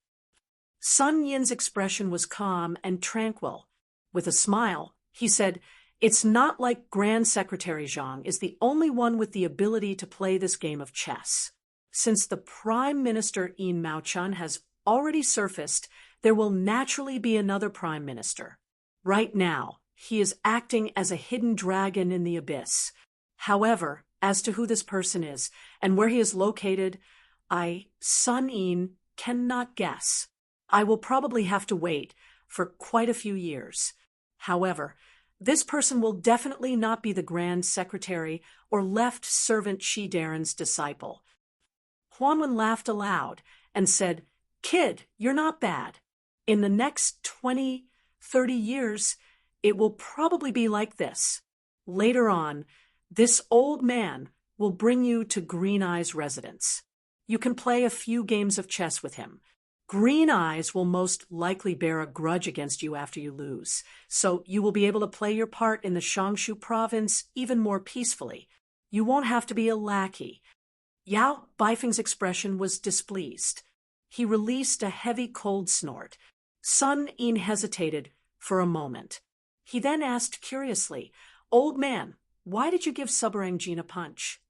Sun Yin's expression was calm and tranquil. With a smile, he said, "It's not like Grand Secretary Zhang is the only one with the ability to play this game of chess. Since the Prime Minister Yin Maochun has already surfaced, there will naturally be another Prime Minister. Right now, he is acting as a hidden dragon in the abyss. However, as to who this person is and where he is located, I, Sun Yin, cannot guess. I will probably have to wait for quite a few years. However, this person will definitely not be the Grand Secretary or left servant Shi Daren's disciple." Huan Wen laughed aloud and said, "Kid, you're not bad. In the next 20, 30 years, it will probably be like this. Later on, this old man will bring you to Green Eye's residence. You can play a few games of chess with him. Green Eyes will most likely bear a grudge against you after you lose, so you will be able to play your part in the Shangshu province even more peacefully. You won't have to be a lackey." Yao Baifeng's expression was displeased. He released a heavy cold snort. Sun Yin hesitated for a moment. He then asked curiously, "Old man, why did you give Subarang Jean a punch?"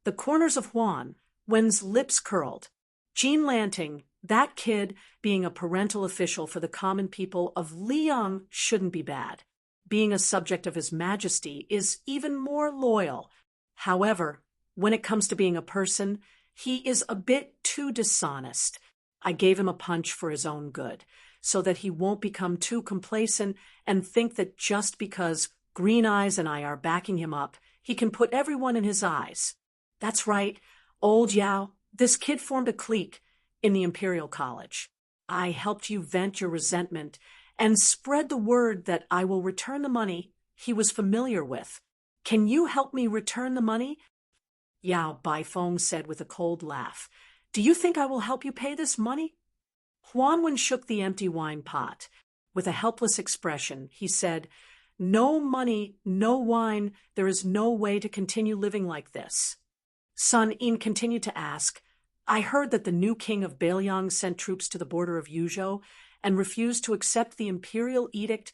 The corners of Huan Wen's lips curled. Jean Lanting, that kid, being a parental official for the common people of Liang, shouldn't be bad. Being a subject of His Majesty is even more loyal. However, when it comes to being a person, he is a bit too dishonest. I gave him a punch for his own good, so that he won't become too complacent and think that just because Green Eyes and I are backing him up, he can put everyone in his eyes. That's right, old Yao, this kid formed a clique in the Imperial College. I helped you vent your resentment and spread the word that I will return the money he was familiar with. Can you help me return the money?" Yao Baifeng said with a cold laugh, "Do you think I will help you pay this money?" Huan Wen shook the empty wine pot. With a helpless expression, he said, "No money, no wine, there is no way to continue living like this." Sun Yin continued to ask, "I heard that the new king of Beiliang sent troops to the border of Yuzhou and refused to accept the imperial edict."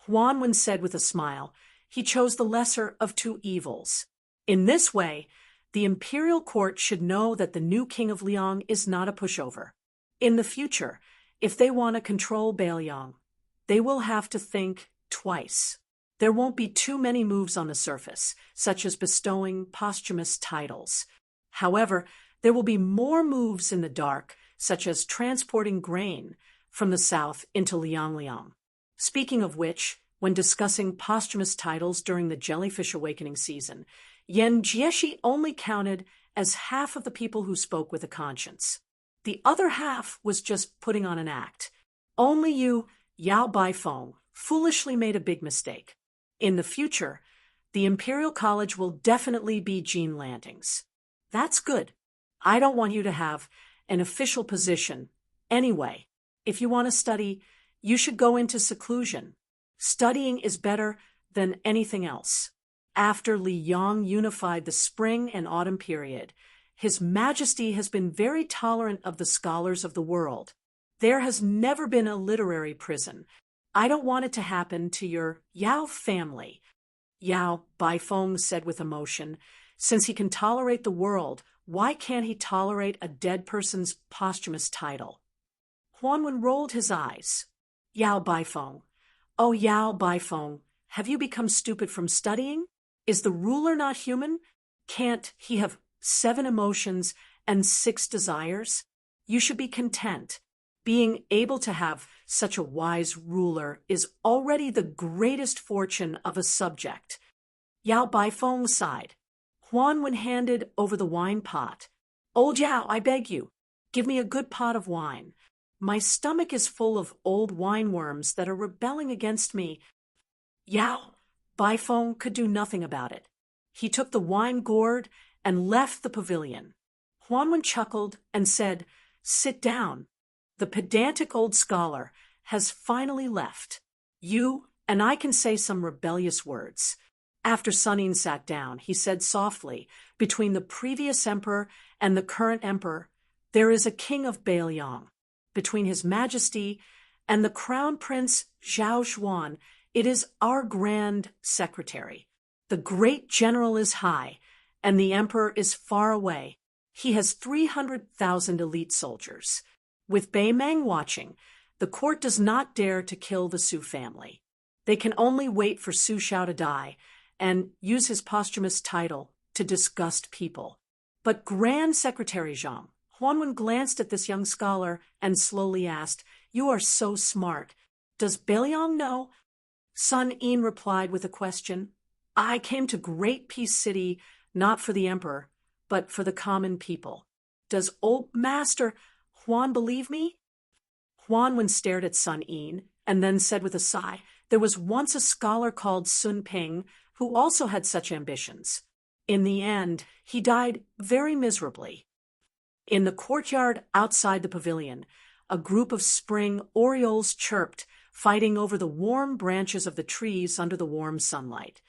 Huan Wen said with a smile, "He chose the lesser of two evils. In this way, the imperial court should know that the new king of Liang is not a pushover. In the future, if they want to control Beiliang, they will have to think twice. There won't be too many moves on the surface, such as bestowing posthumous titles. However, there will be more moves in the dark, such as transporting grain from the south into Liang. Speaking of which, When discussing posthumous titles during the Jellyfish Awakening season, Yen Jieshi only counted as half of the people who spoke with a conscience. The other half was just putting on an act. Only you, Yao Baifeng, foolishly made a big mistake. In the future, the Imperial College will definitely be Gene Landings. That's good. I don't want you to have an official position. Anyway, if you want to study, you should go into seclusion. Studying is better than anything else. After Li Yong unified the spring and autumn period, His Majesty has been very tolerant of the scholars of the world. There has never been a literary prison. I don't want it to happen to your Yao family. Yao Baifeng said with emotion, since he can tolerate the world, why can't he tolerate a dead person's posthumous title? Huanwen rolled his eyes. Yao Baifeng. Oh, Yao Baifeng, have you become stupid from studying? Is the ruler not human? Can't he have 7 emotions and 6 desires? You should be content. Being able to have such a wise ruler is already the greatest fortune of a subject. Yao Baifeng sighed. Huanwen handed over the wine pot. Old Yao, I beg you, give me a good pot of wine. My stomach is full of old wine worms that are rebelling against me. Yao Baifeng could do nothing about it. He took the wine gourd and left the pavilion. Huanwen chuckled and said, Sit down. The pedantic old scholar has finally left. You and I can say some rebellious words. After Sun Ying sat down, he said softly, between the previous emperor and the current emperor, there is a king of Bailiang. Between His Majesty and the Crown Prince Zhao Xuan, it is our Grand Secretary. The great general is high, and the emperor is far away. He has 300,000 elite soldiers. With Bei Meng watching, the court does not dare to kill the Su family. They can only wait for Su Shao to die and use his posthumous title to disgust people. But Grand Secretary Zhang, Huanwen glanced at this young scholar and slowly asked, You are so smart. Does Bailiang know? Sun Ying replied with a question. I came to Great Peace City not for the emperor, but for the common people. Does old Master Huan believe me? Huanwen stared at Sun Ying and then said with a sigh, There was once a scholar called Sun Ping who also had such ambitions. In the end, he died very miserably. In the courtyard outside the pavilion, a group of spring orioles chirped, fighting over the warm branches of the trees under the warm sunlight.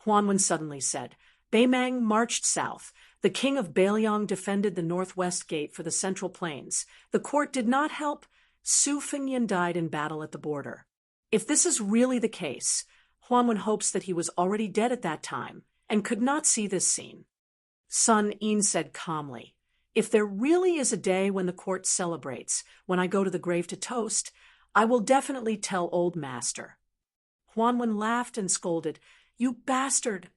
Huanwen suddenly said, Bei Meng marched south. The king of Bailiang defended the northwest gate for the central plains. The court did not help. Su Fengyan died in battle at the border. If this is really the case, Huanwen hopes that he was already dead at that time and could not see this scene. Sun Ying said calmly, If there really is a day when the court celebrates, when I go to the grave to toast, I will definitely tell old master. Huanwen laughed and scolded, You bastard!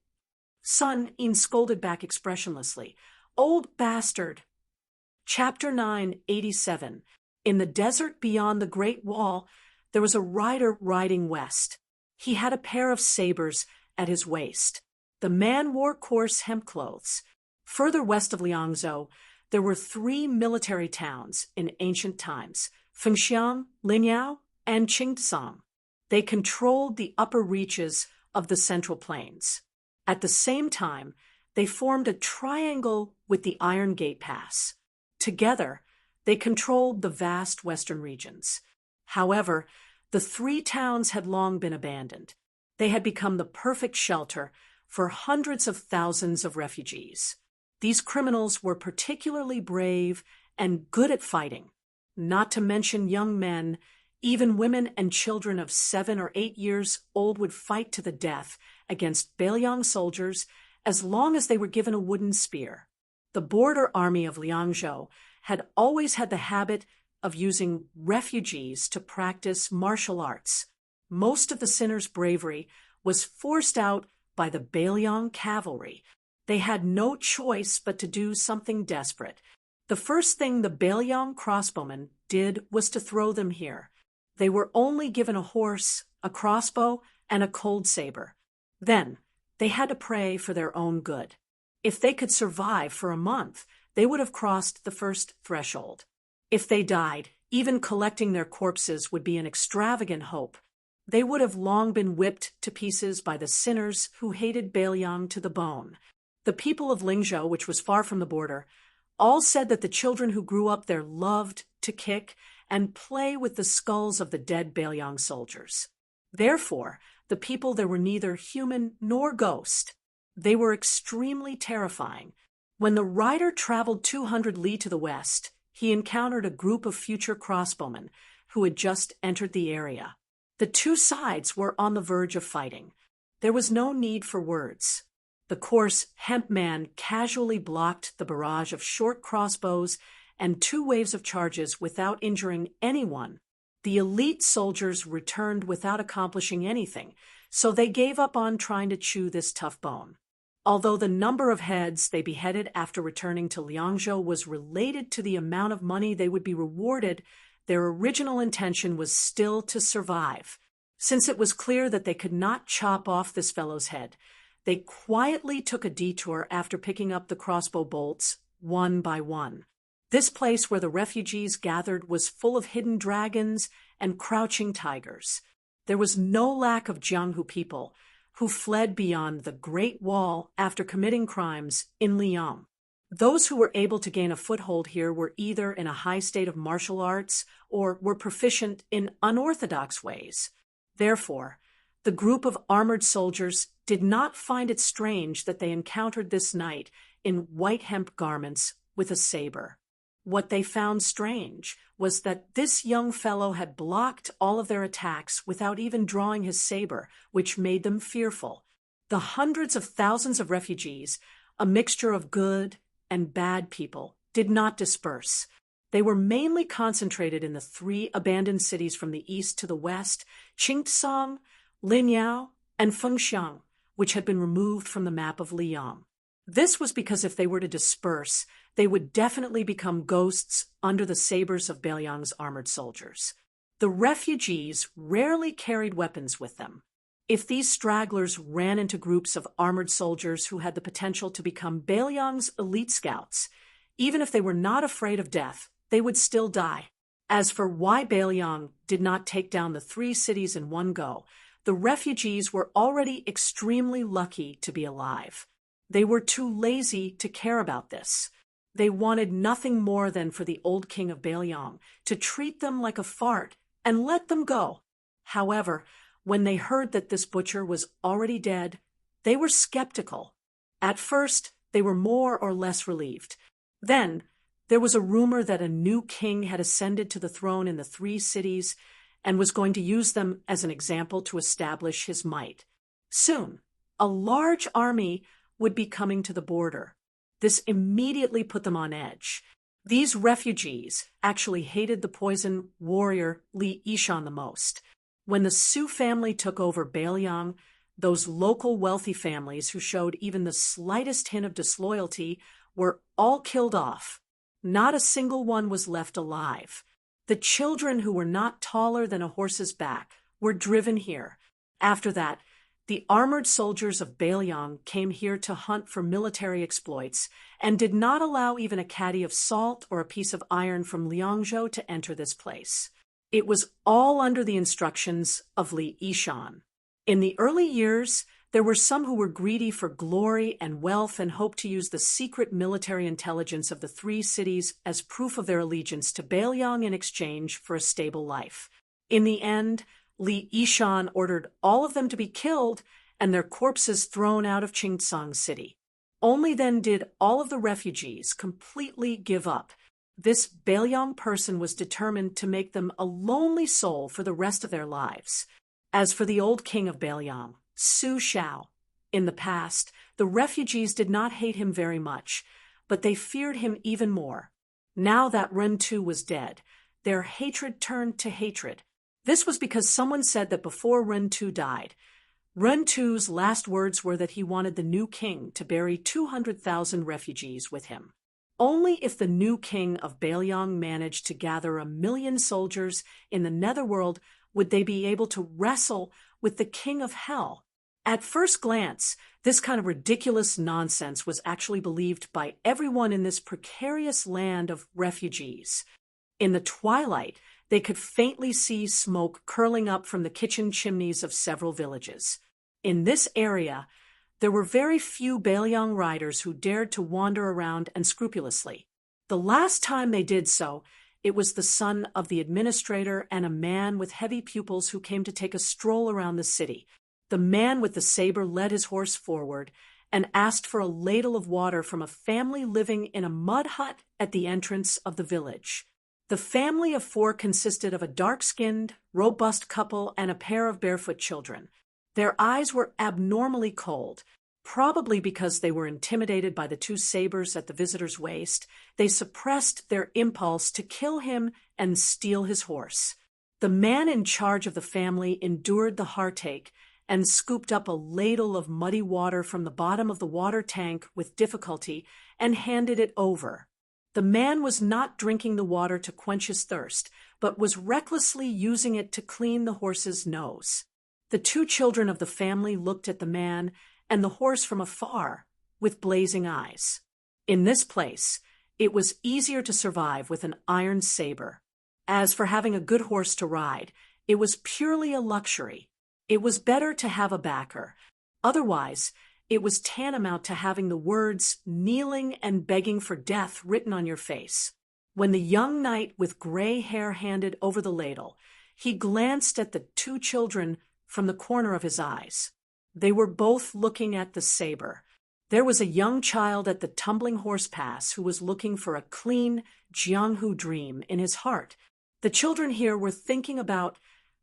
Sun Ying scolded back expressionlessly, Old bastard! Chapter 987. In the desert beyond the Great Wall, there was a rider riding west. He had a pair of sabers at his waist. The man wore coarse hemp clothes. Further west of Liangzhou, there were 3 military towns in ancient times, Fengxiang, Linyao, and Qingtsang. They controlled the upper reaches of the Central Plains. At the same time, they formed a triangle with the Iron Gate Pass. Together, they controlled the vast western regions. However, the 3 towns had long been abandoned. They had become the perfect shelter for hundreds of thousands of refugees. These criminals were particularly brave and good at fighting. Not to mention young men, even women and children of 7 or 8 years old would fight to the death against Bailiang soldiers as long as they were given a wooden spear. The border army of Liangzhou had always had the habit of using refugees to practice martial arts. Most of the sinners' bravery was forced out by the Bailiang cavalry. They had no choice but to do something desperate. The first thing the Bailiang crossbowmen did was to throw them here. They were only given a horse, a crossbow, and a cold saber. Then, they had to pray for their own good. If they could survive for a month, they would have crossed the first threshold. If they died, even collecting their corpses would be an extravagant hope. They would have long been whipped to pieces by the sinners who hated Bailiang to the bone. The people of Lingzhou, which was far from the border, all said that the children who grew up there loved to kick and play with the skulls of the dead Bailiang soldiers. Therefore, the people there were neither human nor ghost. They were extremely terrifying. When the rider traveled 200 li to the west, he encountered a group of future crossbowmen who had just entered the area. The two sides were on the verge of fighting. There was no need for words. The coarse hemp man casually blocked the barrage of short crossbows and 2 waves of charges without injuring anyone. The elite soldiers returned without accomplishing anything, so they gave up on trying to chew this tough bone. Although the number of heads they beheaded after returning to Liangzhou was related to the amount of money they would be rewarded, their original intention was still to survive. Since it was clear that they could not chop off this fellow's head, they quietly took a detour after picking up the crossbow bolts, one by one. This place where the refugees gathered was full of hidden dragons and crouching tigers. There was no lack of Jianghu people who fled beyond the Great Wall after committing crimes in Liang. Those who were able to gain a foothold here were either in a high state of martial arts or were proficient in unorthodox ways. Therefore, the group of armored soldiers did not find it strange that they encountered this knight in white hemp garments with a saber. What they found strange was that this young fellow had blocked all of their attacks without even drawing his saber, which made them fearful. The hundreds of thousands of refugees, a mixture of good and bad people, did not disperse. They were mainly concentrated in the 3 abandoned cities from the east to the west, Qingtsang, Linyao, and Fengxiang, which had been removed from the map of Liang. This was because if they were to disperse, they would definitely become ghosts under the sabers of Bailiang's armored soldiers. The refugees rarely carried weapons with them. If these stragglers ran into groups of armored soldiers who had the potential to become Bailiang's elite scouts, even if they were not afraid of death, they would still die. As for why Bailiang did not take down the 3 cities in one go, the refugees were already extremely lucky to be alive. They were too lazy to care about this. They wanted nothing more than for the old king of Bailiang to treat them like a fart and let them go. However, when they heard that this butcher was already dead, they were skeptical. At first, they were more or less relieved. Then, there was a rumor that a new king had ascended to the throne in the 3 cities and was going to use them as an example to establish his might. Soon, a large army would be coming to the border. This immediately put them on edge. These refugees actually hated the poison warrior Li Yishan the most. When the Su family took over Bailiang, those local wealthy families who showed even the slightest hint of disloyalty were all killed off. Not a single one was left alive. The children who were not taller than a horse's back were driven here. After that, the armored soldiers of Bailiang came here to hunt for military exploits and did not allow even a caddy of salt or a piece of iron from Liangzhou to enter this place. It was all under the instructions of Li Yishan. In the early years, there were some who were greedy for glory and wealth and hoped to use the secret military intelligence of the 3 cities as proof of their allegiance to Bailiang in exchange for a stable life. In the end, Li Yishan ordered all of them to be killed and their corpses thrown out of Qingtsang city. Only then did all of the refugees completely give up. This Bailiang person was determined to make them a lonely soul for the rest of their lives. As for the old king of Bailiang, Su Xiao, in the past, the refugees did not hate him very much, but they feared him even more. Now that Ren Tu was dead, their hatred turned to hatred. This was because someone said that before Ren Tu died, Ren Tu's last words were that he wanted the new king to bury 200,000 refugees with him. Only if the new king of Bailiang managed to gather 1 million soldiers in the netherworld would they be able to wrestle with the king of hell? At first glance, this kind of ridiculous nonsense was actually believed by everyone in this precarious land of refugees. In the twilight, they could faintly see smoke curling up from the kitchen chimneys of several villages. In this area, there were very few Baelyang riders who dared to wander around unscrupulously. The last time they did so, it was the son of the administrator and a man with heavy pupils who came to take a stroll around the city. The man with the saber led his horse forward and asked for a ladle of water from a family living in a mud hut at the entrance of the village. The family of 4 consisted of a dark-skinned, robust couple and a pair of barefoot children. Their eyes were abnormally cold. Probably because they were intimidated by the 2 sabers at the visitor's waist, they suppressed their impulse to kill him and steal his horse. The man in charge of the family endured the heartache and scooped up a ladle of muddy water from the bottom of the water tank with difficulty and handed it over. The man was not drinking the water to quench his thirst, but was recklessly using it to clean the horse's nose. The 2 children of the family looked at the man and the horse from afar with blazing eyes. In this place, it was easier to survive with an iron saber. As for having a good horse to ride, it was purely a luxury. It was better to have a backer. Otherwise, it was tantamount to having the words kneeling and begging for death written on your face. When the young knight with gray hair handed over the ladle, he glanced at the 2 children from the corner of his eyes. They were both looking at the saber. There was a young child at the tumbling horse pass who was looking for a clean Jianghu dream in his heart. The children here were thinking about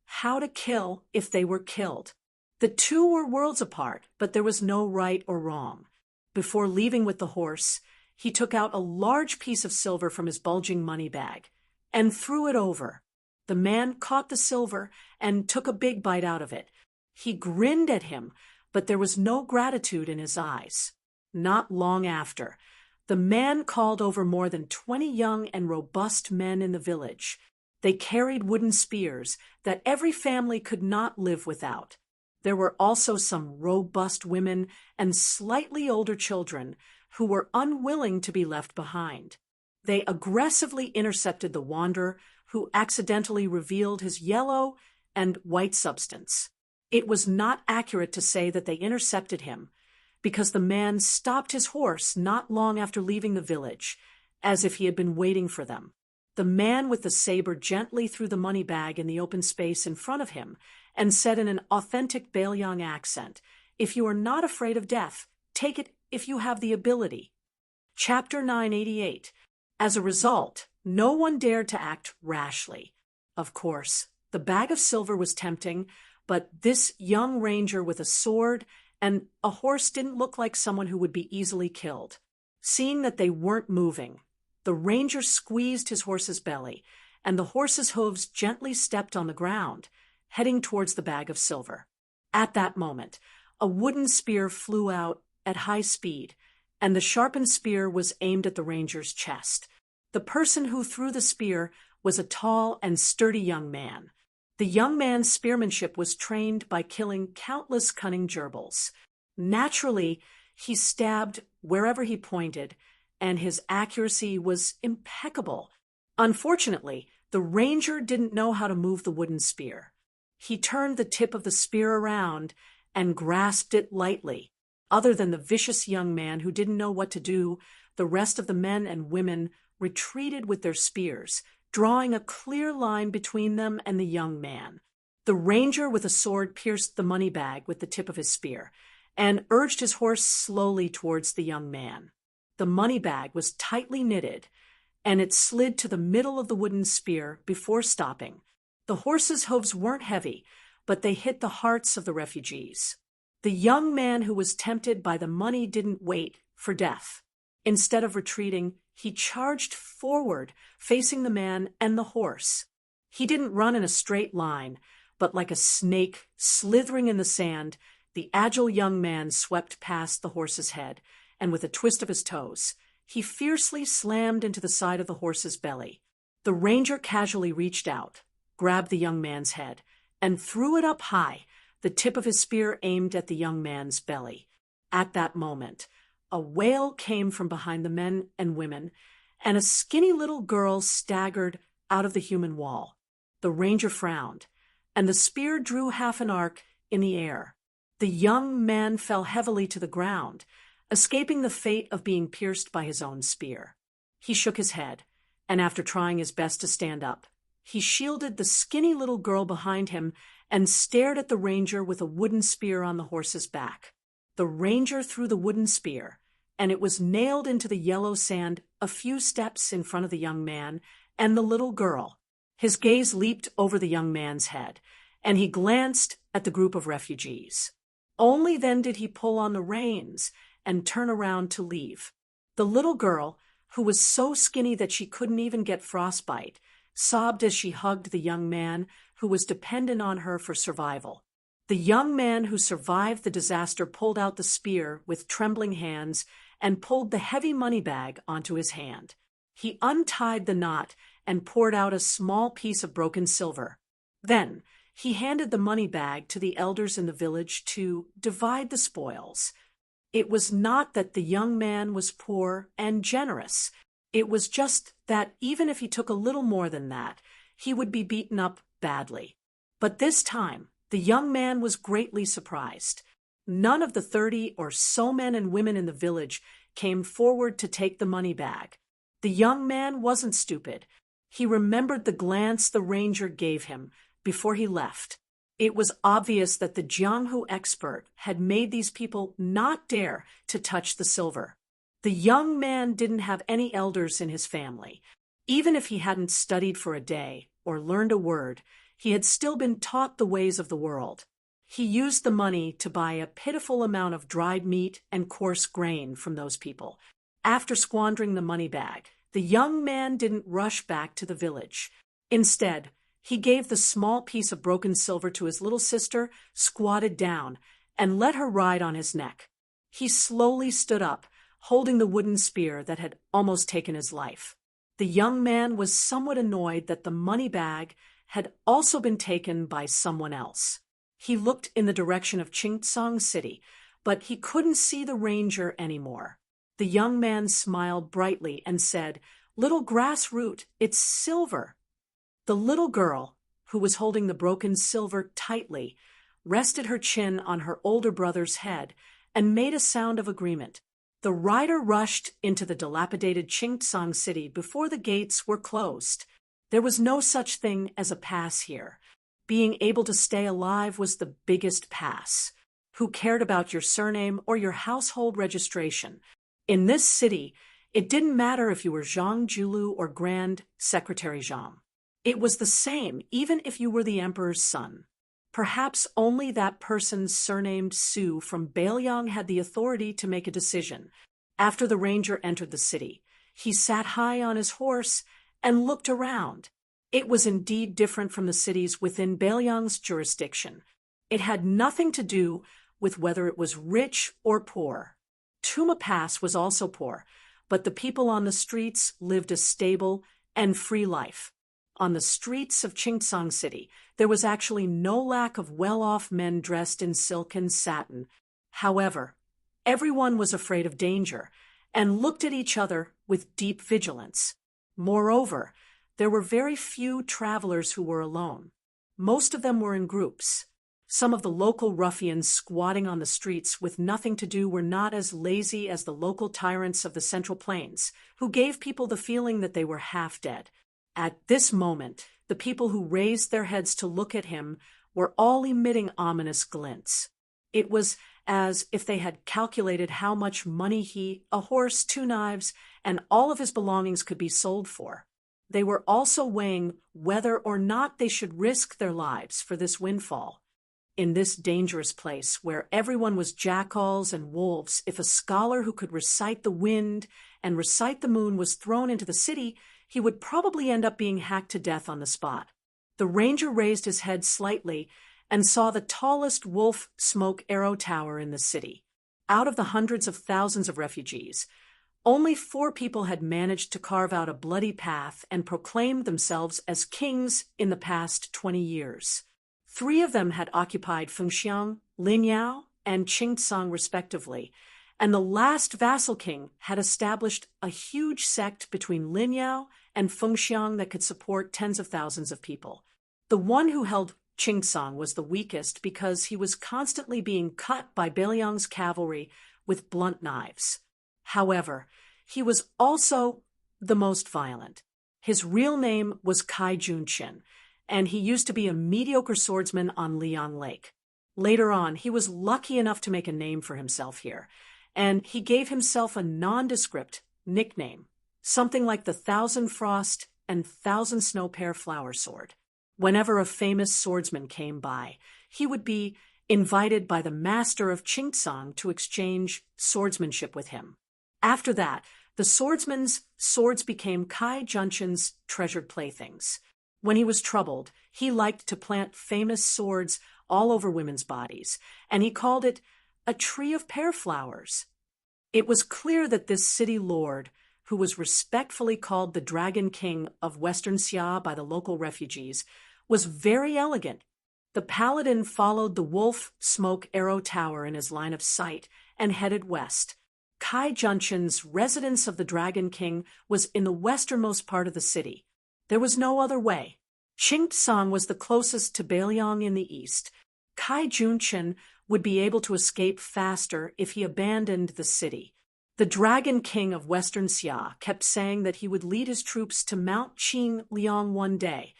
how to kill if they were killed. The 2 were worlds apart, but there was no right or wrong. Before leaving with the horse, he took out a large piece of silver from his bulging money bag and threw it over. The man caught the silver and took a big bite out of it. He grinned at him, but there was no gratitude in his eyes. Not long after, the man called over more than 20 young and robust men in the village. They carried wooden spears that every family could not live without. There were also some robust women and slightly older children who were unwilling to be left behind. They aggressively intercepted the wanderer, who accidentally revealed his yellow and white substance. It was not accurate to say that they intercepted him, because the man stopped his horse not long after leaving the village, as if he had been waiting for them. The man with the saber gently threw the money bag in the open space in front of him and said in an authentic Baelyang accent, "If you are not afraid of death, take it if you have the ability." Chapter 988. As a result, no one dared to act rashly. Of course, the bag of silver was tempting, but this young ranger with a sword and a horse didn't look like someone who would be easily killed. Seeing that they weren't moving, the ranger squeezed his horse's belly, and the horse's hooves gently stepped on the ground, heading towards the bag of silver. At that moment, a wooden spear flew out at high speed, and the sharpened spear was aimed at the ranger's chest. The person who threw the spear was a tall and sturdy young man. The young man's spearmanship was trained by killing countless cunning gerbils. Naturally, he stabbed wherever he pointed, and his accuracy was impeccable. Unfortunately, the ranger didn't know how to move the wooden spear. He turned the tip of the spear around and grasped it lightly. Other than the vicious young man who didn't know what to do, the rest of the men and women retreated with their spears, drawing a clear line between them and the young man. The ranger with a sword pierced the money bag with the tip of his spear and urged his horse slowly towards the young man. The money bag was tightly knitted, and it slid to the middle of the wooden spear before stopping. The horse's hooves weren't heavy, but they hit the hearts of the refugees. The young man who was tempted by the money didn't wait for death. Instead of retreating, he charged forward, facing the man and the horse. He didn't run in a straight line, but like a snake slithering in the sand, the agile young man swept past the horse's head, and with a twist of his toes, he fiercely slammed into the side of the horse's belly. The ranger casually reached out, grabbed the young man's head, and threw it up high, the tip of his spear aimed at the young man's belly. At that moment, a wail came from behind the men and women, and a skinny little girl staggered out of the human wall. The ranger frowned, and the spear drew half an arc in the air. The young man fell heavily to the ground, escaping the fate of being pierced by his own spear. He shook his head, and after trying his best to stand up, he shielded the skinny little girl behind him and stared at the ranger with a wooden spear on the horse's back. The ranger threw the wooden spear, and it was nailed into the yellow sand a few steps in front of the young man and the little girl. His gaze leaped over the young man's head, and he glanced at the group of refugees. Only then did he pull on the reins and turn around to leave. The little girl, who was so skinny that she couldn't even get frostbite, sobbed as she hugged the young man who was dependent on her for survival. The young man who survived the disaster pulled out the spear with trembling hands and pulled the heavy money bag onto his hand. He untied the knot and poured out a small piece of broken silver. Then he handed the money bag to the elders in the village to divide the spoils. It was not that the young man was poor and generous. It was just that even if he took a little more than that, he would be beaten up badly. But this time, the young man was greatly surprised. None of the 30 or so men and women in the village came forward to take the money bag. The young man wasn't stupid. He remembered the glance the ranger gave him before he left. It was obvious that the Jianghu expert had made these people not dare to touch the silver. The young man didn't have any elders in his family. Even if he hadn't studied for a day or learned a word, he had still been taught the ways of the world. He used the money to buy a pitiful amount of dried meat and coarse grain from those people. After squandering the money bag, the young man didn't rush back to the village. Instead, he gave the small piece of broken silver to his little sister, squatted down, and let her ride on his neck. He slowly stood up, holding the wooden spear that had almost taken his life. The young man was somewhat annoyed that the money bag had also been taken by someone else. He looked in the direction of Chingsong City, but he couldn't see the ranger anymore. The young man smiled brightly and said, "Little grassroot, it's silver." The little girl, who was holding the broken silver tightly, rested her chin on her older brother's head and made a sound of agreement. The rider rushed into the dilapidated Chingsong City before the gates were closed. There was no such thing as a pass here. Being able to stay alive was the biggest pass. Who cared about your surname or your household registration? In this city, it didn't matter if you were Zhang Julu or Grand Secretary Zhang. It was the same, even if you were the emperor's son. Perhaps only that person surnamed Su from Bailiang had the authority to make a decision. After the ranger entered the city, he sat high on his horse and looked around. It was indeed different from the cities within Bailiang's jurisdiction. It had nothing to do with whether it was rich or poor. Tuma Pass was also poor, but the people on the streets lived a stable and free life. On the streets of Chingsong City, there was actually no lack of well-off men dressed in silk and satin. However, everyone was afraid of danger and looked at each other with deep vigilance. Moreover, there were very few travelers who were alone. Most of them were in groups. Some of the local ruffians squatting on the streets with nothing to do were not as lazy as the local tyrants of the Central Plains, who gave people the feeling that they were half dead. At this moment, the people who raised their heads to look at him were all emitting ominous glints. It was as if they had calculated how much money he, a horse, 2 knives, and all of his belongings could be sold for. They were also weighing whether or not they should risk their lives for this windfall. In this dangerous place, where everyone was jackals and wolves, if a scholar who could recite the wind and recite the moon was thrown into the city, he would probably end up being hacked to death on the spot. The ranger raised his head slightly and saw the tallest wolf smoke arrow tower in the city. Out of the hundreds of thousands of refugees, only 4 people had managed to carve out a bloody path and proclaim themselves as kings in the past 20 years. 3 of them had occupied Fengxiang, Linyao, and Qingtsang respectively, and the last vassal king had established a huge sect between Linyao and Fengxiang that could support tens of thousands of people. The one who held Qingtsang was the weakest because he was constantly being cut by Beiliang's cavalry with blunt knives. However, he was also the most violent. His real name was Cai Junqian, and he used to be a mediocre swordsman on Liang Lake. Later on, he was lucky enough to make a name for himself here, and he gave himself a nondescript nickname, something like the Thousand Frost and Thousand Snow Pear Flower Sword. Whenever a famous swordsman came by, he would be invited by the master of Qingtsang to exchange swordsmanship with him. After that, the swordsman's swords became Cai Junqian's treasured playthings. When he was troubled, he liked to plant famous swords all over women's bodies, and he called it a tree of pear flowers. It was clear that this city lord, who was respectfully called the Dragon King of Western Xia by the local refugees, was very elegant. The paladin followed the wolf smoke arrow tower in his line of sight and headed west. Cai Junqian's residence of the Dragon King was in the westernmost part of the city. There was no other way. Qingtsang was the closest to Beiliang in the east. Cai Junqian would be able to escape faster if he abandoned the city. The Dragon King of Western Xia kept saying that he would lead his troops to Mount Qingliang one day.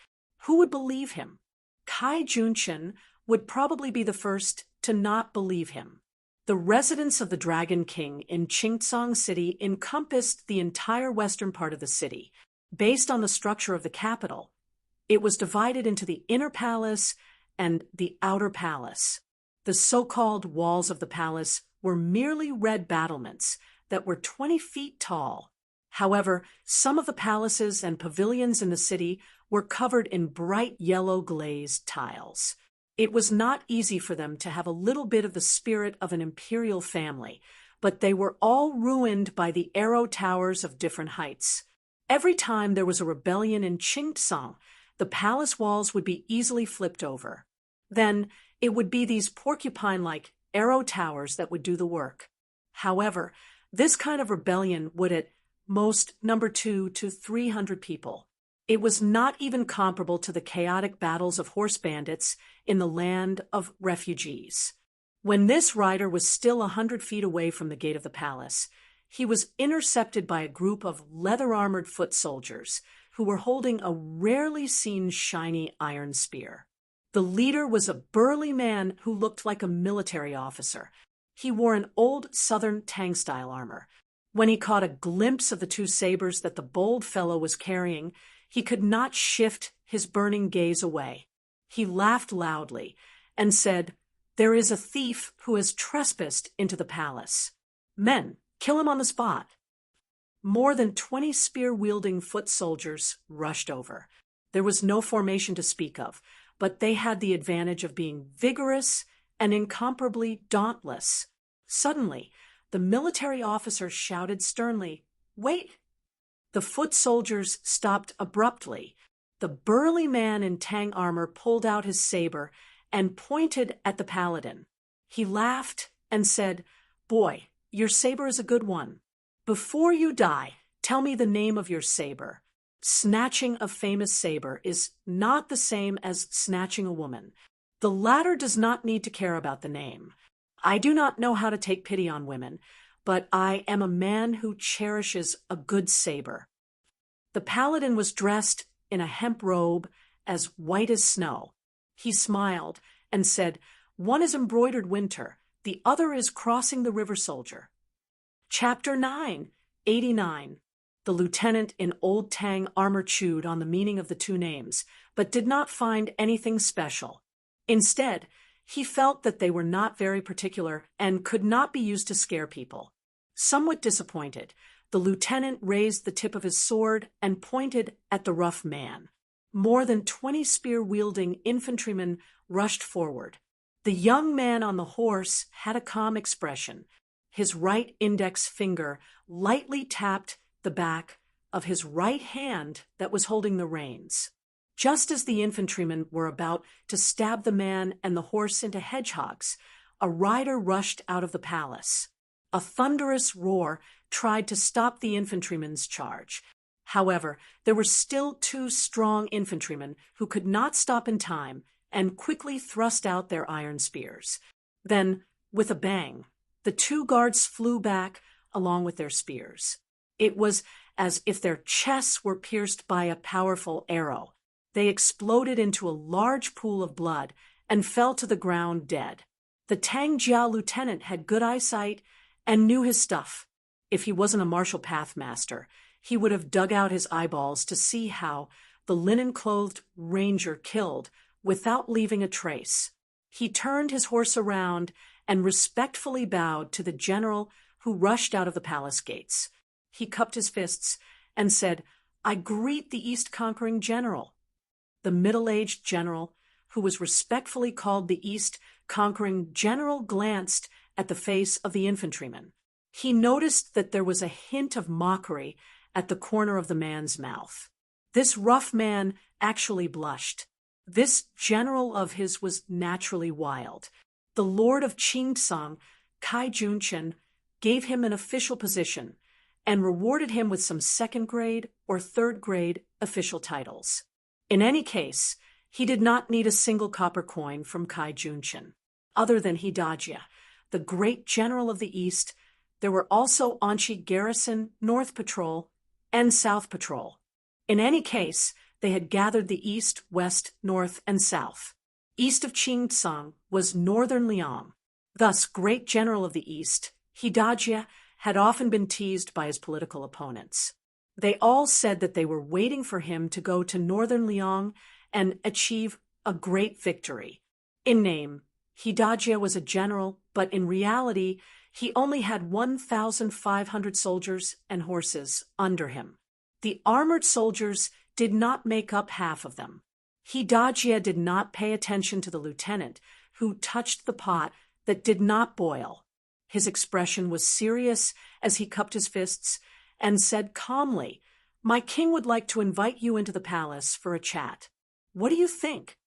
Who would believe him? Cai Junqian would probably be the first to not believe him. The residence of the Dragon King in Qingtsang City encompassed the entire western part of the city. Based on the structure of the capital, it was divided into the inner palace and the outer palace. The so-called walls of the palace were merely red battlements that were 20 feet tall. However, some of the palaces and pavilions in the city were covered in bright yellow glazed tiles. It was not easy for them to have a little bit of the spirit of an imperial family, but they were all ruined by the arrow towers of different heights. Every time there was a rebellion in Qingtsang, the palace walls would be easily flipped over. Then it would be these porcupine-like arrow towers that would do the work. However, this kind of rebellion would at most number 200 to 300 people. It was not even comparable to the chaotic battles of horse bandits in the land of refugees. When this rider was still 100 feet away from the gate of the palace, he was intercepted by a group of leather-armored foot soldiers who were holding a rarely seen shiny iron spear. The leader was a burly man who looked like a military officer. He wore an old southern Tang-style armor. When he caught a glimpse of the 2 sabers that the bold fellow was carrying, he could not shift his burning gaze away. He laughed loudly and said, "There is a thief who has trespassed into the palace. Men, kill him on the spot." More than 20 spear-wielding foot soldiers rushed over. There was no formation to speak of, but they had the advantage of being vigorous and incomparably dauntless. Suddenly, the military officer shouted sternly, "Wait!" The foot soldiers stopped abruptly. The burly man in Tang armor pulled out his saber and pointed at the paladin. He laughed and said, "Boy, your saber is a good one. Before you die, tell me the name of your saber." Snatching a famous saber is not the same as snatching a woman. The latter does not need to care about the name. I do not know how to take pity on women, but I am a man who cherishes a good saber. The paladin was dressed in a hemp robe as white as snow. He smiled and said, "One is embroidered winter, the other is crossing the river soldier." Chapter 9, 89. The lieutenant in Old Tang armor chewed on the meaning of the 2 names, but did not find anything special. Instead, he felt that they were not very particular and could not be used to scare people. Somewhat disappointed, the lieutenant raised the tip of his sword and pointed at the rough man. More than 20 spear-wielding infantrymen rushed forward. The young man on the horse had a calm expression. His right index finger lightly tapped the back of his right hand that was holding the reins. Just as the infantrymen were about to stab the man and the horse into hedgehogs, a rider rushed out of the palace. A thunderous roar tried to stop the infantrymen's charge. However, there were still two strong infantrymen who could not stop in time and quickly thrust out their iron spears. Then, with a bang, the two guards flew back along with their spears. It was as if their chests were pierced by a powerful arrow. They exploded into a large pool of blood and fell to the ground dead. The Tang Jia lieutenant had good eyesight and knew his stuff. If he wasn't a martial pathmaster, he would have dug out his eyeballs to see how the linen-clothed ranger killed without leaving a trace. He turned his horse around and respectfully bowed to the general who rushed out of the palace gates. He cupped his fists and said, "I greet the East-conquering general." The middle-aged general, who was respectfully called the East-conquering general, glanced at the face of the infantryman. He noticed that there was a hint of mockery at the corner of the man's mouth. This rough man actually blushed. This general of his was naturally wild. The Lord of Qingtsang, Kai Junchen, gave him an official position and rewarded him with some second-grade or third-grade official titles. In any case, he did not need a single copper coin from Kai Junchen. Other than Hidajia, the great general of the East, there were also Anqi Garrison, North Patrol, and South Patrol. In any case, they had gathered the East, West, North, and South. East of Qingtsang was Northern Liang. Thus, great general of the East, Hidajia had often been teased by his political opponents. They all said that they were waiting for him to go to Northern Liang and achieve a great victory. In name, Hidajia was a general, but in reality, he only had 1,500 soldiers and horses under him. The armored soldiers did not make up half of them. Hidajia did not pay attention to the lieutenant, who touched the pot that did not boil. His expression was serious as he cupped his fists and said calmly, "My king would like to invite you into the palace for a chat. What do you think?"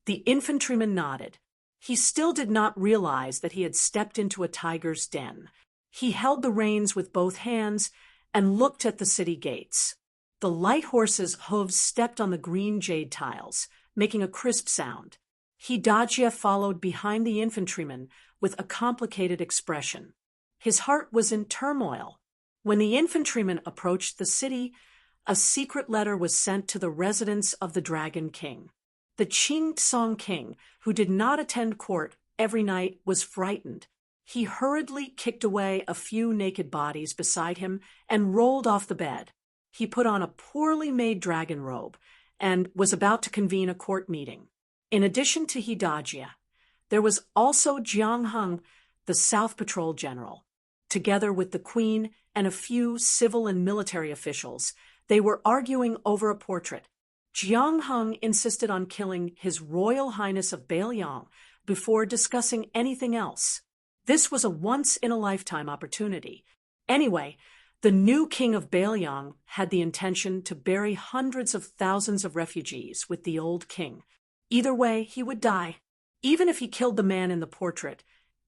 The infantryman nodded. He still did not realize that he had stepped into a tiger's den. He held the reins with both hands and looked at the city gates. The light horse's hooves stepped on the green jade tiles, making a crisp sound. Hidajia followed behind the infantryman with a complicated expression. His heart was in turmoil. When the infantryman approached the city, a secret letter was sent to the residence of the Dragon King. The Qingtsang king, who did not attend court every night, was frightened. He hurriedly kicked away a few naked bodies beside him and rolled off the bed. He put on a poorly made dragon robe and was about to convene a court meeting. In addition to Hidajia, there was also Jiang Heng, the South Patrol general. Together with the queen and a few civil and military officials, they were arguing over a portrait. Jiang Heng insisted on killing His Royal Highness of Beiliang before discussing anything else. This was a once-in-a-lifetime opportunity. Anyway, the new king of Beiliang had the intention to bury hundreds of thousands of refugees with the old king. Either way, he would die. Even if he killed the man in the portrait,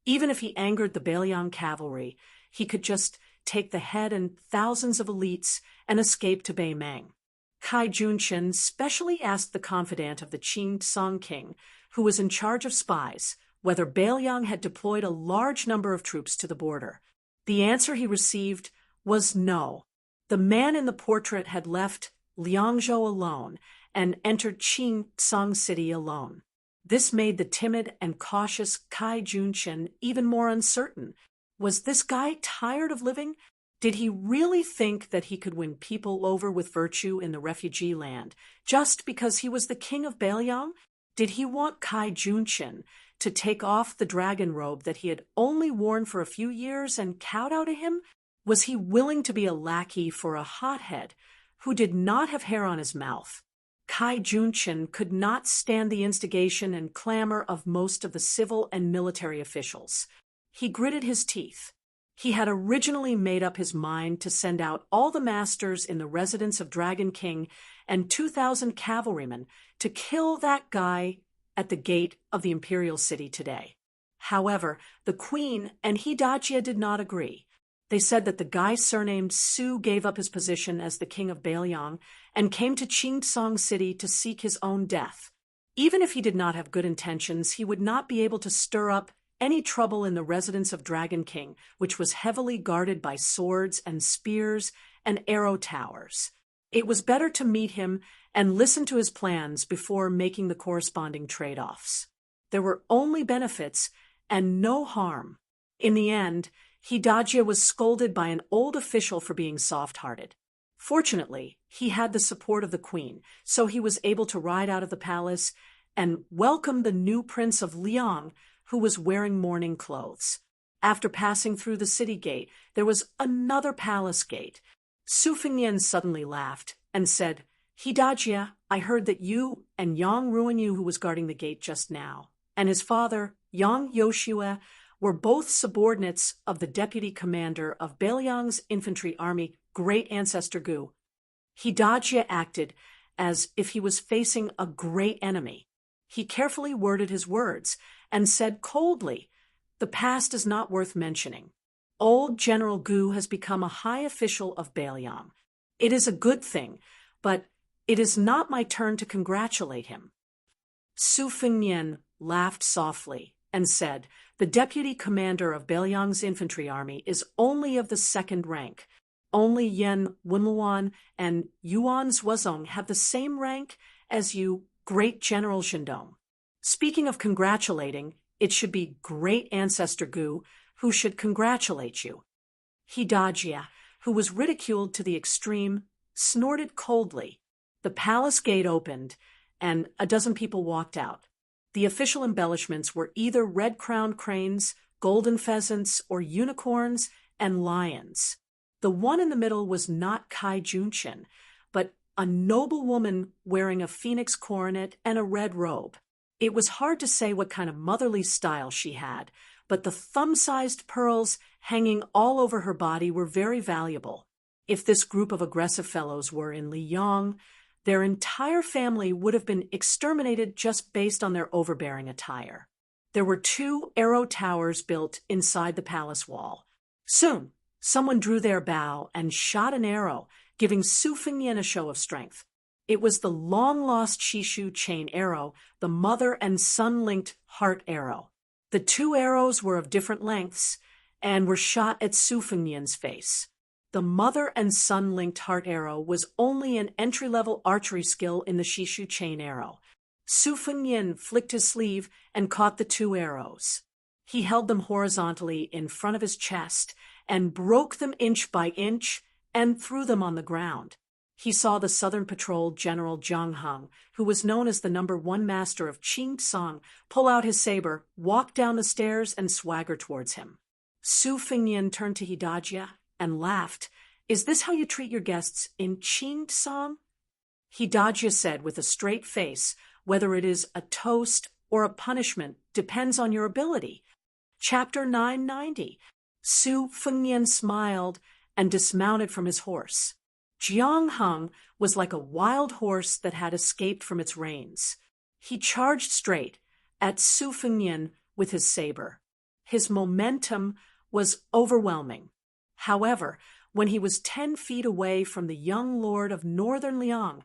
even if he angered the Beiliang cavalry, he could just take the head and thousands of elites and escape to Beimeng. Kai Junchen specially asked the confidant of the Qingtsang king, who was in charge of spies, whether Beiliang had deployed a large number of troops to the border. The answer he received was no. The man in the portrait had left Liangzhou alone and entered Qingtsang city alone. This made the timid and cautious Kai Junchen even more uncertain. Was this guy tired of living? Did he really think that he could win people over with virtue in the refugee land just because he was the king of Beiliang? Did he want Kai Junchen to take off the dragon robe that he had only worn for a few years and kowtow to him? Was he willing to be a lackey for a hothead who did not have hair on his mouth? Kai Junchen could not stand the instigation and clamor of most of the civil and military officials. He gritted his teeth. He had originally made up his mind to send out all the masters in the residence of Dragon King and 2,000 cavalrymen to kill that guy at the gate of the imperial city today. However, the queen and Hidajia did not agree. They said that the guy surnamed Su gave up his position as the king of Bailiang and came to Qingtsong City to seek his own death. Even if he did not have good intentions, he would not be able to stir up any trouble in the residence of Dragon King, which was heavily guarded by swords and spears and arrow towers. It was better to meet him and listen to his plans before making the corresponding trade-offs. There were only benefits and no harm. In the end, Hidajia was scolded by an old official for being soft-hearted. Fortunately, he had the support of the queen, so he was able to ride out of the palace and welcome the new prince of Liang, who was wearing mourning clothes. After passing through the city gate, there was another palace gate. Su Fengnian suddenly laughed and said, "Hidajia, I heard that you and Yang Ruanyu, who was guarding the gate just now, and his father, Yang Yoshue, were both subordinates of the deputy commander of Bailiang's infantry army, Great Ancestor Gu." Hidajia acted as if he was facing a great enemy. He carefully worded his words and said coldly, "The past is not worth mentioning. Old General Gu has become a high official of Bailiang. It is a good thing, but it is not my turn to congratulate him." Su Fengnian laughed softly and said, "The deputy commander of Bailiang's infantry army is only of the second rank. Only Yan Wenluan and Yuan Zhuozong have the same rank as you, Great General Shandong. Speaking of congratulating, it should be Great Ancestor Gu who should congratulate you." Hidajia, who was ridiculed to the extreme, snorted coldly. The palace gate opened, and a dozen people walked out. The official embellishments were either red-crowned cranes, golden pheasants, or unicorns and lions. The one in the middle was not Kai Junshin, but a noble woman wearing a phoenix coronet and a red robe. It was hard to say what kind of motherly style she had, but the thumb-sized pearls hanging all over her body were very valuable. If this group of aggressive fellows were in Liyang, their entire family would have been exterminated just based on their overbearing attire. There were 2 arrow towers built inside the palace wall. Soon, someone drew their bow and shot an arrow, giving Su Fengnian a show of strength. It was the long-lost Shishu chain arrow, the mother and son-linked heart arrow. The 2 arrows were of different lengths and were shot at Su Fengnian's face. The mother and son-linked heart arrow was only an entry-level archery skill in the Shishu chain arrow. Su Fengnian flicked his sleeve and caught the 2 arrows. He held them horizontally in front of his chest and broke them inch by inch and threw them on the ground. He saw the Southern Patrol General Zhang Heng, who was known as the #1 master of Qingtsong, pull out his saber, walk down the stairs, and swagger towards him. Su Fengnian turned to Hidajia and laughed. "Is this how you treat your guests in Qingtsong?" Hidajia said with a straight face, "Whether it is a toast or a punishment depends on your ability." Chapter 990. Su Fengnian smiled and dismounted from his horse. Jiang Heng was like a wild horse that had escaped from its reins. He charged straight at Su Fengnian with his saber. His momentum was overwhelming. However, when he was 10 feet away from the young lord of northern Liang,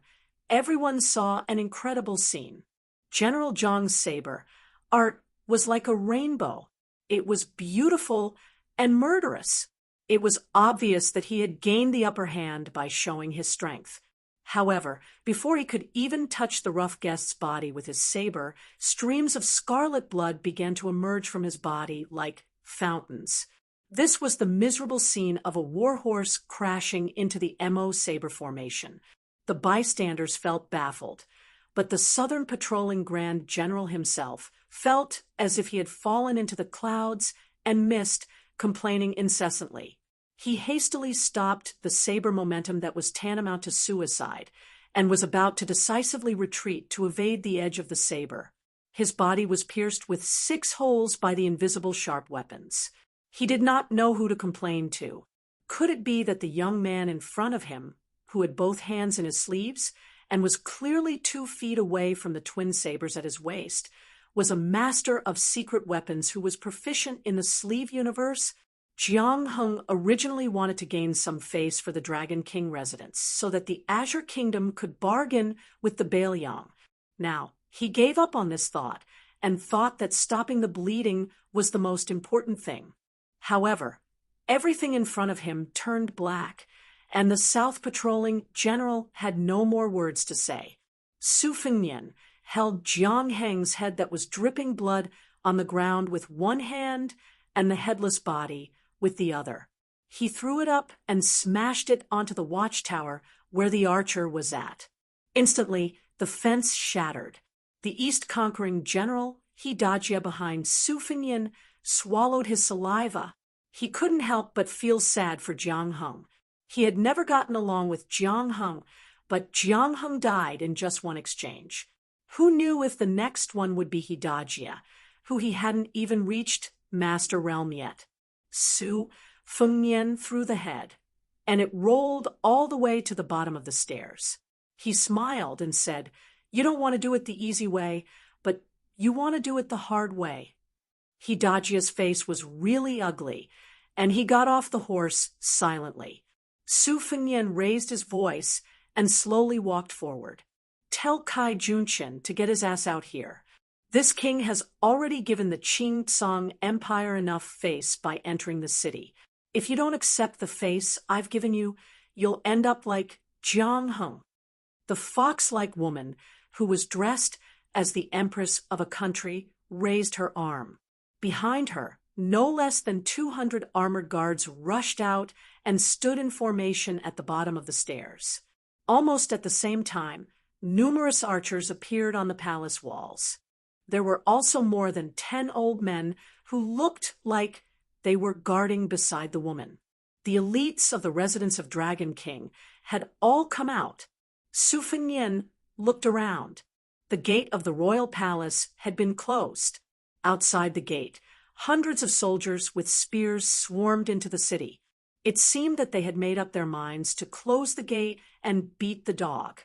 everyone saw an incredible scene. General Zhang's saber art was like a rainbow. It was beautiful and murderous. It was obvious that he had gained the upper hand by showing his strength. However, before he could even touch the rough guest's body with his saber, streams of scarlet blood began to emerge from his body like fountains. This was the miserable scene of a warhorse crashing into the MO saber formation. The bystanders felt baffled, but the Southern Patrolling Grand General himself felt as if he had fallen into the clouds and mist, complaining incessantly. He hastily stopped the saber momentum that was tantamount to suicide and was about to decisively retreat to evade the edge of the saber. His body was pierced with 6 holes by the invisible sharp weapons. He did not know who to complain to. Could it be that the young man in front of him, who had both hands in his sleeves and was clearly 2 feet away from the twin sabers at his waist, was a master of secret weapons who was proficient in the sleeve universe? Jiang Heng originally wanted to gain some face for the Dragon King residence so that the Azure Kingdom could bargain with the Bailiang. Now, he gave up on this thought and thought that stopping the bleeding was the most important thing. However, everything in front of him turned black, and the South patrolling general had no more words to say. Su Fengnian held Jiang Heng's head that was dripping blood on the ground with one hand and the headless body with the other. He threw it up and smashed it onto the watchtower where the archer was at. Instantly, the fence shattered. The East-conquering general, Hidajia behind Su Fengnian, swallowed his saliva. He couldn't help but feel sad for Jiang Heng. He had never gotten along with Jiang Heng, but Jiang Heng died in just one exchange. Who knew if the next one would be Hidajia, who he hadn't even reached Master Realm yet? Su Fengnian threw the head, and it rolled all the way to the bottom of the stairs. He smiled and said, "You don't want to do it the easy way, but you want to do it the hard way." Hidajia's face was really ugly, and he got off the horse silently. Su Fengnian raised his voice and slowly walked forward. "Tell Kai Junqian to get his ass out here. This king has already given the Qing Tsang Empire enough face by entering the city. If you don't accept the face I've given you, you'll end up like Jiang Heng." The fox-like woman, who was dressed as the empress of a country, raised her arm. Behind her, no less than 200 armored guards rushed out and stood in formation at the bottom of the stairs. Almost at the same time, numerous archers appeared on the palace walls. There were also more than 10 old men who looked like they were guarding beside the woman. The elites of the residence of Dragon King had all come out. Su Fengnian looked around. The gate of the royal palace had been closed. Outside the gate, hundreds of soldiers with spears swarmed into the city. It seemed that they had made up their minds to close the gate and beat the dog.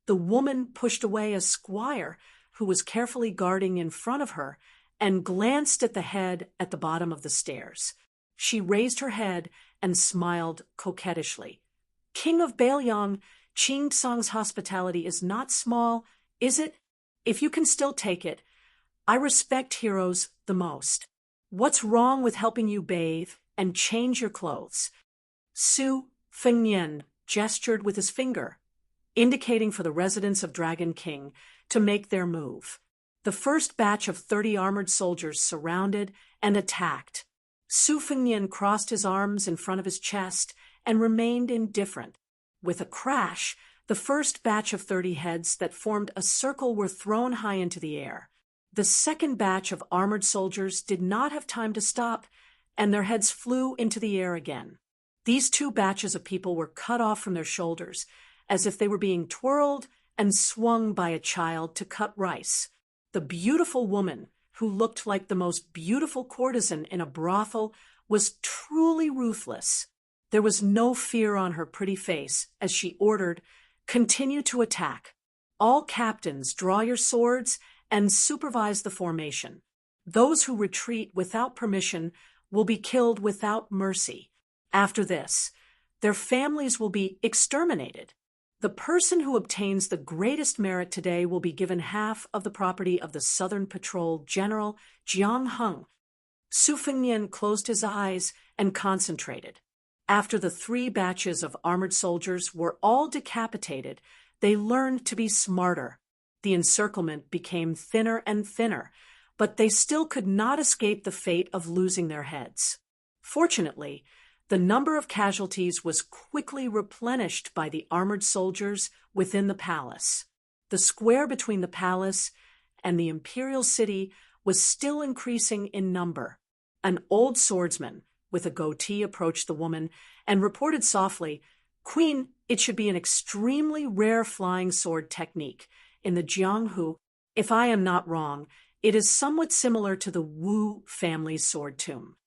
The woman pushed away a squire who was carefully guarding in front of her and glanced at the head at the bottom of the stairs. She raised her head and smiled coquettishly. "King of Bailiang, Qing Tsang's hospitality is not small, is it? If you can still take it, I respect heroes the most. What's wrong with helping you bathe and change your clothes?" Su Fengnian gestured with his finger, indicating for the residents of Dragon King to make their move. The first batch of 30 armored soldiers surrounded and attacked. Su Fengnian crossed his arms in front of his chest and remained indifferent. With a crash, the first batch of 30 heads that formed a circle were thrown high into the air. The second batch of armored soldiers did not have time to stop, and their heads flew into the air again. These 2 batches of people were cut off from their shoulders, as if they were being twirled and swung by a child to cut rice. The beautiful woman, who looked like the most beautiful courtesan in a brothel, was truly ruthless. There was no fear on her pretty face as she ordered, "Continue to attack. All captains, draw your swords and supervise the formation. Those who retreat without permission will be killed without mercy. After this, their families will be exterminated. The person who obtains the greatest merit today will be given half of the property of the Southern Patrol General Jiang Heng." Su Fengnian closed his eyes and concentrated. After the 3 batches of armored soldiers were all decapitated, they learned to be smarter. The encirclement became thinner and thinner, but they still could not escape the fate of losing their heads. Fortunately, the number of casualties was quickly replenished by the armored soldiers within the palace. The square between the palace and the imperial city was still increasing in number. An old swordsman with a goatee approached the woman and reported softly, "Queen, it should be an extremely rare flying sword technique. In the Jianghu, if I am not wrong, it is somewhat similar to the Wu family's sword tomb."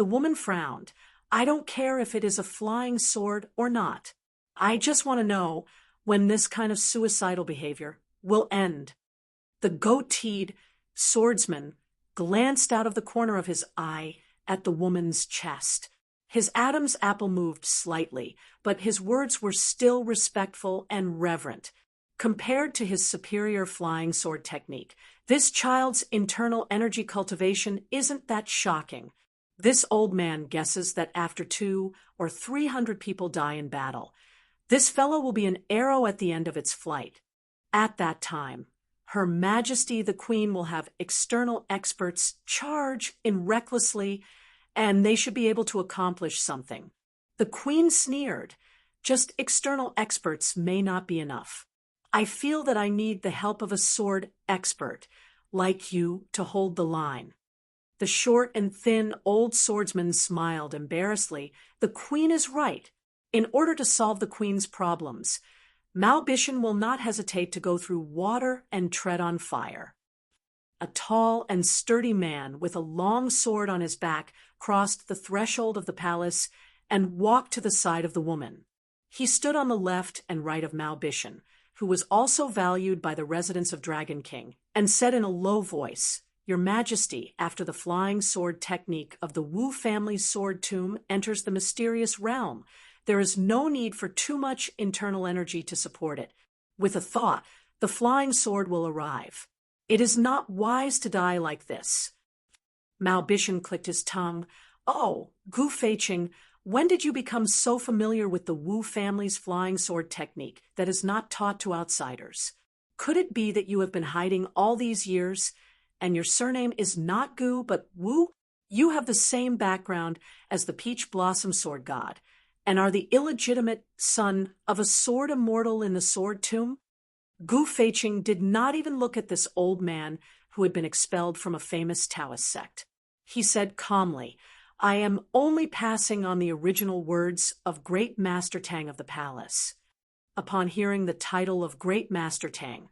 The woman frowned. I don't care if it is a flying sword or not. I just want to know when this kind of suicidal behavior will end. The goateed swordsman glanced out of the corner of his eye at the woman's chest. His Adam's apple moved slightly, but his words were still respectful and reverent. Compared to his superior flying sword technique, this child's internal energy cultivation isn't that shocking. This old man guesses that after 200 or 300 people die in battle, this fellow will be an arrow at the end of its flight. At that time, Her Majesty the Queen will have external experts charge in recklessly, and they should be able to accomplish something. The Queen sneered. Just external experts may not be enough. I feel that I need the help of a sword expert, like you, to hold the line. The short and thin old swordsman smiled embarrassedly. The Queen is right. In order to solve the Queen's problems, Malbition will not hesitate to go through water and tread on fire. A tall and sturdy man with a long sword on his back crossed the threshold of the palace and walked to the side of the woman. He stood on the left and right of Malbition, who was also valued by the residents of Dragon King, and said in a low voice, Your Majesty, after the flying sword technique of the Wu family's sword tomb enters the mysterious realm, there is no need for too much internal energy to support it. With a thought, the flying sword will arrive. It is not wise to die like this. Malbition clicked his tongue. Oh, Gu Feiqing, when did you become so familiar with the Wu family's flying sword technique that is not taught to outsiders? Could it be that you have been hiding all these years, and your surname is not Gu but Wu? You have the same background as the Peach Blossom Sword God, and are the illegitimate son of a sword immortal in the sword tomb? Gu Feiqing did not even look at this old man who had been expelled from a famous Taoist sect. He said calmly, I am only passing on the original words of Great Master Tang of the palace. Upon hearing the title of Great Master Tang,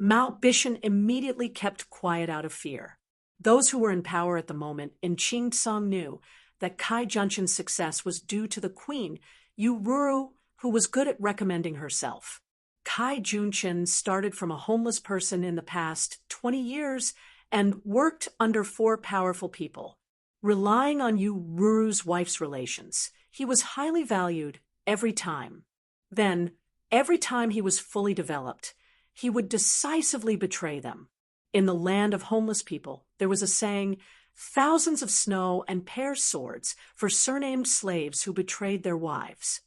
Malbition immediately kept quiet out of fear. Those who were in power at the moment in Qingtsong knew that Kai Junchen's success was due to the queen, Yu Ruru, who was good at recommending herself. Kai Junchen started from a homeless person in the past 20 years and worked under 4 powerful people. Relying on Yu Ruru's wife's relations, he was highly valued every time. Then, every time he was fully developed, he would decisively betray them. In the land of homeless people, there was a saying, thousands of snow and pear swords for surnamed slaves who betrayed their wives.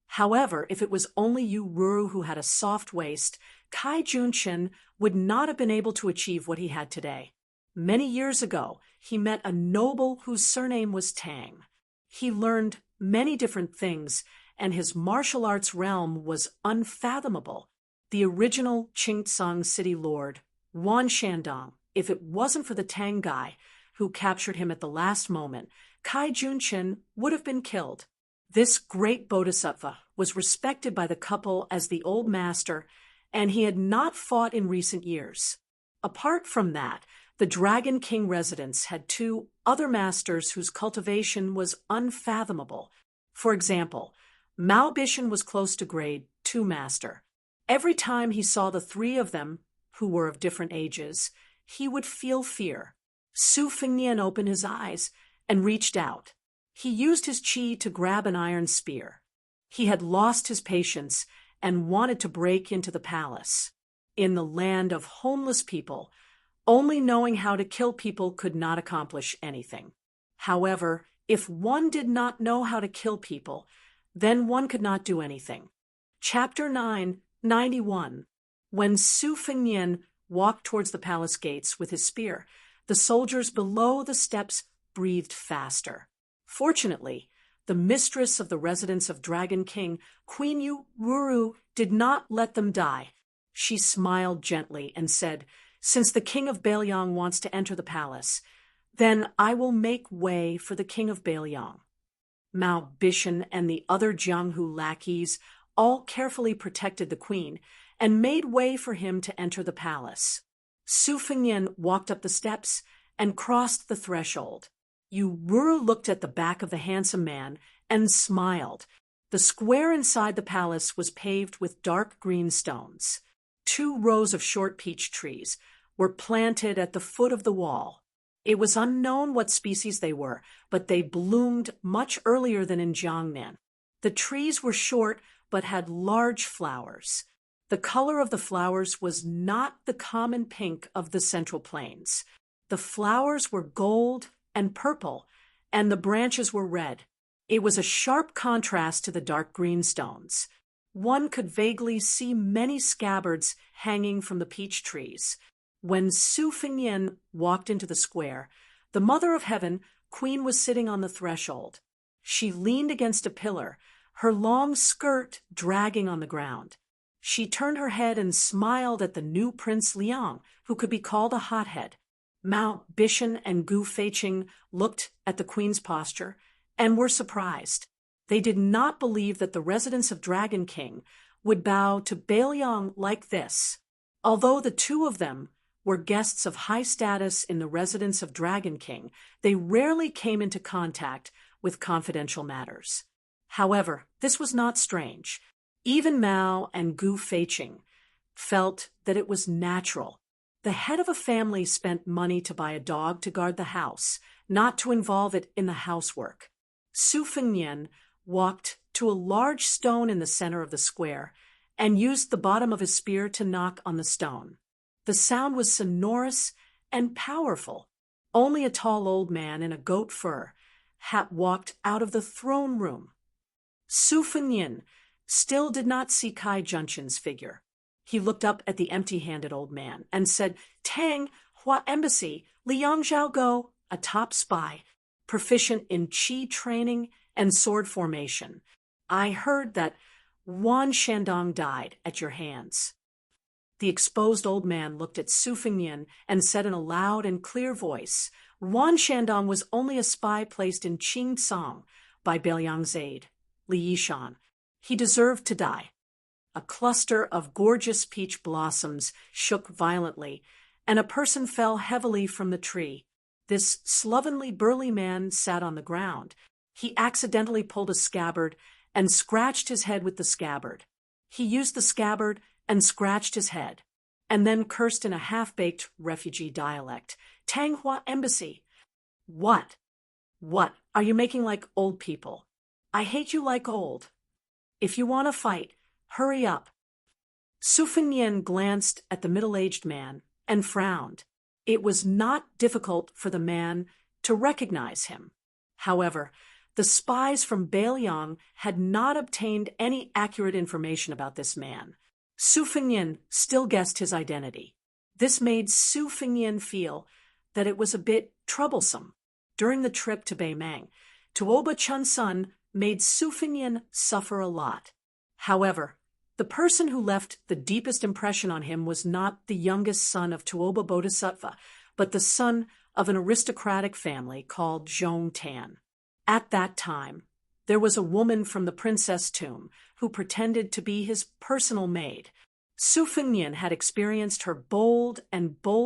However, if it was only Yu Ruru who had a soft waist, Kai Junchen would not have been able to achieve what he had today. Many years ago, he met a noble whose surname was Tang. He learned many different things, and his martial arts realm was unfathomable. The original Qingtsong city lord, Wan Shandong, if it wasn't for the Tang guy who captured him at the last moment, Kai Junchen would have been killed. This great bodhisattva was respected by the couple as the old master, and he had not fought in recent years. Apart from that, the Dragon King residents had 2 other masters whose cultivation was unfathomable. For example, Malbition was close to grade 2 master. Every time he saw the 3 of them, who were of different ages, he would feel fear. Su Fengnian opened his eyes and reached out. He used his qi to grab an iron spear. He had lost his patience and wanted to break into the palace. In the land of homeless people, only knowing how to kill people could not accomplish anything. However, if one did not know how to kill people, then one could not do anything. Chapter 991. When Su Fengnian walked towards the palace gates with his spear, the soldiers below the steps breathed faster. Fortunately, the mistress of the residence of Dragon King, Queen Yu Ruru, did not let them die. She smiled gently and said, Since the king of Bailiang wants to enter the palace, then I will make way for the king of Bailiang. Malbition and the other Jianghu lackeys all carefully protected the queen and made way for him to enter the palace. Su Fengnian walked up the steps and crossed the threshold. Yu Ru looked at the back of the handsome man and smiled. The square inside the palace was paved with dark green stones. 2 rows of short peach trees were planted at the foot of the wall. It was unknown what species they were, but they bloomed much earlier than in Jiangnan. The trees were short but had large flowers. The color of the flowers was not the common pink of the Central Plains. The flowers were gold and purple, and the branches were red. It was a sharp contrast to the dark green stones. One could vaguely see many scabbards hanging from the peach trees. When Su Fengnian walked into the square, the Mother of Heaven, Queen, was sitting on the threshold. She leaned against a pillar, her long skirt dragging on the ground. She turned her head and smiled at the new Prince Liang, who could be called a hothead. Mao Bishan and Gu Feiqing looked at the queen's posture and were surprised. They did not believe that the residents of Dragon King would bow to Bailiang like this. Although the 2 of them were guests of high status in the residence of Dragon King, they rarely came into contact with confidential matters. However, this was not strange. Even Mao and Gu Feiqing felt that it was natural. The head of a family spent money to buy a dog to guard the house, not to involve it in the housework. Su Fengnian walked to a large stone in the center of the square and used the bottom of his spear to knock on the stone. The sound was sonorous and powerful. Only a tall old man in a goat fur hat walked out of the throne room. Su Fengnian still did not see Kai Junction's figure. He looked up at the empty-handed old man and said, "Tang, Hua Embassy, Liang Zhaogo, a top spy, proficient in qi training and sword formation. I heard that Wan Shandong died at your hands." The exposed old man looked at Su Fengnian and said in a loud and clear voice, "Wan Shandong was only a spy placed in Qingcang by Bailiang's aide, Li Yishan. He deserved to die." A cluster of gorgeous peach blossoms shook violently, and a person fell heavily from the tree. This slovenly, burly man sat on the ground. He accidentally pulled a scabbard and scratched his head with the scabbard. He used the scabbard and scratched his head, and then cursed in a half-baked refugee dialect. "Tanghua Embassy." What are you making like old people? I hate you like old. If you want to fight, hurry up." Su Fengnian glanced at the middle-aged man and frowned. It was not difficult for the man to recognize him. However, the spies from Bailiang had not obtained any accurate information about this man. Su Fengnian still guessed his identity. This made Su Fengnian feel that it was a bit troublesome. During the trip to Beimang, Tuoba Chunsun made Su Fengnian suffer a lot. However, the person who left the deepest impression on him was not the youngest son of Tuoba Bodhisattva, but the son of an aristocratic family called Zhong Tan. At that time, there was a woman from the princess tomb who pretended to be his personal maid. Su Fengnian had experienced her bold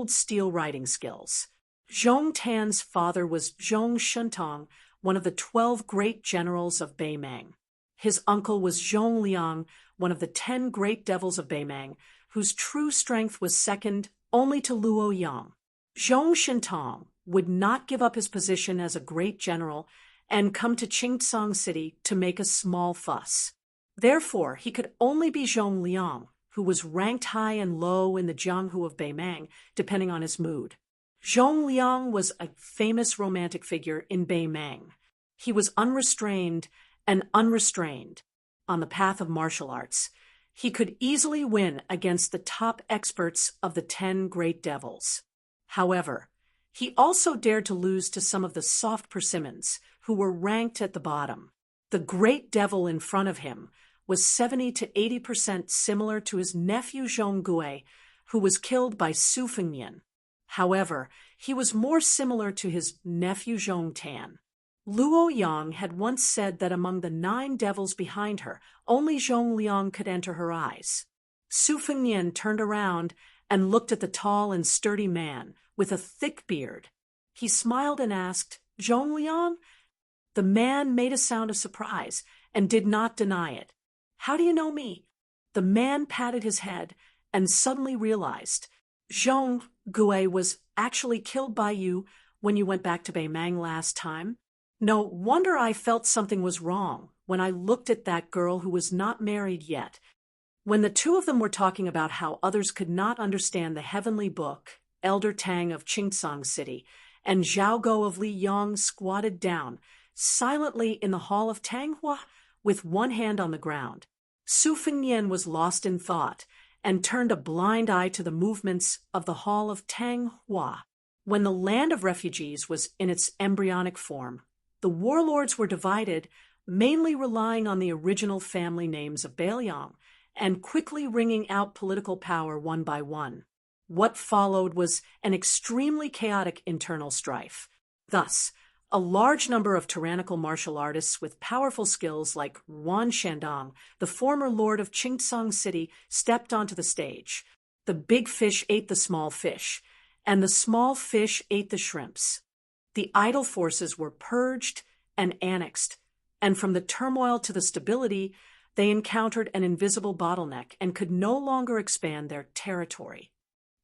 steel writing skills. Zhong Tan's father was Zhong Shentong, one of the 12 great generals of Beimang. His uncle was Zhong Liang, one of the 10 great devils of Beimang, whose true strength was second only to Luo Yang. Zhong Shentong would not give up his position as a great general and come to Qingcang City to make a small fuss. Therefore, he could only be Zhong Liang, who was ranked high and low in the Jianghu of Beimang, depending on his mood. Zhong Liang was a famous romantic figure in Beimang. He was unrestrained and unrestrained on the path of martial arts. He could easily win against the top experts of the 10 great devils. However, he also dared to lose to some of the soft persimmons, who were ranked at the bottom. The great devil in front of him was 70 to 80% similar to his nephew Zhong Gui, who was killed by Su Fengnian. However, he was more similar to his nephew Zhong Tan. Luo Yang had once said that among the 9 devils behind her, only Zhong Liang could enter her eyes. Su Fengnian turned around and looked at the tall and sturdy man with a thick beard. He smiled and asked, Zhongliang? The man made a sound of surprise and did not deny it. How do you know me? The man patted his head and suddenly realized Zhong Gui was actually killed by you when you went back to Beimang last time. No wonder I felt something was wrong when I looked at that girl who was not married yet. When the two of them were talking about how others could not understand the heavenly book, Elder Tang of Qingtsang City and Zhao Go of Liyang squatted down silently in the hall of Tanghua with one hand on the ground. Su Fengnian was lost in thought and turned a blind eye to the movements of the hall of Tanghua. When the land of refugees was in its embryonic form, the warlords were divided, mainly relying on the original family names of Beiliang and quickly wringing out political power one by one. What followed was an extremely chaotic internal strife. Thus, a large number of tyrannical martial artists with powerful skills like Wan Shandong, the former lord of Qingtsang City, stepped onto the stage. The big fish ate the small fish, and the small fish ate the shrimps. The idle forces were purged and annexed, and from the turmoil to the stability, they encountered an invisible bottleneck and could no longer expand their territory.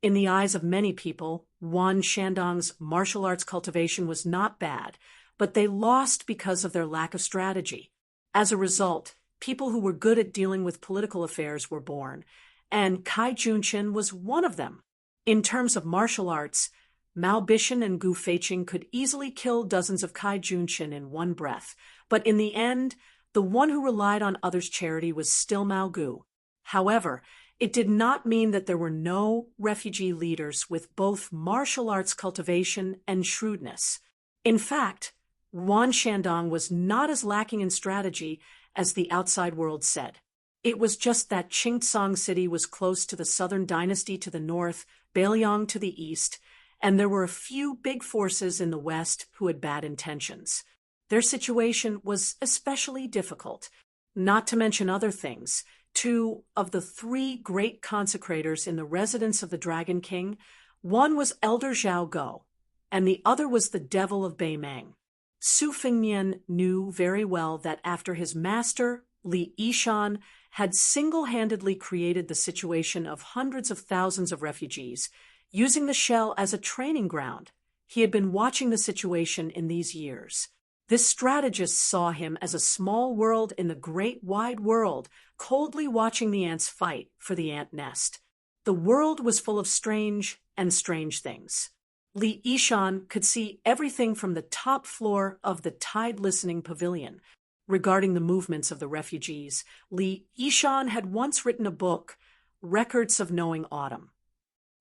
In the eyes of many people, Wan Shandong's martial arts cultivation was not bad, but they lost because of their lack of strategy. As a result, people who were good at dealing with political affairs were born, and Kai Junqian was one of them. In terms of martial arts, Mao Bishan and Gu Feiqing could easily kill dozens of Kai Junqian in one breath, but in the end, the one who relied on others' charity was still Mao Gu. However, it did not mean that there were no refugee leaders with both martial arts cultivation and shrewdness. In fact, Wan Shandong was not as lacking in strategy as the outside world said. It was just that Qingtsang City was close to the southern dynasty to the north, Beiliang to the east, and there were a few big forces in the west who had bad intentions. Their situation was especially difficult, not to mention other things. Two of the three great consecrators in the residence of the Dragon King, one was Elder Zhao Go, and the other was the devil of Beimang. Su Fengnian knew very well that after his master, Li Yishan, had single-handedly created the situation of hundreds of thousands of refugees, using the shell as a training ground, he had been watching the situation in these years. This strategist saw him as a small world in the great wide world, coldly watching the ants fight for the ant nest. The world was full of strange things. Li Yishan could see everything from the top floor of the tide-listening pavilion. Regarding the movements of the refugees, Li Yishan had once written a book, Records of Knowing Autumn.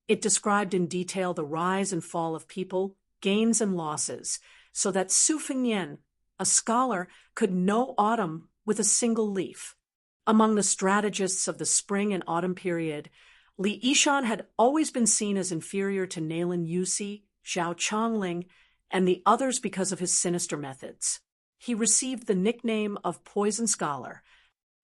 It described in detail the rise and fall of people, gains and losses, so that Su Fengnian, a scholar, could know autumn with a single leaf. Among the strategists of the spring and autumn period, Li Yishan had always been seen as inferior to Nalin Yusi, Zhao Chongling, and the others because of his sinister methods. He received the nickname of Poison Scholar.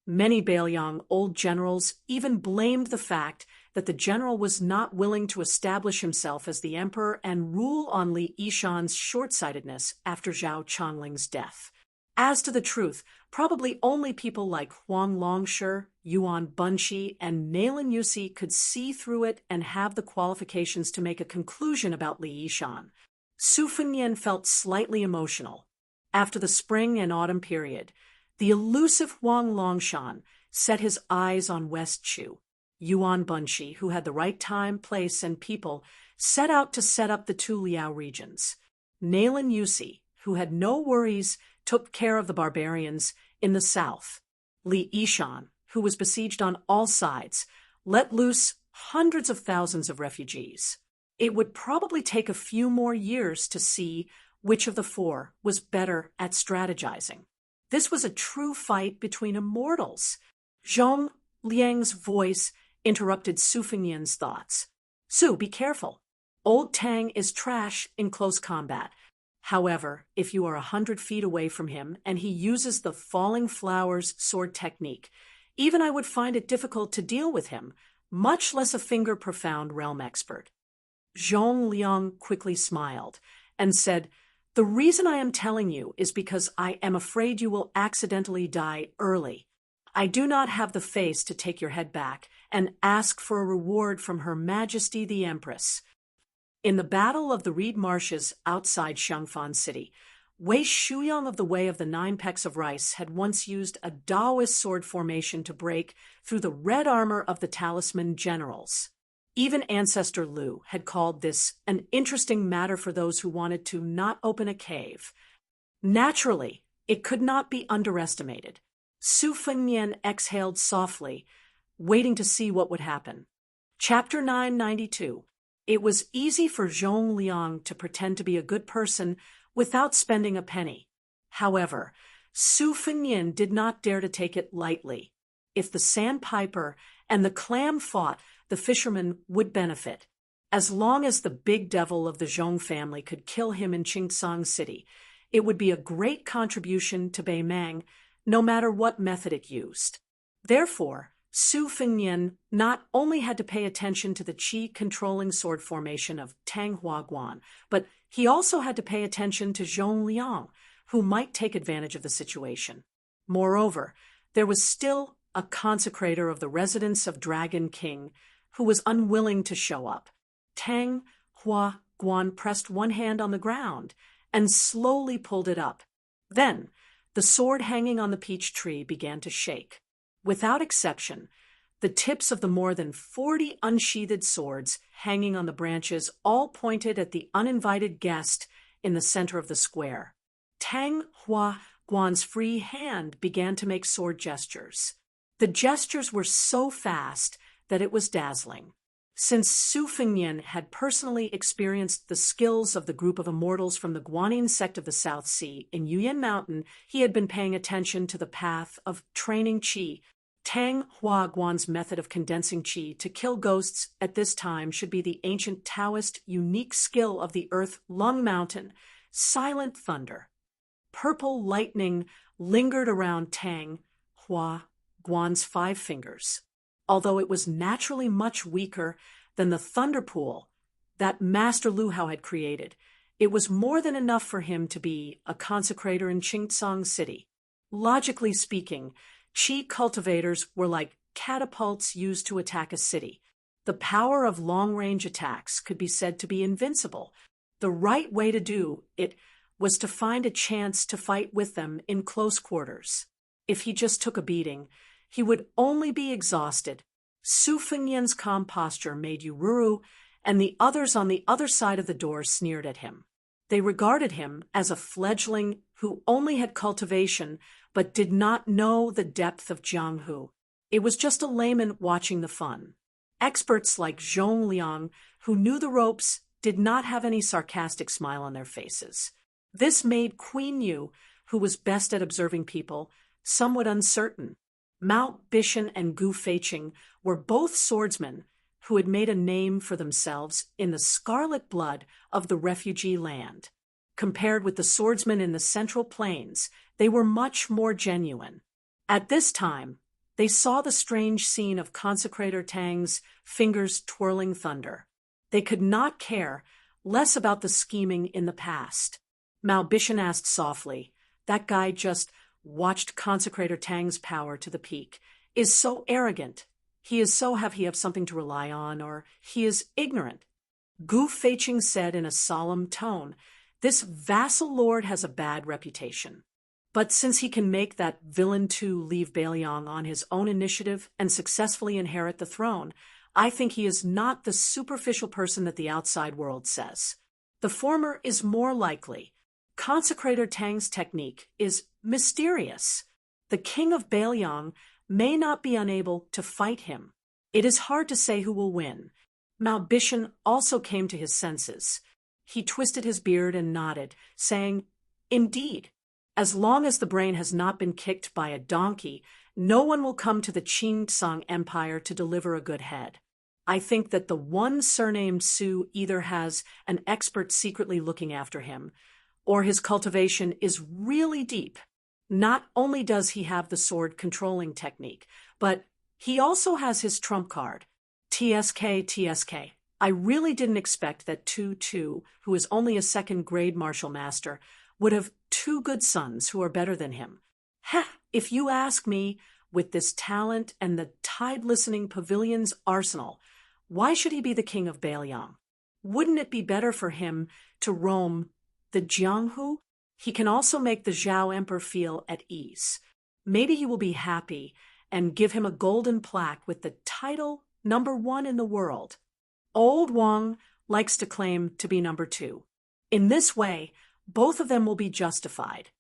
Many Beiliang old generals even blamed the fact that the general was not willing to establish himself as the emperor and rule on Li Yishan's short-sightedness after Zhao Chongling's death. As to the truth, probably only people like Huang Longshi, Yuan Bunshi, and Nalin Yusi could see through it and have the qualifications to make a conclusion about Li Yishan. Su Fengnian felt slightly emotional. After the spring and autumn period, the elusive Huang Longshan set his eyes on West Chu. Yuan Bunshi, who had the right time, place, and people, set out to set up the two Liao regions. Nalin Yusi, who had no worries, took care of the barbarians in the south. Li Yishan, who was besieged on all sides, let loose hundreds of thousands of refugees. It would probably take a few more years to see which of the four was better at strategizing. This was a true fight between immortals. Zhong Liang's voice interrupted Su Fengnian's thoughts. Su, be careful. Old Tang is trash in close combat. However, if you are 100 feet away from him and he uses the falling flowers sword technique, even I would find it difficult to deal with him, much less a finger-profound realm expert. Zhong Liang quickly smiled and said, The reason I am telling you is because I am afraid you will accidentally die early. I do not have the face to take your head back and ask for a reward from Her Majesty the Empress. In the Battle of the Reed Marshes outside Xiangfan City, Wei Shuyong of the Way of the Nine Pecks of Rice had once used a Taoist sword formation to break through the red armor of the Talisman Generals. Even Ancestor Lu had called this an interesting matter for those who wanted to not open a cave. Naturally, it could not be underestimated. Su Fengnian exhaled softly, waiting to see what would happen. Chapter 992. It was easy for Zhong Liang to pretend to be a good person without spending a penny. However, Su Fengnian did not dare to take it lightly. If the sandpiper and the clam fought, the fisherman would benefit. As long as the big devil of the Zhong family could kill him in Qingsong City, it would be a great contribution to Beimang, no matter what method it used. Therefore, Su Fengnian not only had to pay attention to the qi-controlling sword formation of Tang Huaguan, but he also had to pay attention to Zhong Liang, who might take advantage of the situation. Moreover, there was still a consecrator of the residence of Dragon King who was unwilling to show up. Tang Huaguan pressed one hand on the ground and slowly pulled it up. Then, the sword hanging on the peach tree began to shake. Without exception, the tips of the more than 40 unsheathed swords hanging on the branches all pointed at the uninvited guest in the center of the square. Tang Huaguan's free hand began to make sword gestures. The gestures were so fast that it was dazzling. Since Su Fengnian had personally experienced the skills of the group of immortals from the Guanyin sect of the South Sea in Yuyan Mountain, he had been paying attention to the path of training qi. Tang Huaguan's method of condensing qi to kill ghosts at this time should be the ancient Taoist unique skill of the earth Lung Mountain, silent thunder. Purple lightning lingered around Tang Huaguan's 5 fingers. Although it was naturally much weaker than the thunder pool that Master Lu Hao had created, it was more than enough for him to be a consecrator in Qingsong City. Logically speaking, qi cultivators were like catapults used to attack a city. The power of long-range attacks could be said to be invincible. The right way to do it was to find a chance to fight with them in close quarters. If he just took a beating, he would only be exhausted. Su Fengnian's calm posture made Yururu and the others on the other side of the door sneered at him. They regarded him as a fledgling who only had cultivation but did not know the depth of Jianghu. It was just a layman watching the fun. Experts like Zhong Liang, who knew the ropes, did not have any sarcastic smile on their faces. This made Queen Yu, who was best at observing people, somewhat uncertain. Mao Bishan and Gu Feiqing were both swordsmen who had made a name for themselves in the scarlet blood of the refugee land. Compared with the swordsmen in the Central Plains, they were much more genuine. At this time, they saw the strange scene of Consecrator Tang's fingers twirling thunder. They could not care less about the scheming in the past. Mao Bishan asked softly, "That guy just watched Consecrator Tang's power to the peak, is so arrogant. He is so have something to rely on, or he is ignorant." Gu Feiqing said in a solemn tone, "This vassal lord has a bad reputation. But since he can make that villain Tu leave Beiliang on his own initiative and successfully inherit the throne, I think he is not the superficial person that the outside world says. The former is more likely. Consecrator Tang's technique is mysterious. The king of Beiliang may not be unable to fight him. It is hard to say who will win." Mao Bishan also came to his senses. He twisted his beard and nodded, saying, "Indeed, as long as the brain has not been kicked by a donkey, no one will come to the Qingsong Empire to deliver a good head. I think that the one surnamed Su either has an expert secretly looking after him, or his cultivation is really deep. Not only does he have the sword controlling technique, but he also has his trump card. TSK. I really didn't expect that Tu, who is only a second-grade martial master, would have two good sons who are better than him. Heh, if you ask me, with this talent and the tide-listening pavilion's arsenal, why should he be the king of Baelyang? Wouldn't it be better for him to roam the Jianghu? He can also make the Zhao Emperor feel at ease. Maybe he will be happy and give him a golden plaque with the title #1 in the world. Old Wang likes to claim to be #2. In this way, both of them will be justified.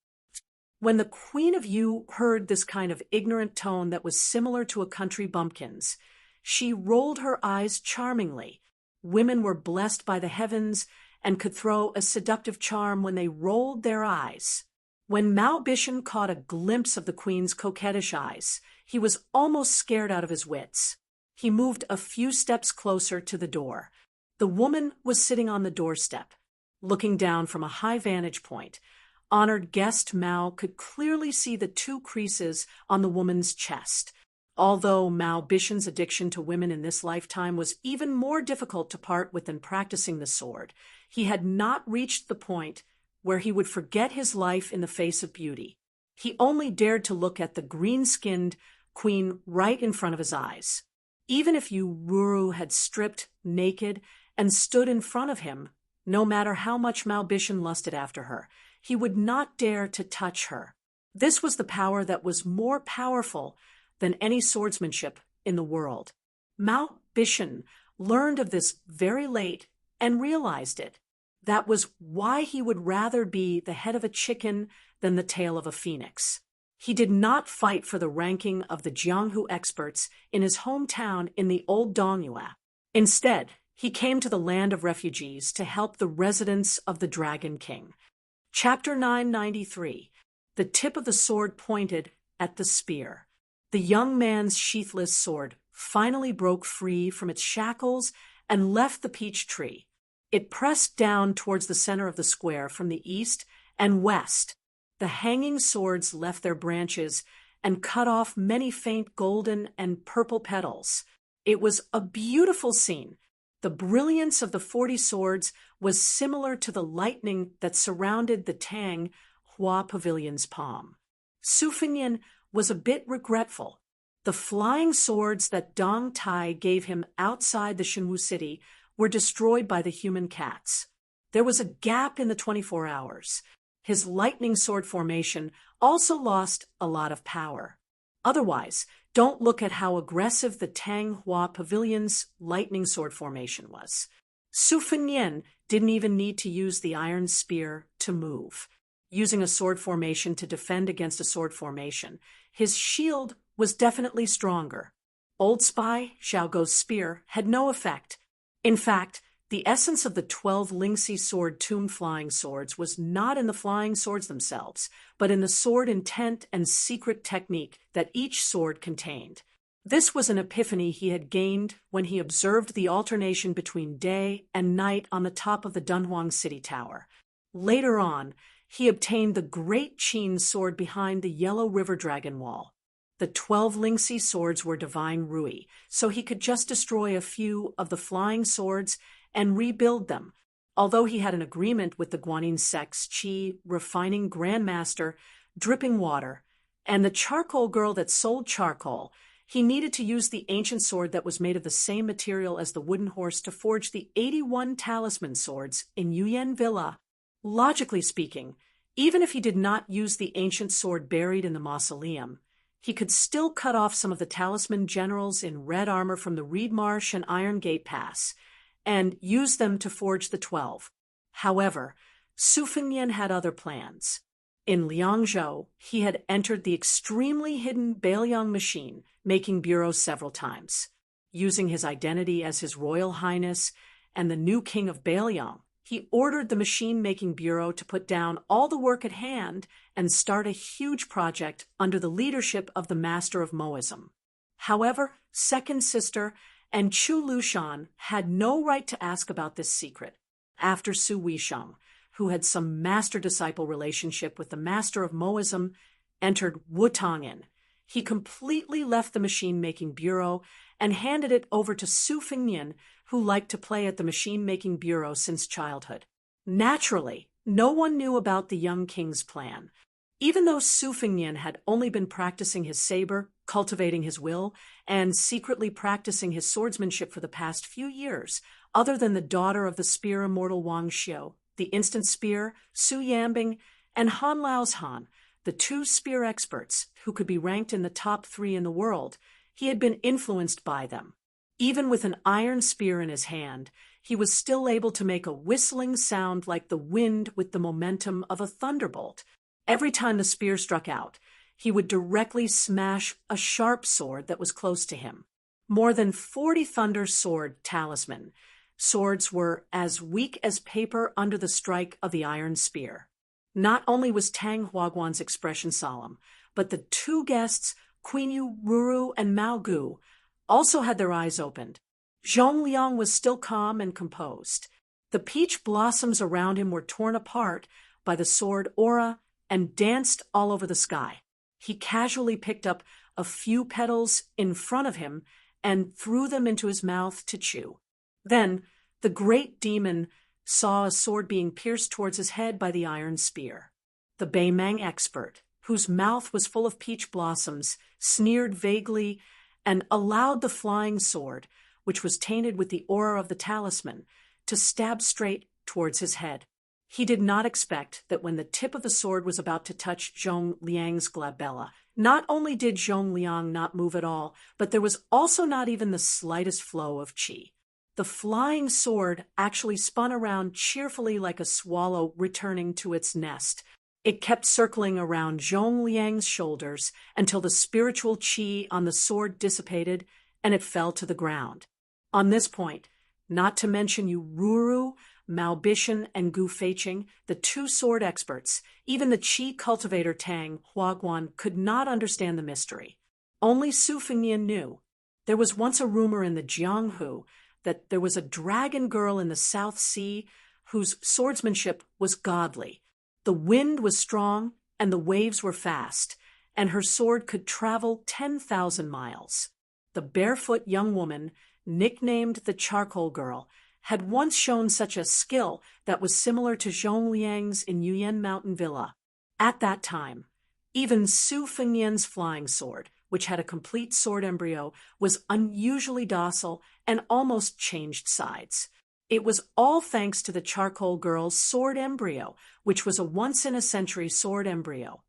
When the Queen of Yu heard this kind of ignorant tone that was similar to a country bumpkin's, she rolled her eyes charmingly. Women were blessed by the heavens and could throw a seductive charm when they rolled their eyes. When Mao Bishan caught a glimpse of the Queen's coquettish eyes, he was almost scared out of his wits. He moved a few steps closer to the door. The woman was sitting on the doorstep, looking down from a high vantage point. Honored guest Mao could clearly see the 2 creases on the woman's chest. Although Mao Bishan's addiction to women in this lifetime was even more difficult to part with than practicing the sword, he had not reached the point where he would forget his life in the face of beauty. He only dared to look at the green-skinned queen right in front of his eyes. Even if Yu Ruru had stripped naked and stood in front of him, no matter how much Mao Bishan lusted after her, he would not dare to touch her. This was the power that was more powerful than any swordsmanship in the world. Mao Bishan learned of this very late and realized it. That was why he would rather be the head of a chicken than the tail of a phoenix. He did not fight for the ranking of the Jianghu experts in his hometown in the old Dongyue. Instead, he came to the land of refugees to help the residents of the Dragon King. Chapter 993. The tip of the sword pointed at the spear. The young man's sheathless sword finally broke free from its shackles and left the peach tree. It pressed down towards the center of the square from the east and west. The hanging swords left their branches and cut off many faint golden and purple petals. It was a beautiful scene. The brilliance of the 40 swords was similar to the lightning that surrounded the Tang Hua Pavilion's palm. Su Fengnian was a bit regretful. The flying swords that Dong Tai gave him outside the Shenwu city were destroyed by the human cats. There was a gap in the 24 hours. His lightning sword formation also lost a lot of power. Otherwise, don't look at how aggressive the Tang Hua Pavilion's lightning sword formation was. Su Fengnian didn't even need to use the iron spear to move. Using a sword formation to defend against a sword formation, his shield was definitely stronger. Old spy Xiao Guo's spear had no effect. In fact, the essence of the 12 Lingxi sword tomb flying swords was not in the flying swords themselves, but in the sword intent and secret technique that each sword contained. This was an epiphany he had gained when he observed the alternation between day and night on the top of the Dunhuang city tower. Later on, he obtained the Great Qin sword behind the Yellow River Dragon Wall. The 12 Lingxi swords were divine Rui, so he could just destroy a few of the flying swords and rebuild them. Although he had an agreement with the Guanyin sect's Qi refining grandmaster, Dripping Water, and the charcoal girl that sold charcoal, he needed to use the ancient sword that was made of the same material as the wooden horse to forge the 81 talisman swords in Yuyan Villa. Logically speaking, even if he did not use the ancient sword buried in the mausoleum, he could still cut off some of the talisman generals in red armor from the Reed Marsh and Iron Gate Pass, and use them to forge the 12. However, Su Fengnian had other plans. In Liangzhou, he had entered the extremely hidden Baelyang machine, making bureau several times. Using his identity as His Royal Highness and the new king of Baelyang, he ordered the machine-making bureau to put down all the work at hand and start a huge project under the leadership of the Master of Moism. However, Second Sister and Chu Lushan had no right to ask about this secret. After Su Weisheng, who had some master-disciple relationship with the Master of Moism, entered Wutong'an, He completely left the machine-making bureau and handed it over to Su Fengnian, who liked to play at the machine-making bureau since childhood. Naturally, no one knew about the young king's plan. Even though Su Fengnian had only been practicing his saber, cultivating his will, and secretly practicing his swordsmanship for the past few years, other than the daughter of the spear immortal Wang Xiu, the instant spear, Su Yambing, and Han Lao's Han, the two spear experts who could be ranked in the top 3 in the world, he had been influenced by them. Even with an iron spear in his hand, he was still able to make a whistling sound like the wind with the momentum of a thunderbolt. Every time the spear struck out, he would directly smash a sharp sword that was close to him. More than 40 thunder sword talisman. Swords were as weak as paper under the strike of the iron spear. Not only was Tang Huaguan's expression solemn, but the two guests, Queen Yu Ruru and Mao Gu, also had their eyes opened. Zhong Liang was still calm and composed. The peach blossoms around him were torn apart by the sword aura and danced all over the sky. He casually picked up a few petals in front of him and threw them into his mouth to chew. Then, the great demon saw a sword being pierced towards his head by the iron spear. The Beimang expert, whose mouth was full of peach blossoms, sneered vaguely and allowed the flying sword, which was tainted with the aura of the talisman, to stab straight towards his head. He did not expect that when the tip of the sword was about to touch Zhong Liang's glabella, not only did Zhong Liang not move at all, but there was also not even the slightest flow of qi. The flying sword actually spun around cheerfully like a swallow returning to its nest. It kept circling around Zhong Liang's shoulders until the spiritual qi on the sword dissipated and it fell to the ground. On this point, not to mention Yu Ruru, Mao Bishan, and Gu Feiqing, the two sword experts, even the qi cultivator Tang Huaguan could not understand the mystery. Only Su Fengnian knew. There was once a rumor in the Jianghu that there was a dragon girl in the South Sea whose swordsmanship was godly. The wind was strong and the waves were fast, and her sword could travel 10,000 miles. The barefoot young woman, nicknamed the Charcoal Girl, had once shown such a skill that was similar to Zhong Liang's in Yuyan Mountain Villa. At that time, even Su Fengnian's flying sword, which had a complete sword embryo, was unusually docile and almost changed sides. It was all thanks to the Charcoal Girl's sword embryo, which was a once-in-a-century sword embryo.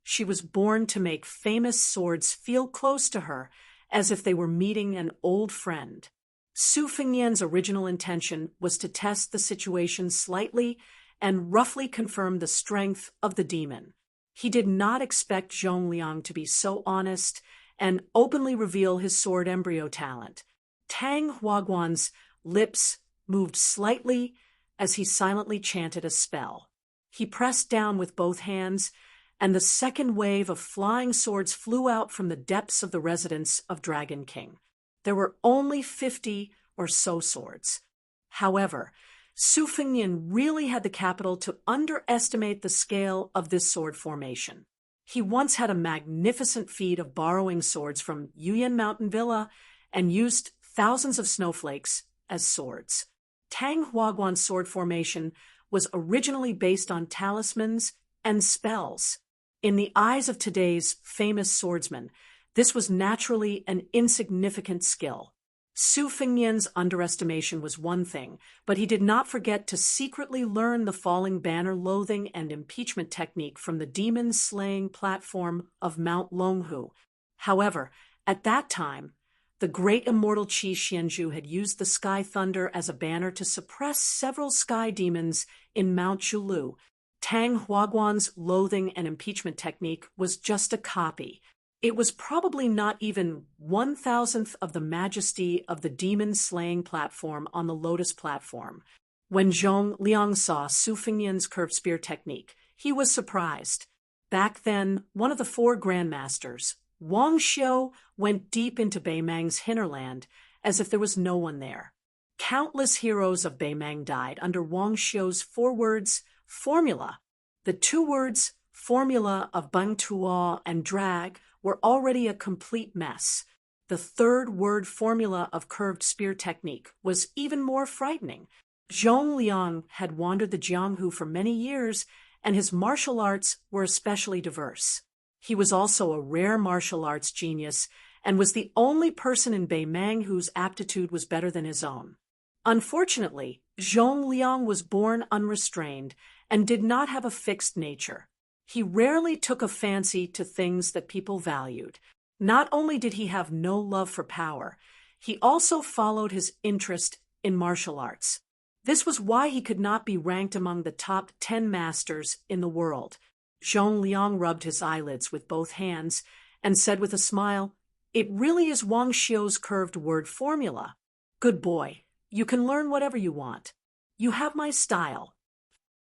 She was born to make famous swords feel close to her, as if they were meeting an old friend. Su Fengnian's original intention was to test the situation slightly and roughly confirm the strength of the demon. He did not expect Zhong Liang to be so honest and openly reveal his sword embryo talent. Tang Huaguan's lips moved slightly as he silently chanted a spell. He pressed down with both hands, and the second wave of flying swords flew out from the depths of the residence of Dragon King. There were only 50 or so swords. However, Su Fengnian really had the capital to underestimate the scale of this sword formation. He once had a magnificent feat of borrowing swords from Yuyan Mountain Villa and used thousands of snowflakes as swords. Tang Huaguan's sword formation was originally based on talismans and spells. In the eyes of today's famous swordsmen, this was naturally an insignificant skill. Su Fengnian's underestimation was one thing, but he did not forget to secretly learn the falling banner loathing and impeachment technique from the demon-slaying platform of Mount Longhu. However, at that time, the great immortal Qi Xianzhu had used the sky thunder as a banner to suppress several sky demons in Mount Zhulu. Tang Huaguan's loathing and impeachment technique was just a copy. It was probably not even 1,000th of the majesty of the demon-slaying platform on the Lotus platform. When Zhong Liang saw Su Fengnian's curved spear technique, he was surprised. Back then, one of the 4 grandmasters, Wang Xiu, went deep into Beimang's hinterland as if there was no one there. Countless heroes of Beimang died under Wang Xiu's 4 words formula. The 2 words formula of bang tuo and drag were already a complete mess. The third word formula of curved spear technique was even more frightening. Zhong Liang had wandered the Jianghu for many years, and his martial arts were especially diverse. He was also a rare martial arts genius and was the only person in Beimang whose aptitude was better than his own. Unfortunately, Zhong Liang was born unrestrained and did not have a fixed nature. He rarely took a fancy to things that people valued. Not only did he have no love for power, he also followed his interest in martial arts. This was why he could not be ranked among the top 10 masters in the world. Zhong Liang rubbed his eyelids with both hands and said with a smile, "It really is Wang Xiu's curved word formula. Good boy, you can learn whatever you want. You have my style."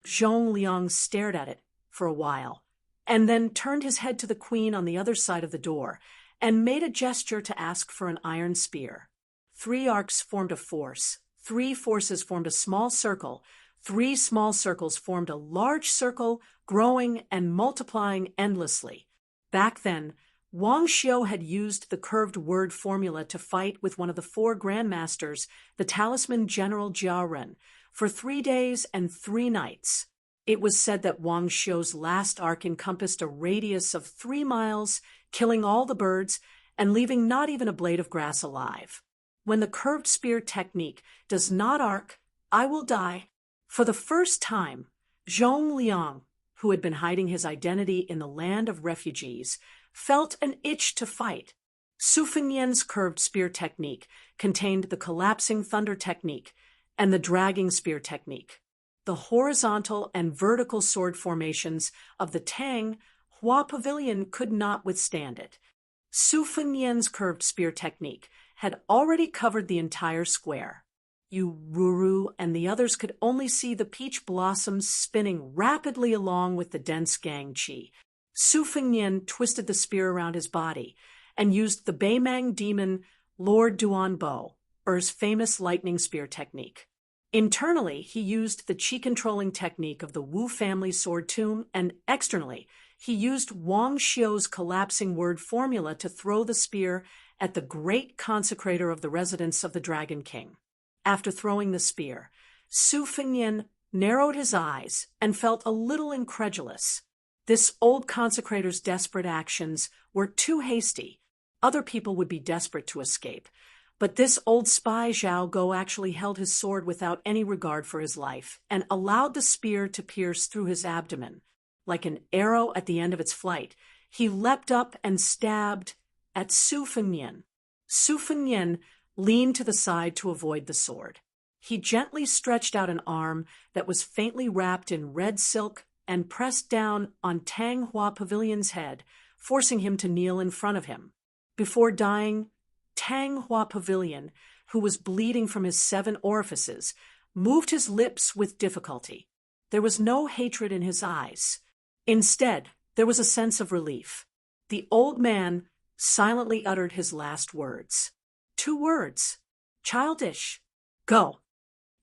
Zhong Liang stared at it for a while, and then turned his head to the queen on the other side of the door and made a gesture to ask for an iron spear. 3 arcs formed a force, 3 forces formed a small circle, 3 small circles formed a large circle, growing and multiplying endlessly. Back then, Wang Xiu had used the curved word formula to fight with one of the 4 grandmasters, the talisman General Jiaoren, for 3 days and 3 nights. It was said that Wang Xiu's last arc encompassed a radius of 3 miles, killing all the birds and leaving not even a blade of grass alive. When the curved spear technique does not arc, I will die. For the first time, Zhong Liang, who had been hiding his identity in the land of refugees, felt an itch to fight. Su Fengnian's curved spear technique contained the collapsing thunder technique and the dragging spear technique. The horizontal and vertical sword formations of the Tang Hua Pavilion could not withstand it. Su Fengnian's curved spear technique had already covered the entire square. Yu Ruru and the others could only see the peach blossoms spinning rapidly along with the dense gang qi. Su Fengnian twisted the spear around his body and used the Beimang demon Lord Duanbo, Er's famous lightning spear technique. Internally, he used the qi-controlling technique of the Wu family sword tomb, and externally, he used Wang Xiu's collapsing word formula to throw the spear at the great consecrator of the residence of the Dragon King. After throwing the spear, Su Fengnian narrowed his eyes and felt a little incredulous. This old consecrator's desperate actions were too hasty. Other people would be desperate to escape. But this old spy Zhao Go actually held his sword without any regard for his life and allowed the spear to pierce through his abdomen. Like an arrow at the end of its flight, he leapt up and stabbed at Su Fengnian. Su Fengnian leaned to the side to avoid the sword. He gently stretched out an arm that was faintly wrapped in red silk and pressed down on Tang Hua Pavilion's head, forcing him to kneel in front of him. Before dying, Tang Hua Pavilion, who was bleeding from his 7 orifices, moved his lips with difficulty. There was no hatred in his eyes. Instead, there was a sense of relief. The old man silently uttered his last words. 2 words. Childish. Go.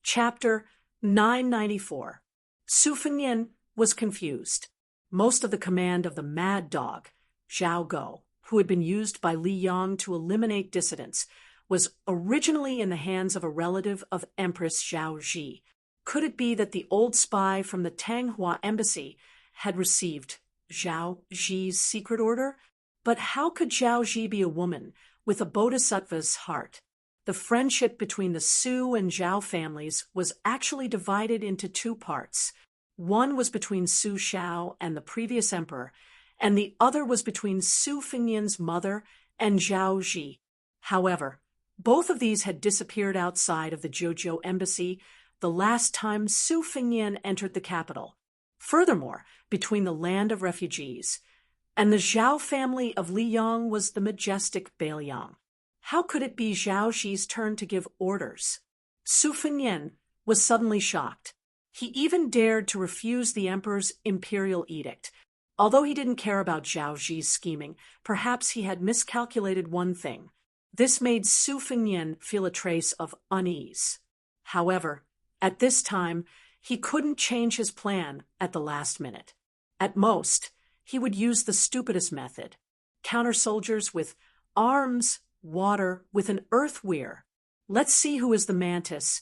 Chapter 994. Su Fengnian was confused. Most of the command of the mad dog, Zhao Go, who had been used by Li Yang to eliminate dissidents, was originally in the hands of a relative of Empress Zhao Ji. Could it be that the old spy from the Tanghua embassy had received Zhao Ji's secret order? But how could Zhao Ji be a woman with a bodhisattva's heart? The friendship between the Su and Zhao families was actually divided into 2 parts. One was between Su Shao and the previous emperor, and the other was between Su Fengnian's mother and Zhao Ji. However, both of these had disappeared outside of the Zhouzhou embassy the last time Su Fengnian entered the capital. Furthermore, between the land of refugees and the Zhao family of Li Yang was the majestic Beiliang. How could it be Zhao Ji's turn to give orders? Su Fengnian was suddenly shocked. He even dared to refuse the emperor's imperial edict. Although he didn't care about Zhao Ji's scheming, perhaps he had miscalculated one thing. This made Su Fengnian feel a trace of unease. However, at this time, he couldn't change his plan at the last minute. At most, he would use the stupidest method. Counter soldiers with arms, water, with an earth weir. Let's see who is the mantis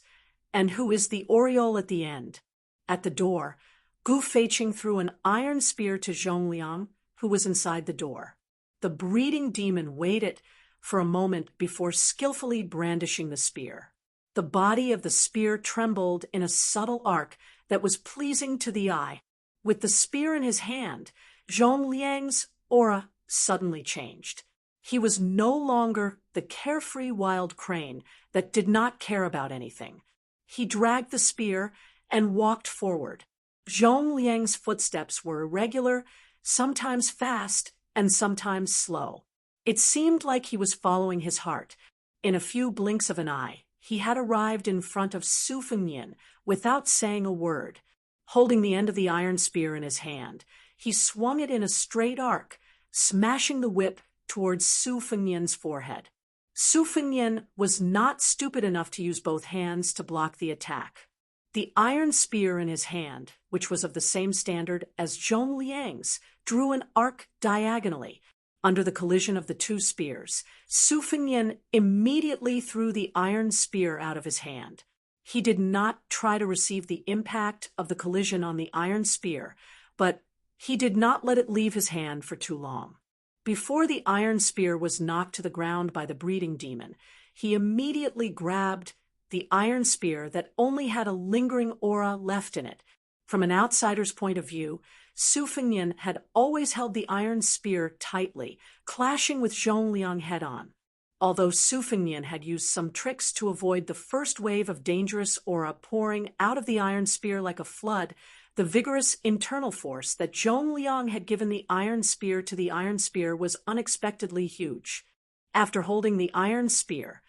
and who is the oriole at the end. At the door, Gu Feiqing threw an iron spear to Zhongliang, who was inside the door. The breeding demon waited for a moment before skillfully brandishing the spear. The body of the spear trembled in a subtle arc that was pleasing to the eye. With the spear in his hand, Zhongliang's aura suddenly changed. He was no longer the carefree wild crane that did not care about anything. He dragged the spear and walked forward. Zhongliang's footsteps were irregular, sometimes fast and sometimes slow. It seemed like he was following his heart. In a few blinks of an eye, he had arrived in front of Su Fengnian without saying a word. Holding the end of the iron spear in his hand, he swung it in a straight arc, smashing the whip towards Su Fengnian's forehead. Su Fengnian was not stupid enough to use both hands to block the attack. The iron spear in his hand, which was of the same standard as Zhongliang's, drew an arc diagonally. Under the collision of the two spears, Su Fengnian immediately threw the iron spear out of his hand. He did not try to receive the impact of the collision on the iron spear, but he did not let it leave his hand for too long. Before the iron spear was knocked to the ground by the breeding demon, he immediately grabbed the iron spear that only had a lingering aura left in it. From an outsider's point of view, Su Fengnian had always held the iron spear tightly, clashing with Zhongliang head-on. Although Su Fengnian had used some tricks to avoid the first wave of dangerous aura pouring out of the iron spear like a flood, the vigorous internal force that Zhongliang had given the iron spear to the iron spear was unexpectedly huge. After holding the iron spear,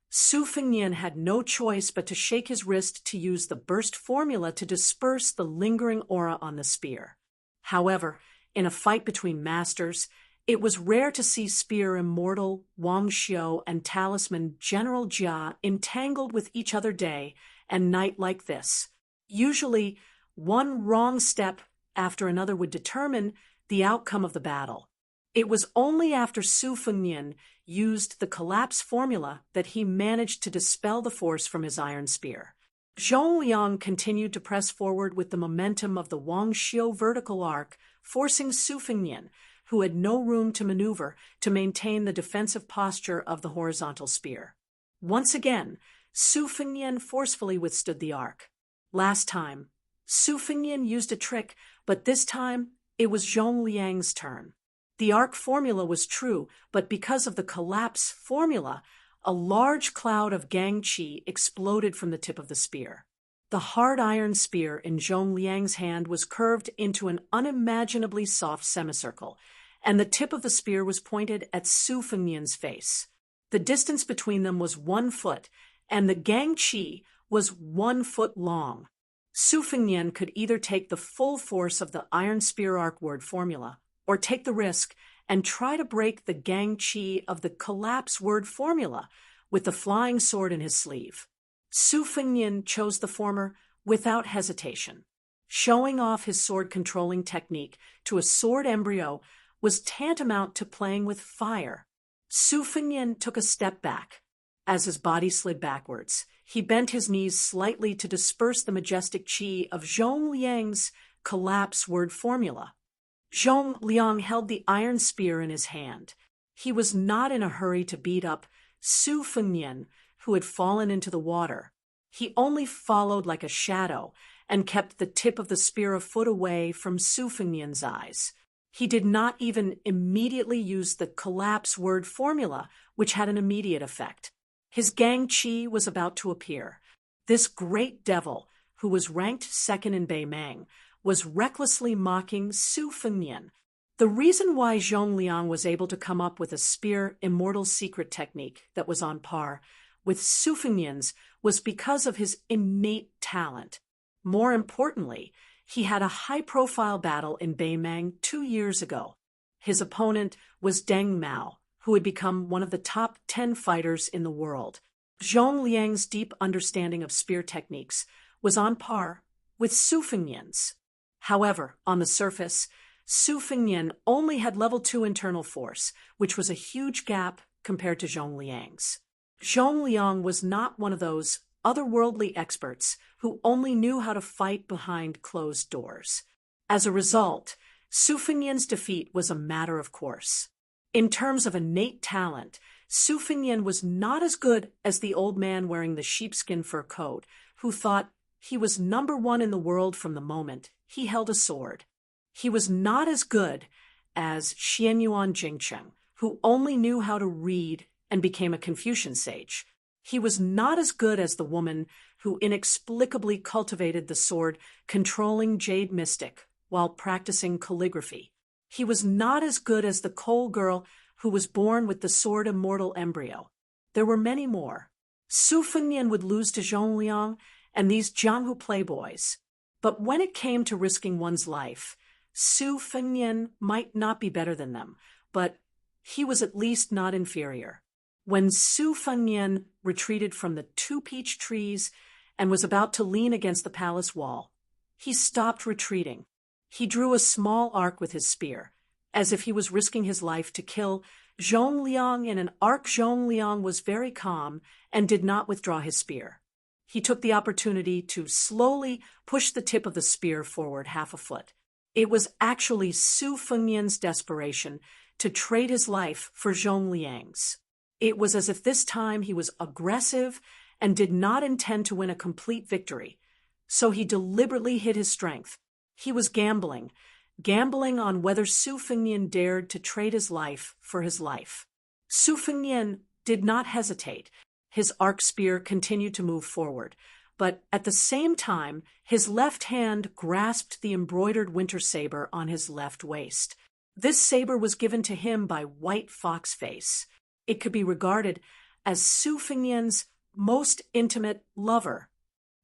Su Fengnian had no choice but to shake his wrist to use the burst formula to disperse the lingering aura on the spear. However, in a fight between masters, it was rare to see spear immortal Wang Xiu and talisman General Jia entangled with each other day and night like this. Usually, one wrong step after another would determine the outcome of the battle. It was only after Su Fengnian used the collapse formula that he managed to dispel the force from his iron spear. Zhongliang continued to press forward with the momentum of the Wang Xiu vertical arc, forcing Su Fengnian, who had no room to maneuver, to maintain the defensive posture of the horizontal spear. Once again, Su Fengnian forcefully withstood the arc. Last time, Su Fengnian used a trick, but this time it was Zhongliang's turn. The arc formula was true, but because of the collapse formula, a large cloud of gang qi exploded from the tip of the spear. The hard iron spear in Zhongliang's hand was curved into an unimaginably soft semicircle, and the tip of the spear was pointed at Su Fengnian's face. The distance between them was 1 foot, and the gang qi was 1 foot long. Su Fengnian could either take the full force of the iron spear arc word formula, or take the risk and try to break the gang qi of the collapse word formula with the flying sword in his sleeve. Su Fengnian chose the former without hesitation. Showing off his sword-controlling technique to a sword embryo was tantamount to playing with fire. Su Fengnian took a step back. As his body slid backwards, he bent his knees slightly to disperse the majestic qi of Zhongliang's collapse word formula. Zhongliang held the iron spear in his hand. He was not in a hurry to beat up Su Fengnian, who had fallen into the water. He only followed like a shadow and kept the tip of the spear a foot away from Su Fengnian's eyes. He did not even immediately use the collapse word formula, which had an immediate effect. His gang qi was about to appear. This great devil, who was ranked second in Beimang, was recklessly mocking Su Fengnian. The reason why Zhongliang was able to come up with a spear immortal secret technique that was on par with Su Fengnian's was because of his innate talent. More importantly, he had a high-profile battle in Beimang 2 years ago. His opponent was Deng Mao, who had become one of the top 10 fighters in the world. Zhongliang's deep understanding of spear techniques was on par with Su Fengnian's. However, on the surface, Su Fengnian only had level 2 internal force, which was a huge gap compared to Zhong Liang's. Zhong Liang was not one of those otherworldly experts who only knew how to fight behind closed doors. As a result, Su Fengnian's defeat was a matter of course. In terms of innate talent, Su Fengnian was not as good as the old man wearing the sheepskin fur coat, who thought he was number one in the world from the moment he held a sword. He was not as good as Xianyuan Jingcheng, who only knew how to read and became a Confucian sage. He was not as good as the woman who inexplicably cultivated the sword, controlling jade mystic while practicing calligraphy. He was not as good as the coal girl who was born with the sword immortal embryo. There were many more. Su Fengnian would lose to Zhong Liang and these Jianghu playboys. But when it came to risking one's life, Su Fengnian might not be better than them, but he was at least not inferior. When Su Fengnian retreated from the 2 peach trees and was about to lean against the palace wall, he stopped retreating. He drew a small arc with his spear, as if he was risking his life to kill Zhong Liang in an arc. Zhong Liang was very calm and did not withdraw his spear. He took the opportunity to slowly push the tip of the spear forward half a foot. It was actually Su Fengnian's desperation to trade his life for Zhong Liang's. It was as if this time he was aggressive and did not intend to win a complete victory, so he deliberately hid his strength. He was gambling on whether Su Fengnian dared to trade his life for his life. Su Fengnian did not hesitate. His arc spear continued to move forward, but at the same time, his left hand grasped the embroidered winter saber on his left waist. This saber was given to him by White Foxface. It could be regarded as Su Fengnian's most intimate lover.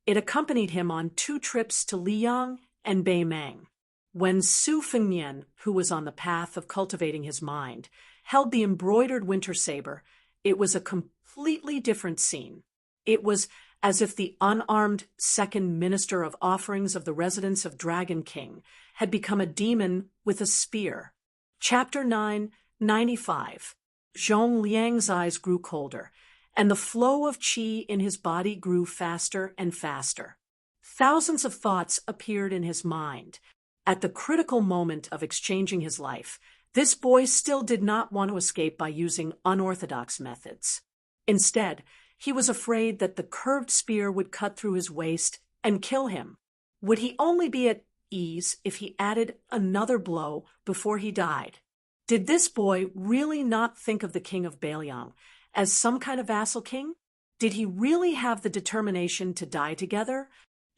It accompanied him on 2 trips to Liyang and Beimang. When Su Fengnian, who was on the path of cultivating his mind, held the embroidered winter saber, it was a completely different scene. It was as if the unarmed second minister of offerings of the residence of Dragon King had become a demon with a spear. Chapter 995. Zhong Liang's eyes grew colder, and the flow of qi in his body grew faster and faster. Thousands of thoughts appeared in his mind. At the critical moment of exchanging his life, this boy still did not want to escape by using unorthodox methods. Instead, he was afraid that the curved spear would cut through his waist and kill him. Would he only be at ease if he added another blow before he died? Did this boy really not think of the king of Beiliang as some kind of vassal king? Did he really have the determination to die together?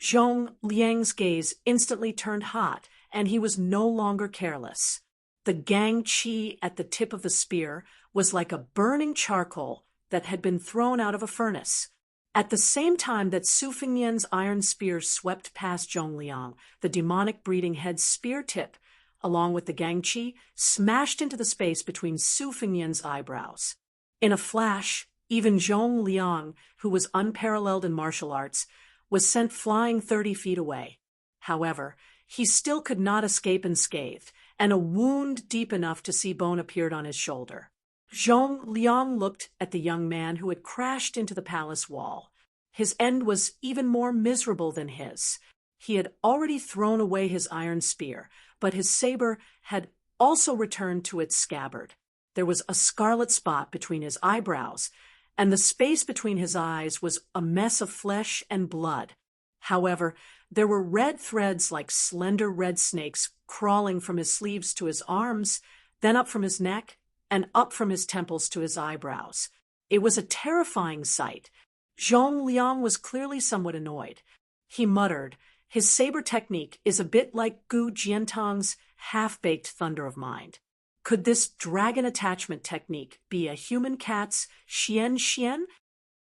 Zhong Liang's gaze instantly turned hot, and he was no longer careless. The gang qi at the tip of the spear was like a burning charcoal that had been thrown out of a furnace. At the same time that Su Fengnian's iron spear swept past Zhong Liang, the demonic breeding head's spear tip, along with the gang qi, smashed into the space between Su Fengnian's eyebrows. In a flash, even Zhong Liang, who was unparalleled in martial arts, was sent flying 30 feet away. However, he still could not escape unscathed, and a wound deep enough to see bone appeared on his shoulder. Zhong Liang looked at the young man who had crashed into the palace wall. His end was even more miserable than his. He had already thrown away his iron spear, but his saber had also returned to its scabbard. There was a scarlet spot between his eyebrows, and the space between his eyes was a mess of flesh and blood. However, there were red threads like slender red snakes crawling from his sleeves to his arms, then up from his neck, and up from his temples to his eyebrows. It was a terrifying sight. Zhong Liang was clearly somewhat annoyed. He muttered, "His saber technique is a bit like Gu Jiantang's half-baked thunder of mind. Could this dragon attachment technique be a human cat's xian?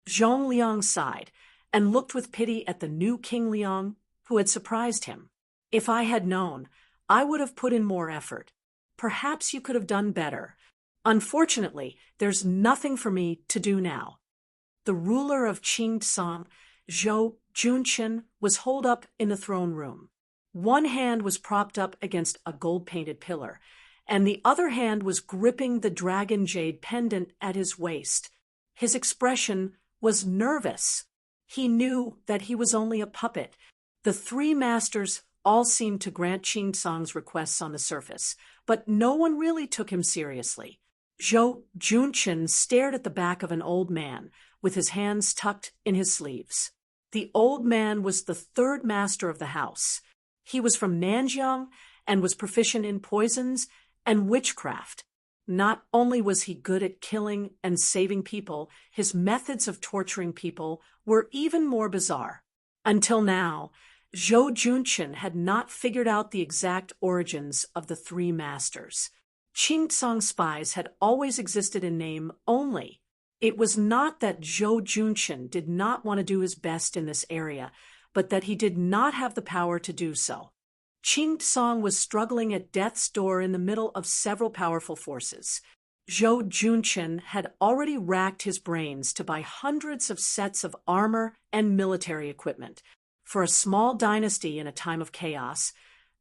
Zhong Liang sighed and looked with pity at the new King Liang, who had surprised him. "If I had known, I would have put in more effort. Perhaps you could have done better. Unfortunately, there's nothing for me to do now." The ruler of Qingtsang, Zhou Junqin, was holed up in the throne room. One hand was propped up against a gold-painted pillar, and the other hand was gripping the dragon jade pendant at his waist. His expression was nervous. He knew that he was only a puppet. The three masters all seemed to grant Qing Song's requests on the surface, but no one really took him seriously. Zhou Junchen stared at the back of an old man, with his hands tucked in his sleeves. The old man was the third master of the house. He was from Nanjiang and was proficient in poisons and witchcraft. Not only was he good at killing and saving people, his methods of torturing people were even more bizarre. Until now, Zhou Junchen had not figured out the exact origins of the three masters. Qing Song spies had always existed in name only. It was not that Zhou Junchen did not want to do his best in this area, but that he did not have the power to do so. Qing Song was struggling at death's door in the middle of several powerful forces. Zhou Junchen had already racked his brains to buy hundreds of sets of armor and military equipment. For a small dynasty in a time of chaos,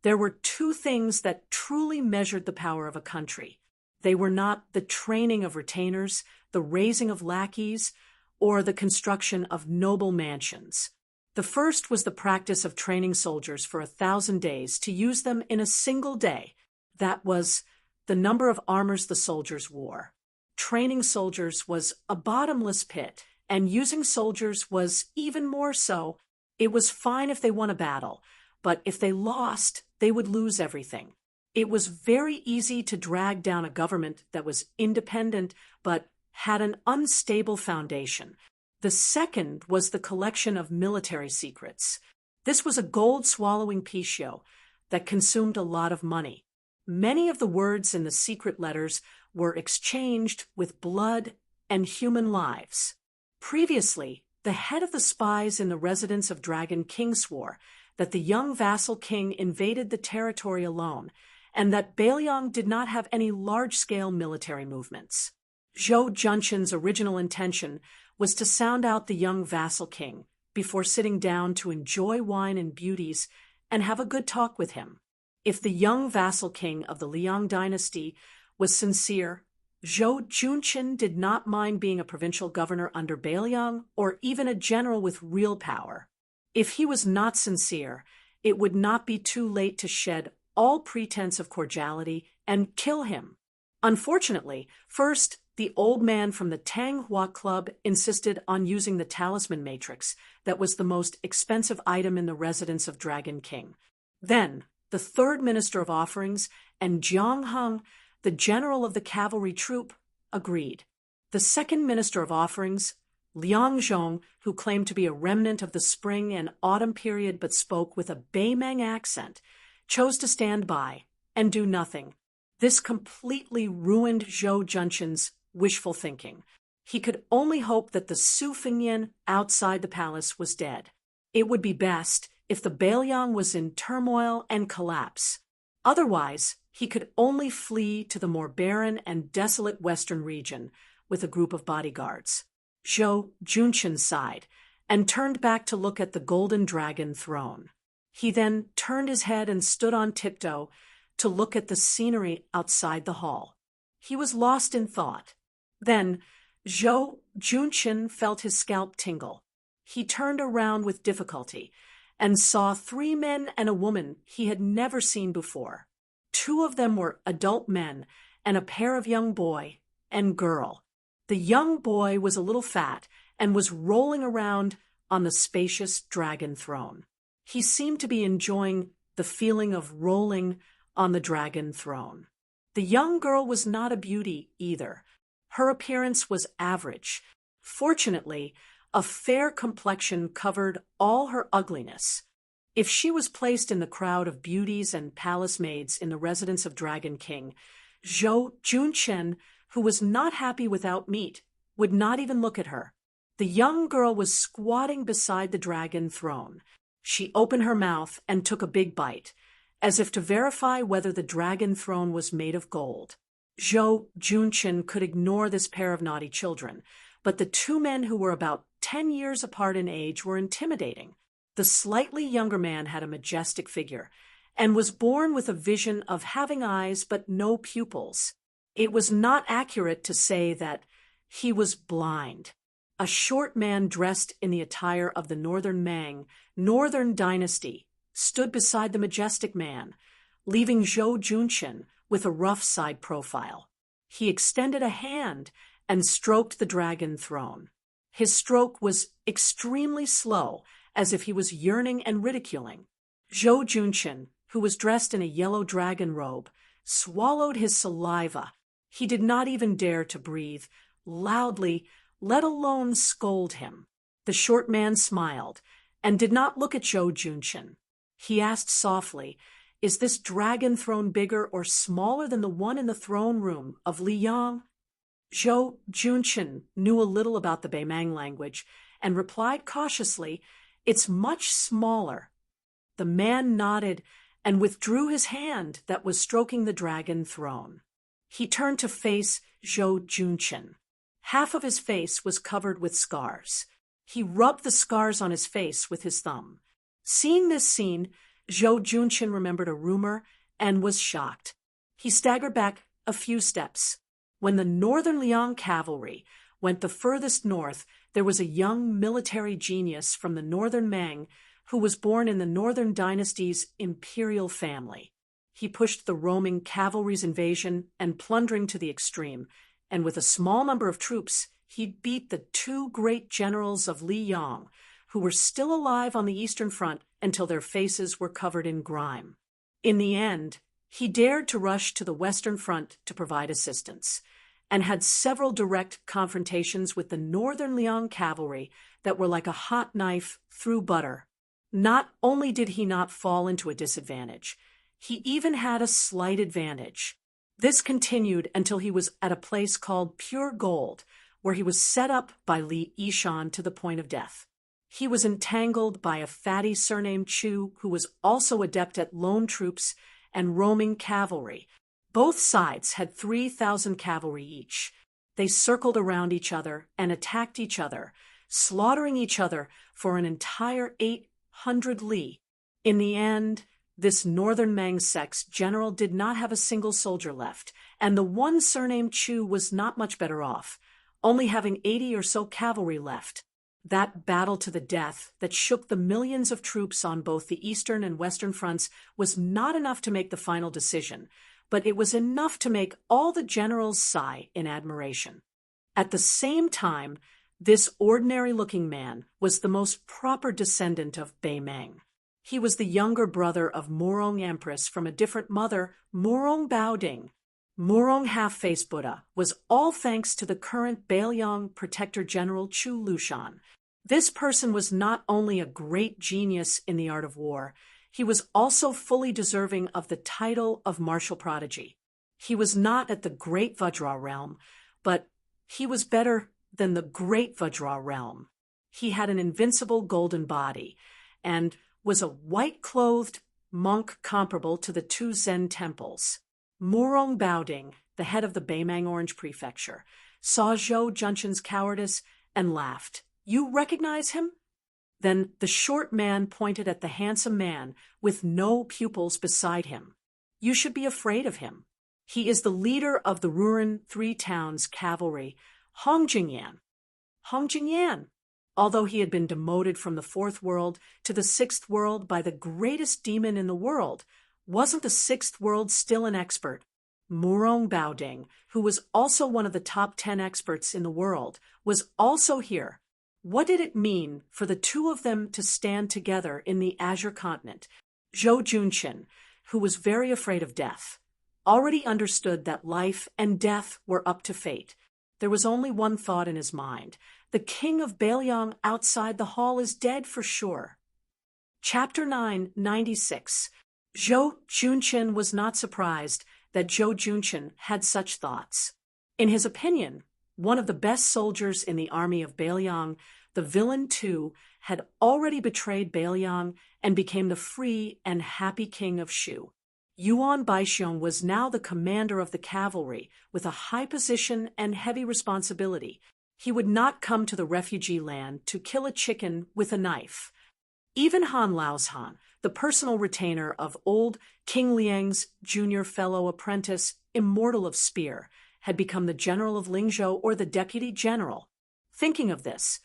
there were two things that truly measured the power of a country. They were not the training of retainers, the raising of lackeys, or the construction of noble mansions. The first was the practice of training soldiers for 1,000 days to use them in a single day. That was the number of armors the soldiers wore. Training soldiers was a bottomless pit, and using soldiers was even more so. It was fine if they won a battle, but if they lost, they would lose everything. It was very easy to drag down a government that was independent but had an unstable foundation. The second was the collection of military secrets. This was a gold-swallowing pitio that consumed a lot of money. Many of the words in the secret letters were exchanged with blood and human lives. Previously, the head of the spies in the residence of Dragon King swore that the young vassal king invaded the territory alone, and that Bailiang did not have any large-scale military movements. Zhou Junchen's original intention was to sound out the young vassal king before sitting down to enjoy wine and beauties and have a good talk with him. If the young vassal king of the Liang dynasty was sincere, Zhou Junchen did not mind being a provincial governor under Bailiang or even a general with real power. If he was not sincere, it would not be too late to shed all pretense of cordiality and kill him. Unfortunately, first, the old man from the Tang Hua Club insisted on using the talisman matrix that was the most expensive item in the residence of Dragon King. Then, the third minister of offerings and Jiang Heng, the general of the cavalry troop, agreed. The second minister of offerings, Liang Zhong, who claimed to be a remnant of the spring and autumn period but spoke with a Beimeng accent, chose to stand by and do nothing. This completely ruined Zhou Junchen's wishful thinking. He could only hope that the Su Fengyan outside the palace was dead. It would be best if the Bailiang was in turmoil and collapse. Otherwise, he could only flee to the more barren and desolate western region with a group of bodyguards. Zhou Junchen sighed and turned back to look at the golden dragon throne. He then turned his head and stood on tiptoe to look at the scenery outside the hall. He was lost in thought. Then, Zhou Junchen felt his scalp tingle. He turned around with difficulty and saw 3 men and a woman he had never seen before. 2 of them were adult men and a pair of young boy and girl. The young boy was a little fat and was rolling around on the spacious dragon throne. He seemed to be enjoying the feeling of rolling on the dragon throne. The young girl was not a beauty either. Her appearance was average. Fortunately, a fair complexion covered all her ugliness. If she was placed in the crowd of beauties and palace maids in the residence of Dragon King, Zhou Junchen, who was not happy without meat, would not even look at her. The young girl was squatting beside the dragon throne. She opened her mouth and took a big bite, as if to verify whether the dragon throne was made of gold. Zhou Junchen could ignore this pair of naughty children, but the 2 men who were about 10 years apart in age were intimidating. The slightly younger man had a majestic figure, and was born with a vision of having eyes but no pupils. It was not accurate to say that he was blind. A short man dressed in the attire of the Northern Mang, Northern Dynasty, stood beside the majestic man, leaving Zhou Junqian with a rough side profile. He extended a hand and stroked the dragon throne. His stroke was extremely slow, as if he was yearning and ridiculing. Zhou Junqian, who was dressed in a yellow dragon robe, swallowed his saliva. He did not even dare to breathe loudly, let alone scold him. The short man smiled and did not look at Zhou Junqian. He asked softly, "Is this dragon throne bigger or smaller than the one in the throne room of Liyang?" Zhou Junqian knew a little about the Beimang language and replied cautiously, "It's much smaller." The man nodded and withdrew his hand that was stroking the dragon throne. He turned to face Zhou Junqian. Half of his face was covered with scars. He rubbed the scars on his face with his thumb. Seeing this scene, Zhou Junqian remembered a rumor and was shocked. He staggered back a few steps. When the Northern Liang cavalry went the furthest north, there was a young military genius from the Northern Mang who was born in the Northern Dynasty's imperial family. He pushed the roaming cavalry's invasion and plundering to the extreme, and with a small number of troops, he beat the two great generals of Liyang, who were still alive on the Eastern Front until their faces were covered in grime. In the end, he dared to rush to the Western Front to provide assistance, and had several direct confrontations with the Northern Liang cavalry that were like a hot knife through butter. Not only did he not fall into a disadvantage, he even had a slight advantage. This continued until he was at a place called Pure Gold, where he was set up by Li Yishan to the point of death. He was entangled by a fatty surnamed Chu, who was also adept at lone troops and roaming cavalry. Both sides had 3,000 cavalry each. They circled around each other and attacked each other, slaughtering each other for an entire 800 li. In the end, this Northern Mang sect's general did not have a single soldier left, and the one surnamed Chu was not much better off, only having 80 or so cavalry left. That battle to the death that shook the millions of troops on both the Eastern and Western fronts was not enough to make the final decision, but it was enough to make all the generals sigh in admiration. At the same time, this ordinary-looking man was the most proper descendant of Beimang. He was the younger brother of Murong Empress from a different mother, Murong Baoding. Murong Half-Face Buddha was all thanks to the current Beiliang Protector General Chu Lushan. This person was not only a great genius in the art of war, he was also fully deserving of the title of martial prodigy. He was not at the Great Vajra realm, but he was better than the Great Vajra realm. He had an invincible golden body, and was a white-clothed monk comparable to the two Zen temples. Murong Baoding, the head of the Beimang Orange Prefecture, saw Zhou Junqian's cowardice and laughed. "You recognize him?" Then the short man pointed at the handsome man with no pupils beside him. "You should be afraid of him. He is the leader of the Ruren Three Towns cavalry, Hongjingyan." Hongjingyan! Although he had been demoted from the fourth world to the sixth world by the greatest demon in the world, wasn't the sixth world still an expert? Murong Baoding, who was also one of the top 10 experts in the world, was also here. What did it mean for the two of them to stand together in the Azure Continent? Zhou Junqian, who was very afraid of death, already understood that life and death were up to fate. There was only one thought in his mind. The king of Beiliang outside the hall is dead for sure. Chapter 996. Zhou Junqian was not surprised that Zhou Junqian had such thoughts. In his opinion, one of the best soldiers in the army of Beiliang, the villain Tu, had already betrayed Beiliang and became the free and happy king of Shu. Yuan Baixiong was now the commander of the cavalry, with a high position and heavy responsibility. He would not come to the refugee land to kill a chicken with a knife. Even Han Laoshan, the personal retainer of old King Liang's junior fellow apprentice, Immortal of Spear, had become the general of Lingzhou or the deputy general. Thinking of this,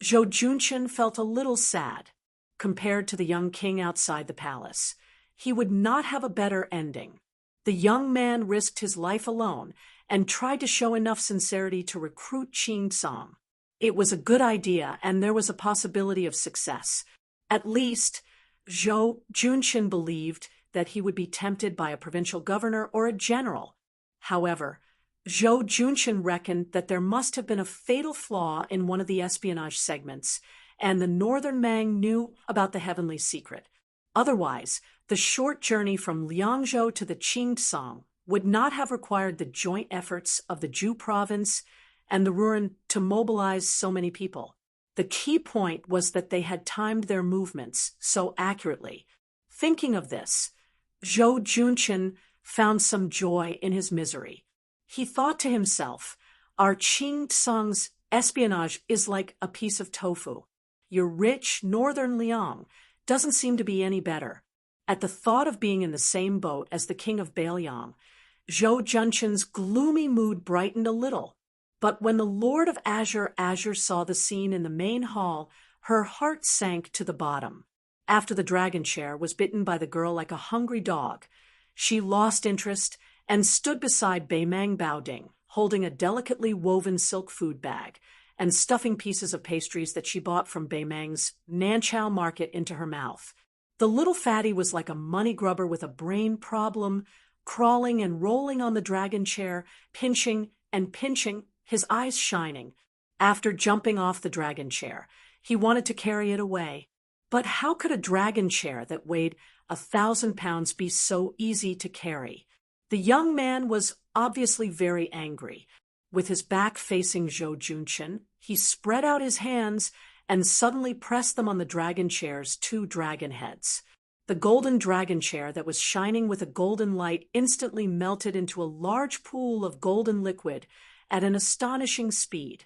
Zhou Junqian felt a little sad. Compared to the young king outside the palace, he would not have a better ending. The young man risked his life alone and tried to show enough sincerity to recruit Qing Song. It was a good idea, and there was a possibility of success. At least, Zhou Junqian believed that he would be tempted by a provincial governor or a general. However, Zhou Junqian reckoned that there must have been a fatal flaw in one of the espionage segments, and the Northern Mang knew about the heavenly secret. Otherwise, the short journey from Liangzhou to the Qing Song would not have required the joint efforts of the Zhu province and the Ruan to mobilize so many people. The key point was that they had timed their movements so accurately. Thinking of this, Zhou Junqian found some joy in his misery. He thought to himself, our Qing Song's espionage is like a piece of tofu. Your rich northern Liang doesn't seem to be any better. At the thought of being in the same boat as the king of Bailiang, Zhou Junqian's gloomy mood brightened a little. But when the Lord of Azure saw the scene in the main hall, her heart sank to the bottom. After the dragon chair was bitten by the girl like a hungry dog, she lost interest and stood beside Beimang Baoding, holding a delicately woven silk food bag and stuffing pieces of pastries that she bought from Beimang's Nanchao market into her mouth. The little fatty was like a money grubber with a brain problem, crawling and rolling on the dragon chair, pinching and pinching, his eyes shining. After jumping off the dragon chair, he wanted to carry it away. But how could a dragon chair that weighed 1,000 pounds be so easy to carry? The young man was obviously very angry. With his back facing Zhou Junqian, he spread out his hands and suddenly pressed them on the dragon chair's 2 dragon heads. The golden dragon chair that was shining with a golden light instantly melted into a large pool of golden liquid at an astonishing speed,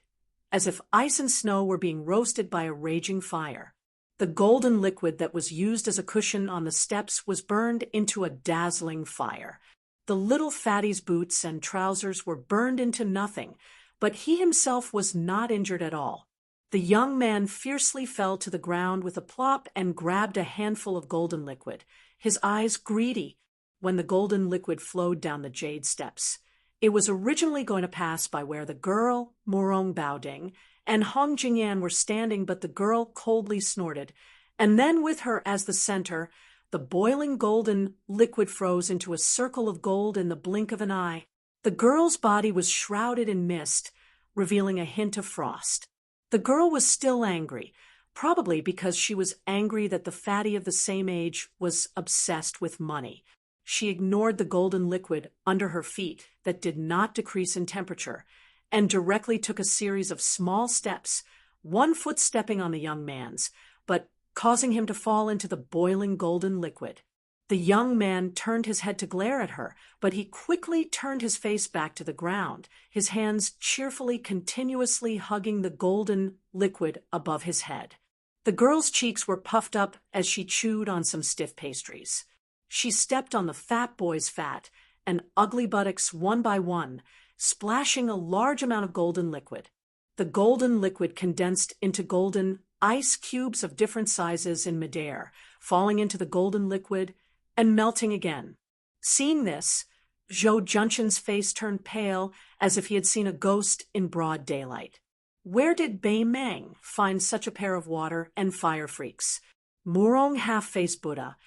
as if ice and snow were being roasted by a raging fire. The golden liquid that was used as a cushion on the steps was burned into a dazzling fire. The little fatty's boots and trousers were burned into nothing, but he himself was not injured at all. The young man fiercely fell to the ground with a plop and grabbed a handful of golden liquid, his eyes greedy, when the golden liquid flowed down the jade steps. It was originally going to pass by where the girl, Morong Baoding, and Hong Jingyan were standing, but the girl coldly snorted, and then with her as the center, the boiling golden liquid froze into a circle of gold in the blink of an eye. The girl's body was shrouded in mist, revealing a hint of frost. The girl was still angry, probably because she was angry that the fatty of the same age was obsessed with money. She ignored the golden liquid under her feet that did not decrease in temperature, and directly took a series of small steps, one foot stepping on the young man's, but causing him to fall into the boiling golden liquid. The young man turned his head to glare at her, but he quickly turned his face back to the ground, his hands cheerfully continuously hugging the golden liquid above his head. The girl's cheeks were puffed up as she chewed on some stiff pastries. She stepped on the fat boy's fat and ugly buttocks one by one, splashing a large amount of golden liquid. The golden liquid condensed into golden ice cubes of different sizes in midair, falling into the golden liquid and melting again. Seeing this, Zhou Junqian's face turned pale as if he had seen a ghost in broad daylight. Where did Beimang find such a pair of water and fire freaks? Murong half-faced Buddha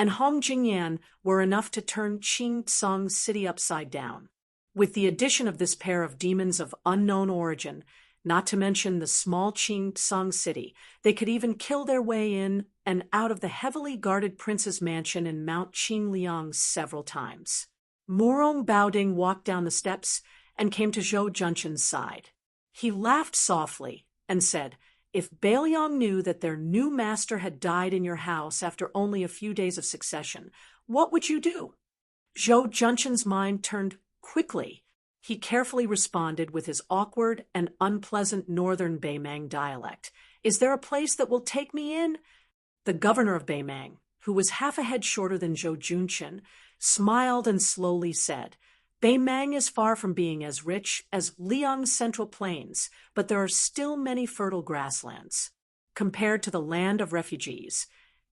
and Hong Jingyan were enough to turn Qing Song's city upside down. With the addition of this pair of demons of unknown origin, not to mention the small Qing Song city, they could even kill their way in and out of the heavily guarded prince's mansion in Mount Qingliang several times. Morong Baoding walked down the steps and came to Zhou Junqian's side. He laughed softly and said, "If Bailiang knew that their new master had died in your house after only a few days of succession, what would you do?" Zhou Junqian's mind turned quickly. He carefully responded with his awkward and unpleasant northern Beimang dialect. "Is there a place that will take me in?" The governor of Beimang, who was half a head shorter than Zhou Junqin, smiled and slowly said, Beimang is far from being as rich as Liang's central plains, but there are still many fertile grasslands. Compared to the land of refugees,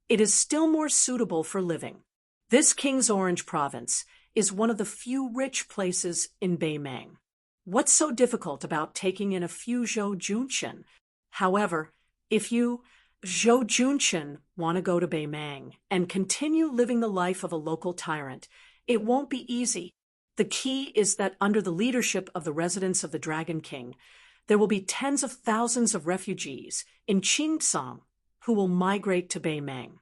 it is still more suitable for living. This King's Orange province is one of the few rich places in Beimang. What's so difficult about taking in a few Zhou Junqin? However, if you, Zhou Junqin, want to go to Beimang and continue living the life of a local tyrant, it won't be easy. The key is that under the leadership of the residents of the Dragon King, there will be tens of thousands of refugees in Qingcang who will migrate to Beimang.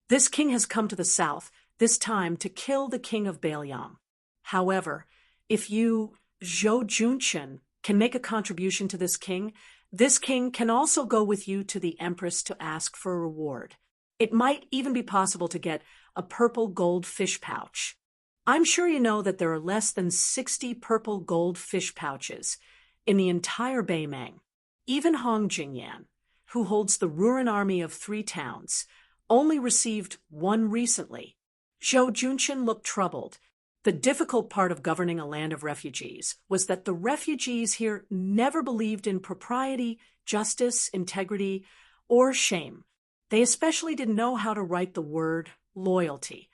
This king has come to the south, this time to kill the king of Beiliang. However, if you, Zhou Junqin, can make a contribution to this king can also go with you to the empress to ask for a reward. It might even be possible to get a purple gold fish pouch. I'm sure you know that there are less than 60 purple gold fish pouches in the entire Beimang. Even Hong Jingyan, who holds the Ruren army of 3 towns, only received one recently. Zhou Junqin looked troubled. The difficult part of governing a land of refugees was that the refugees here never believed in propriety, justice, integrity, or shame. They especially didn't know how to write the word loyalty.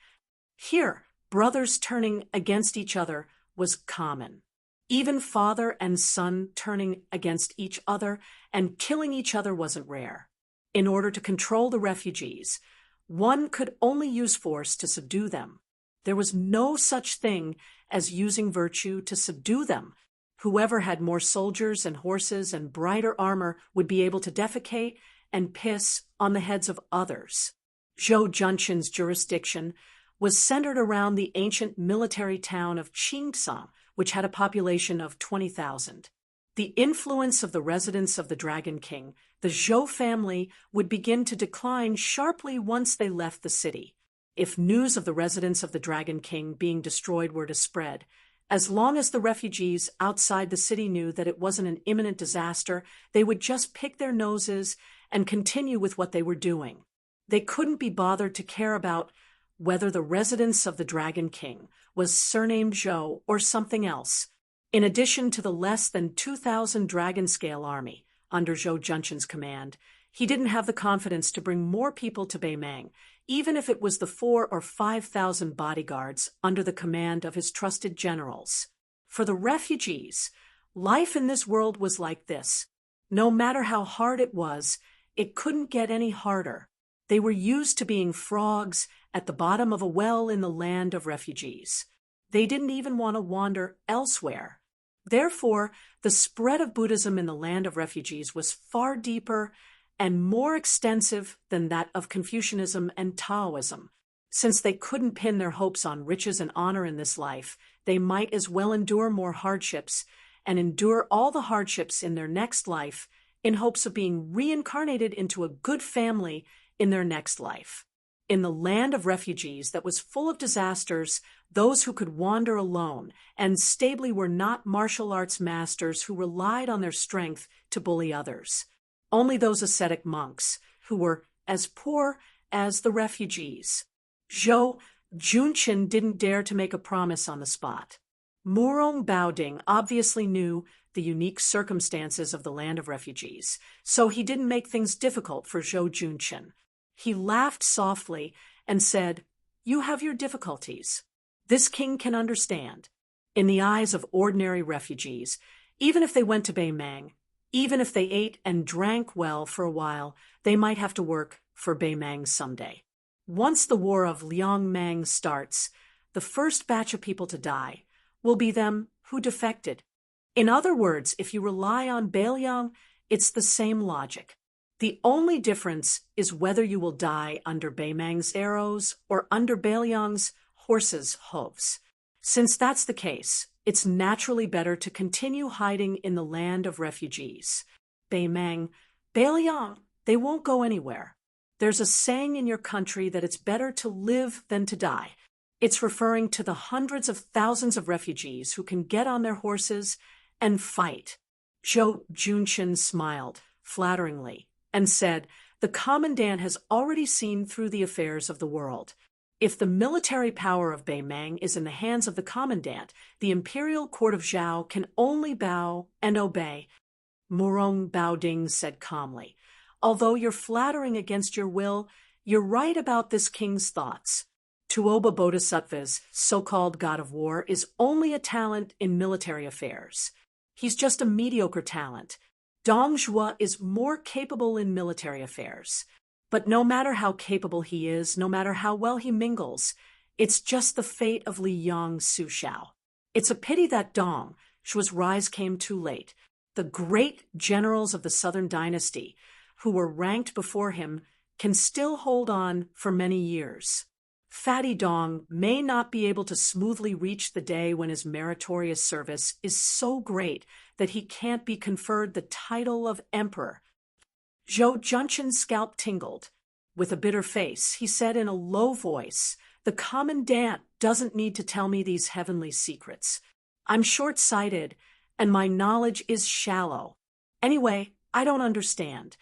Here, brothers turning against each other was common. Even father and son turning against each other and killing each other wasn't rare. In order to control the refugees, one could only use force to subdue them. There was no such thing as using virtue to subdue them. Whoever had more soldiers and horses and brighter armor would be able to defecate and piss on the heads of others. Zhou Junqin's jurisdiction was centered around the ancient military town of Qingcang, which had a population of 20,000. The influence of the residents of the Dragon King, the Zhou family, would begin to decline sharply once they left the city. If news of the residents of the Dragon King being destroyed were to spread, as long as the refugees outside the city knew that it wasn't an imminent disaster, they would just pick their noses and continue with what they were doing. They couldn't be bothered to care about whether the residents of the Dragon King was surnamed Zhou or something else. In addition to the less than 2,000 dragon-scale army under Zhou Junqin's command, he didn't have the confidence to bring more people to Beimang, even if it was the 4,000 or 5,000 bodyguards under the command of his trusted generals. For the refugees, life in this world was like this. No matter how hard it was, it couldn't get any harder. They were used to being frogs at the bottom of a well in the land of refugees. They didn't even want to wander elsewhere. Therefore, the spread of Buddhism in the land of refugees was far deeper and more extensive than that of Confucianism and Taoism. Since they couldn't pin their hopes on riches and honor in this life, they might as well endure more hardships and endure all the hardships in their next life in hopes of being reincarnated into a good family in their next life. In the land of refugees that was full of disasters, those who could wander alone and stably were not martial arts masters who relied on their strength to bully others. Only those ascetic monks who were as poor as the refugees. Zhou Junqin didn't dare to make a promise on the spot. Murong Baoding obviously knew the unique circumstances of the land of refugees, so he didn't make things difficult for Zhou Junqin. He laughed softly and said, "You have your difficulties. This king can understand." In the eyes of ordinary refugees, even if they went to Beimang, even if they ate and drank well for a while, they might have to work for Beimang someday. Once the War of Liangmang starts, the first batch of people to die will be them who defected. In other words, if you rely on Beiliang, it's the same logic. The only difference is whether you will die under Beimang's arrows or under Beiliang's horses' hooves. Since that's the case, it's naturally better to continue hiding in the land of refugees. Beimang, Beiliang, they won't go anywhere. There's a saying in your country that it's better to live than to die. It's referring to the hundreds of thousands of refugees who can get on their horses and fight. Zhou Junqin smiled flatteringly and said, The commandant has already seen through the affairs of the world. If the military power of Beimang is in the hands of the commandant, the imperial court of Zhao can only bow and obey. Murong Baoding said calmly. Although you're flattering against your will, you're right about this king's thoughts. Tuoba Bodhisattva's so-called god of war is only a talent in military affairs. He's just a mediocre talent. Dong Zhuo is more capable in military affairs. But no matter how capable he is, no matter how well he mingles, it's just the fate of Li Yang Su Xiao. It's a pity that Dong Zhuo's rise came too late. The great generals of the Southern Dynasty, who were ranked before him, can still hold on for many years. Fatty Dong may not be able to smoothly reach the day when his meritorious service is so great that he can't be conferred the title of emperor. Zhou Junshin's scalp tingled. With a bitter face, he said in a low voice, "The commandant doesn't need to tell me these heavenly secrets. I'm short-sighted, and my knowledge is shallow. Anyway, I don't understand."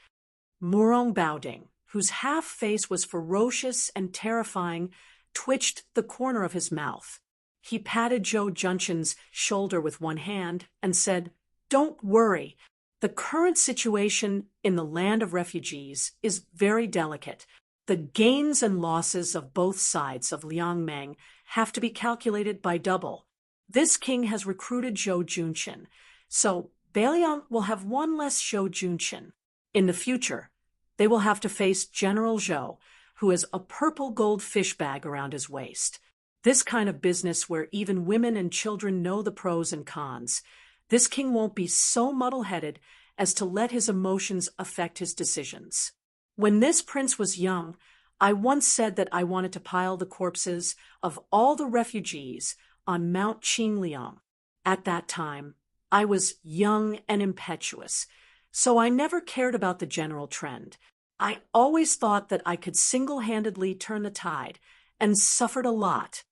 Murong Baoding, whose half-face was ferocious and terrifying, twitched the corner of his mouth. He patted Zhou Junshin's shoulder with one hand and said, "Don't worry. The current situation in the land of refugees is very delicate. The gains and losses of both sides of Liangmeng have to be calculated by double. This king has recruited Zhou Junshin, so Beiliang will have one less Zhou Junshin. In the future, they will have to face General Zhou, who has a purple gold fish bag around his waist. This kind of business where even women and children know the pros and cons. This king won't be so muddle-headed as to let his emotions affect his decisions. When this prince was young, I once said that I wanted to pile the corpses of all the refugees on Mount Qingliang. At that time, I was young and impetuous, so I never cared about the general trend. I always thought that I could single-handedly turn the tide, and suffered a lot.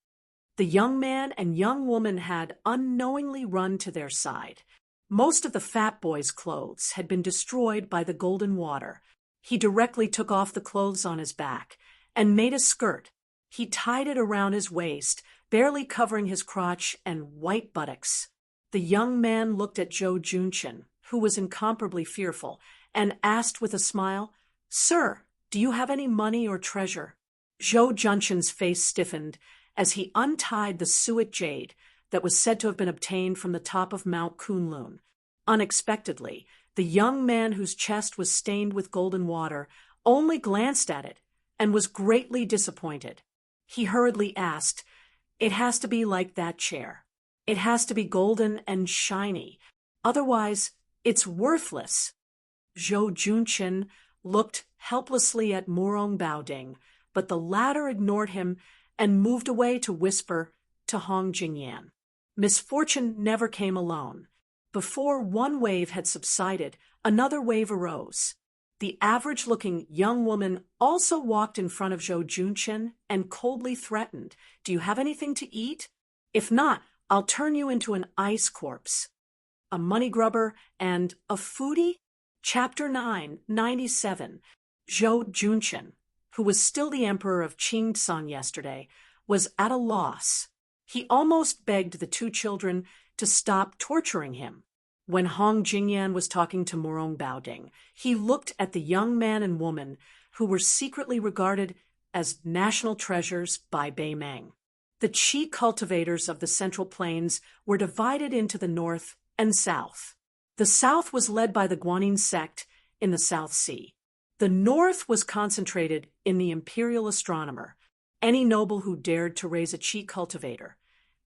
The young man and young woman had unknowingly run to their side. Most of the fat boy's clothes had been destroyed by the golden water. He directly took off the clothes on his back and made a skirt. He tied it around his waist, barely covering his crotch and white buttocks. The young man looked at Zhou Junshin, who was incomparably fearful, and asked with a smile, "Sir, do you have any money or treasure?" Zhou Junshin's face stiffened as he untied the suet jade that was said to have been obtained from the top of Mount Kunlun. Unexpectedly, the young man whose chest was stained with golden water only glanced at it and was greatly disappointed. He hurriedly asked, "It has to be like that chair. It has to be golden and shiny. Otherwise, it's worthless." Zhou Junshin looked helplessly at Murong Baoding, but the latter ignored him and moved away to whisper to Hong Jingyan. Misfortune never came alone. Before one wave had subsided, another wave arose. The average-looking young woman also walked in front of Zhou Junshin and coldly threatened, "Do you have anything to eat? If not, I'll turn you into an ice corpse." A money grubber and a foodie? Chapter 9, 97. Zhou Junshin, who was still the emperor of Qingsan yesterday, was at a loss. He almost begged the two children to stop torturing him. When Hong Jingyan was talking to Murong Baoding, he looked at the young man and woman who were secretly regarded as national treasures by Beimang. The qi cultivators of the Central Plains were divided into the north and south. The south was led by the Guanyin sect in the South Sea. The north was concentrated in the imperial astronomer, any noble who dared to raise a qi cultivator,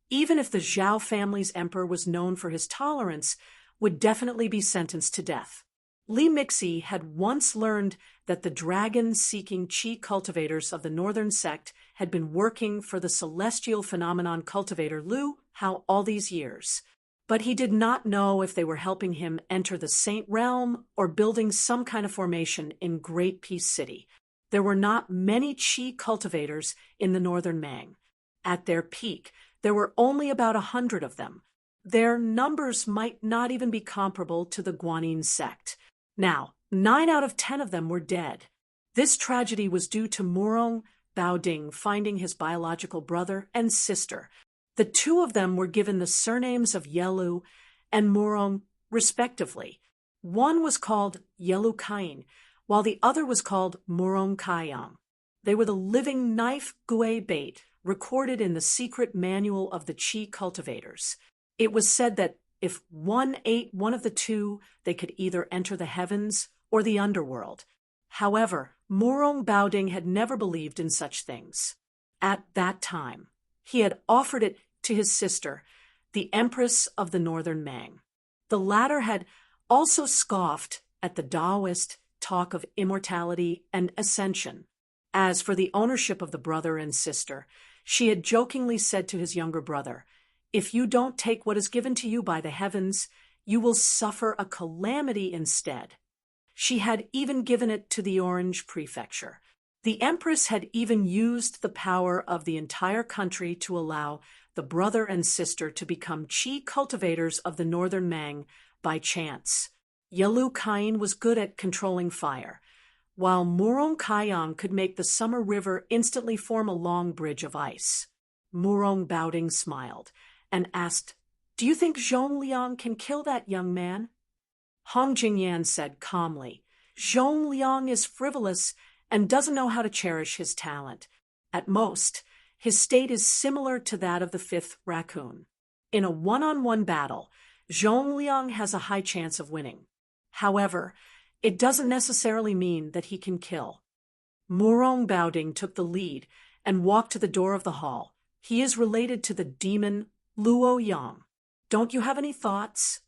even if the Zhao family's emperor was known for his tolerance, would definitely be sentenced to death. Li Mixi had once learned that the dragon-seeking qi cultivators of the northern sect had been working for the celestial phenomenon cultivator Lu Hao all these years, but he did not know if they were helping him enter the Saint Realm or building some kind of formation in Great Peace City. There were not many qi cultivators in the northern Mang. At their peak, there were only about 100 of them. Their numbers might not even be comparable to the Guanyin sect. Now, 9 out of 10 of them were dead. This tragedy was due to Murong Baoding finding his biological brother and sister. The two of them were given the surnames of Yelu and Murong, respectively. One was called Yelu Kain, while the other was called Murong Kayang. They were the living knife gui bait recorded in the secret manual of the Qi cultivators. It was said that if one ate one of the two, they could either enter the heavens or the underworld. However, Murong Baoding had never believed in such things. At that time, he had offered it to his sister, the Empress of the Northern Mang. The latter had also scoffed at the Taoist talk of immortality and ascension. As for the ownership of the brother and sister, she had jokingly said to his younger brother, "If you don't take what is given to you by the heavens, you will suffer a calamity instead." She had even given it to the Orange Prefecture. The Empress had even used the power of the entire country to allow the brother and sister to become Qi cultivators of the Northern Mang by chance. Yelu Kain was good at controlling fire, while Murong Kayang could make the summer river instantly form a long bridge of ice. Murong Baoding smiled and asked, "Do you think Zhong Liang can kill that young man?" Hong Jingyan said calmly, "Zhong Liang is frivolous and doesn't know how to cherish his talent. At most, his state is similar to that of the fifth raccoon. In a one-on-one battle, Zhong Liang has a high chance of winning. However, it doesn't necessarily mean that he can kill." Murong Baoding took the lead and walked to the door of the hall. "He is related to the demon Luo Yang. Don't you have any thoughts?"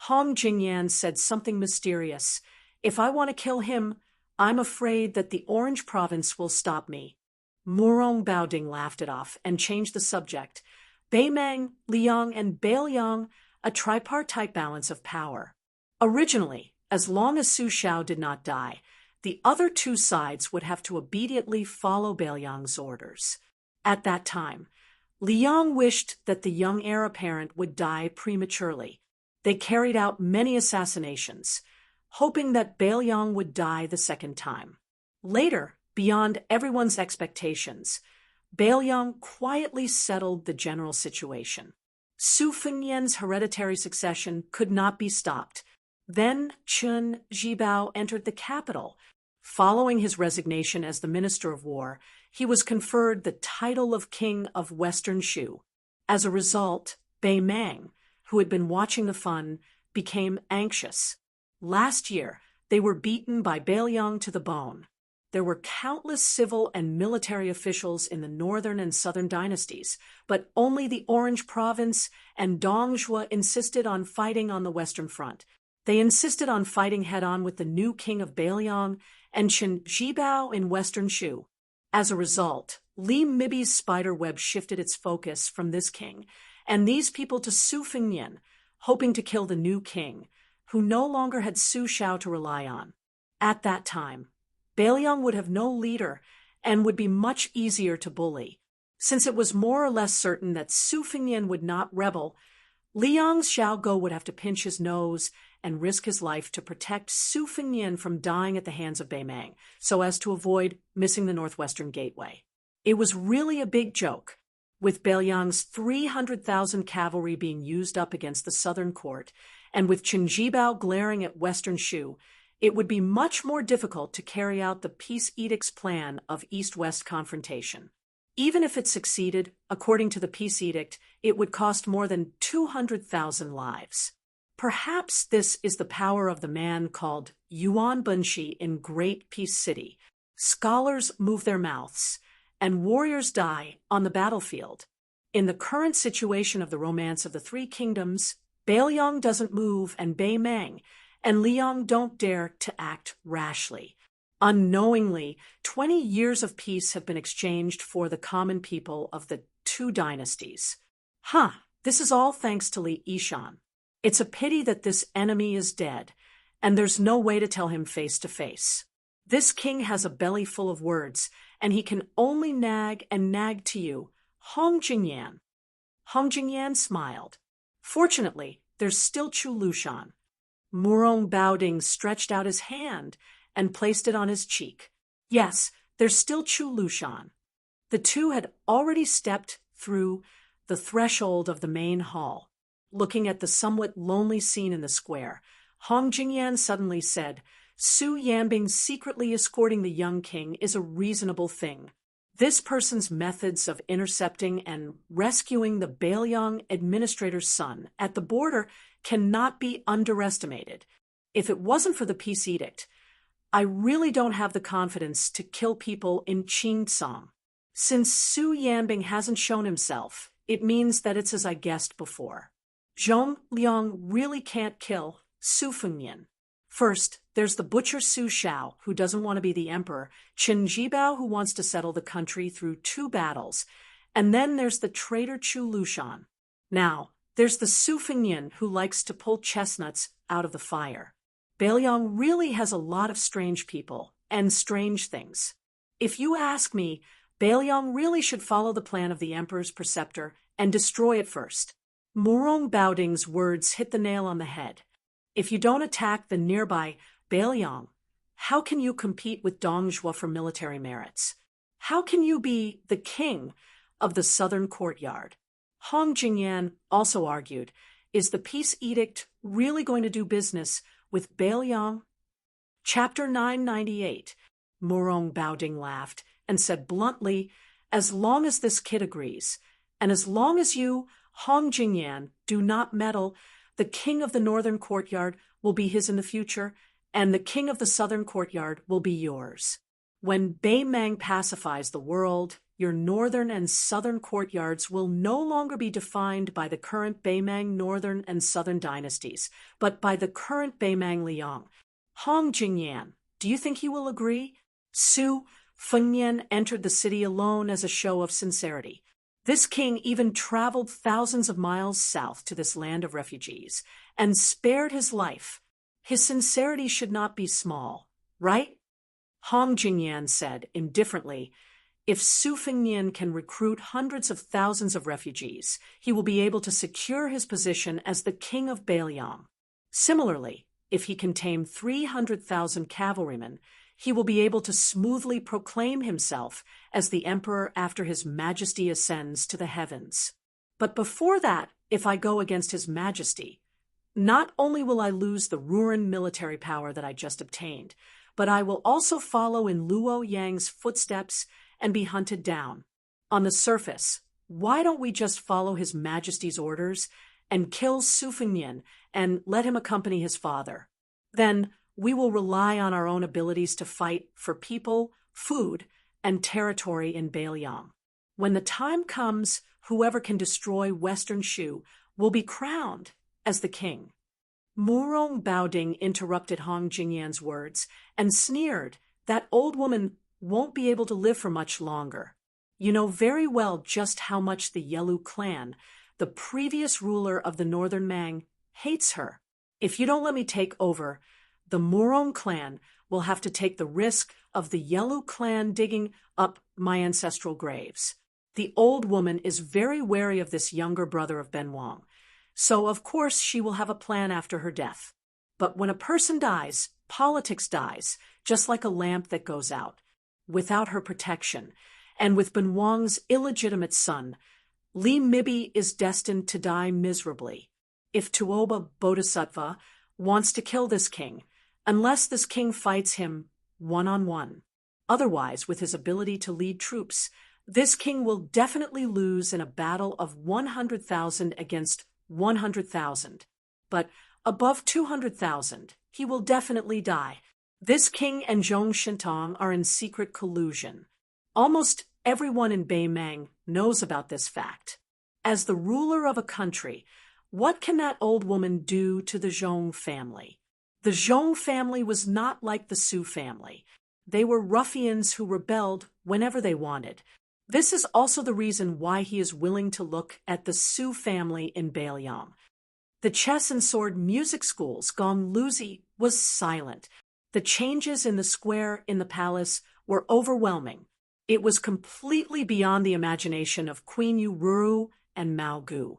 Hong Jingyan said something mysterious. "If I want to kill him, I'm afraid that the Orange Province will stop me." Murong Baoding laughed it off and changed the subject. "Beimang, Liang, and Bailiang, a tripartite balance of power. Originally, as long as Su Shao did not die, the other two sides would have to obediently follow Bailiang's orders. At that time, Liang wished that the young heir apparent would die prematurely. They carried out many assassinations, hoping that Bailiang would die the second time. Later, beyond everyone's expectations, Bailiang quietly settled the general situation. Su Fengyan's hereditary succession could not be stopped. Then Chen Zhibao entered the capital. Following his resignation as the Minister of War, he was conferred the title of King of Western Shu. As a result, Bei Mang, who had been watching the fun, became anxious. Last year, they were beaten by Bailiang to the bone. There were countless civil and military officials in the northern and southern dynasties, but only the Orange Province and Dongzhuo insisted on fighting on the Western Front. They insisted on fighting head-on with the new king of Bailiang and Chen Zhibao in Western Shu. As a result, Li Mibi's spider web shifted its focus from this king and these people to Su Fengyan, hoping to kill the new king, who no longer had Su Shao to rely on. At that time, Bailiang would have no leader and would be much easier to bully. Since it was more or less certain that Su Fengyan would not rebel, Liang Xiaogo would have to pinch his nose and risk his life to protect Su Fengyan from dying at the hands of Beimang, so as to avoid missing the northwestern gateway. It was really a big joke, with Bailiang's 300,000 cavalry being used up against the southern court, and with Chen Zhibao glaring at Western Shu, it would be much more difficult to carry out the peace edict's plan of east-west confrontation. Even if it succeeded, according to the peace edict, it would cost more than 200,000 lives. Perhaps this is the power of the man called Yuan Bunshi in Great Peace City. Scholars move their mouths, and warriors die on the battlefield. In the current situation of the Romance of the Three Kingdoms, Bailiang doesn't move and Beimang and Liang don't dare to act rashly. Unknowingly, 20 years of peace have been exchanged for the common people of the two dynasties. This is all thanks to Li Yishan. It's a pity that this enemy is dead, and there's no way to tell him face to face. This king has a belly full of words, and he can only nag and nag to you, Hong Jingyan. Hong Jingyan smiled. Fortunately, there's still Chu Lushan. Murong Baoding stretched out his hand and placed it on his cheek. Yes, there's still Chu Lushan. The two had already stepped through the threshold of the main hall. Looking at the somewhat lonely scene in the square, Hong Jingyan suddenly said, Su Yanbing secretly escorting the young king is a reasonable thing. This person's methods of intercepting and rescuing the Bailiang administrator's son at the border cannot be underestimated. If it wasn't for the peace edict, I really don't have the confidence to kill people in Qingsong. Since Su Yanbing hasn't shown himself, it means that it's as I guessed before. Zhong Liang really can't kill Su Fengnian. First, there's the butcher Su Shao, who doesn't want to be the emperor, Qin Jibao, who wants to settle the country through 2 battles, and then there's the traitor Chu Lushan. Now, there's the Su Fengnian, who likes to pull chestnuts out of the fire. Bailiang really has a lot of strange people and strange things. If you ask me, Bailiang really should follow the plan of the emperor's preceptor and destroy it first. Murong Baoding's words hit the nail on the head. If you don't attack the nearby Bailiang, how can you compete with Dongzhuo for military merits? How can you be the king of the southern courtyard? Hong Jingyan also argued, is the peace edict really going to do business with Bailiang? Chapter 998. Murong Baoding laughed and said bluntly, as long as this kid agrees, and as long as you, Hong Jingyan, do not meddle, the king of the northern courtyard will be his in the future, and the king of the southern courtyard will be yours. When Beimang pacifies the world, your northern and southern courtyards will no longer be defined by the current Beimang northern and southern dynasties, but by the current Beimang Liang. Hong Jingyan, do you think he will agree? Su Fengnian entered the city alone as a show of sincerity. This king even traveled thousands of miles south to this land of refugees and spared his life. His sincerity should not be small, right? Hong Jingyan said indifferently, if Su Fengnian can recruit hundreds of thousands of refugees, he will be able to secure his position as the king of Bailiang. Similarly, if he can tame 300,000 cavalrymen, he will be able to smoothly proclaim himself as the emperor after his majesty ascends to the heavens. But before that, if I go against his majesty, not only will I lose the ruined military power that I just obtained, but I will also follow in Luo Yang's footsteps and be hunted down. On the surface, why don't we just follow his majesty's orders and kill Su Fengnian and let him accompany his father? Then we will rely on our own abilities to fight for people, food, and territory in Bailiang. When the time comes, whoever can destroy Western Shu will be crowned as the king. Murong Baoding interrupted Hong Jingyan's words and sneered, that old woman won't be able to live for much longer. You know very well just how much the Yelu clan, the previous ruler of the northern Mang, hates her. If you don't let me take over, the Murong clan will have to take the risk of the Yelu clan digging up my ancestral graves. The old woman is very wary of this younger brother of Ben Wang, so of course she will have a plan after her death. But when a person dies, politics dies, just like a lamp that goes out. Without her protection, and with Ben Wang's illegitimate son, Li Mibi is destined to die miserably. If Tuoba Bodhisattva wants to kill this king, unless this king fights him one-on-one. Otherwise, with his ability to lead troops, this king will definitely lose in a battle of 100,000 against 100,000. But above 200,000, he will definitely die. This king and Zhong Shintong are in secret collusion. Almost everyone in Beimang knows about this fact. As the ruler of a country, what can that old woman do to the Zhong family? The Zhong family was not like the Su family. They were ruffians who rebelled whenever they wanted. This is also the reason why he is willing to look at the Su family in Bailiang. The chess and sword music schools, Gong Luzi, was silent. The changes in the square in the palace were overwhelming. It was completely beyond the imagination of Queen Yururu and Mao Gu.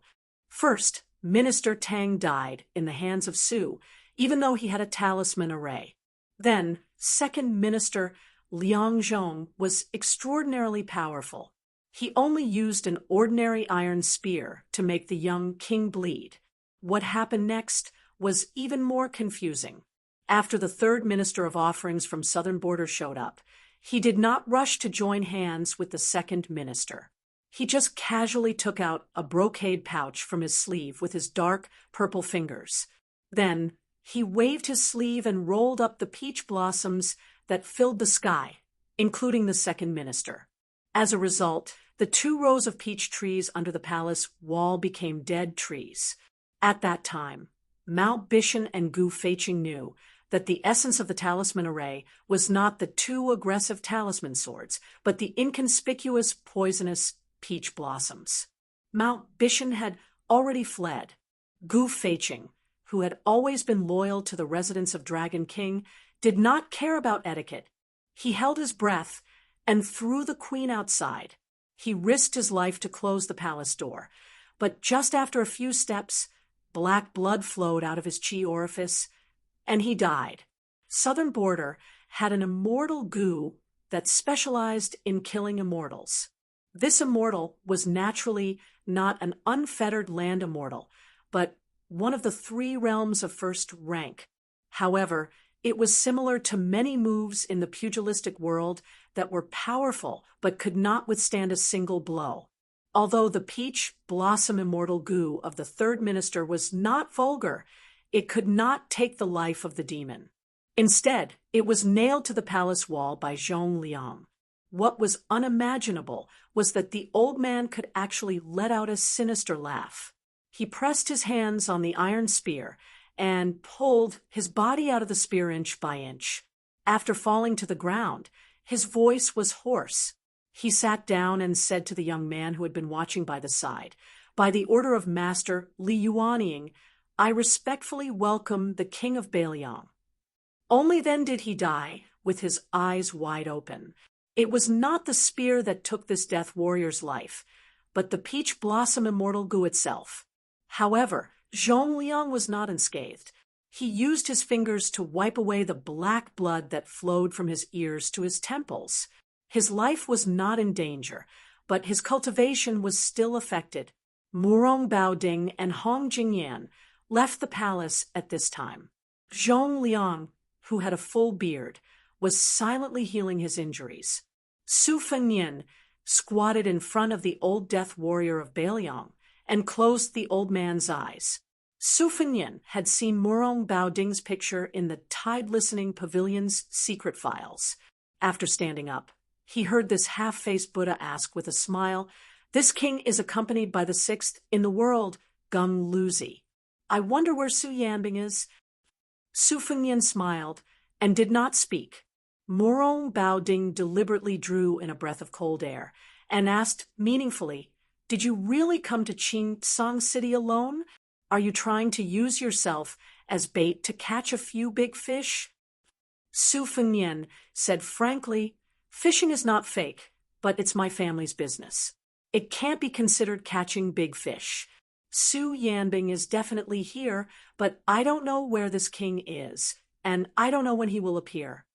First, Minister Tang died in the hands of Su, even though he had a talisman array. Then, Second Minister Liang Zhong, was extraordinarily powerful. He only used an ordinary iron spear to make the young king bleed. What happened next was even more confusing. After the third minister of offerings from southern border showed up, he did not rush to join hands with the second minister. He just casually took out a brocade pouch from his sleeve with his dark purple fingers. Then he waved his sleeve and rolled up the peach blossoms that filled the sky, including the second minister. As a result, the 2 rows of peach trees under the palace wall became dead trees. At that time, Mount Bishan and Gu Feiqing knew that the essence of the talisman array was not the 2 aggressive talisman swords, but the inconspicuous poisonous peach blossoms. Mount Bishan had already fled. Gu Feiqing, who had always been loyal to the residents of Dragon King, did not care about etiquette. He held his breath and threw the queen outside. He risked his life to close the palace door, but just after a few steps, black blood flowed out of his chi orifice, and he died. Southern Border had an immortal Gu that specialized in killing immortals. This immortal was naturally not an unfettered land immortal, but one of the 3 realms of first rank. However, it was similar to many moves in the pugilistic world that were powerful but could not withstand a single blow. Although the peach blossom immortal Gu of the third minister was not vulgar, it could not take the life of the demon. Instead, it was nailed to the palace wall by Zhong Liang. What was unimaginable was that the old man could actually let out a sinister laugh. He pressed his hands on the iron spear and pulled his body out of the spear inch by inch. After falling to the ground, his voice was hoarse. He sat down and said to the young man who had been watching by the side, "By the order of Master Li Yuanying, I respectfully welcome the King of Beiliang." Only then did he die, with his eyes wide open. It was not the spear that took this death warrior's life, but the peach blossom immortal Gu itself. However, Zhong Liang was not unscathed. He used his fingers to wipe away the black blood that flowed from his ears to his temples. His life was not in danger, but his cultivation was still affected. Murong Baoding and Hong Jingyan left the palace at this time. Zhong Liang, who had a full beard, was silently healing his injuries. Su Fengnian squatted in front of the old death warrior of Beiliang and closed the old man's eyes. Su Fengnian had seen Murong Baoding's picture in the tide-listening pavilion's secret files. After standing up, he heard this half-faced Buddha ask with a smile, "This king is accompanied by the 6th in the world, Gung Luzi. I wonder where Su Yanbing is?" Su Fengnian smiled and did not speak. Murong Baoding deliberately drew in a breath of cold air and asked meaningfully, "Did you really come to Qingsang City alone? Are you trying to use yourself as bait to catch a few big fish?" Su Fengnian said frankly, "Fishing is not fake, but it's my family's business. It can't be considered catching big fish. Su Yanbing is definitely here, but I don't know where this king is, and I don't know when he will appear."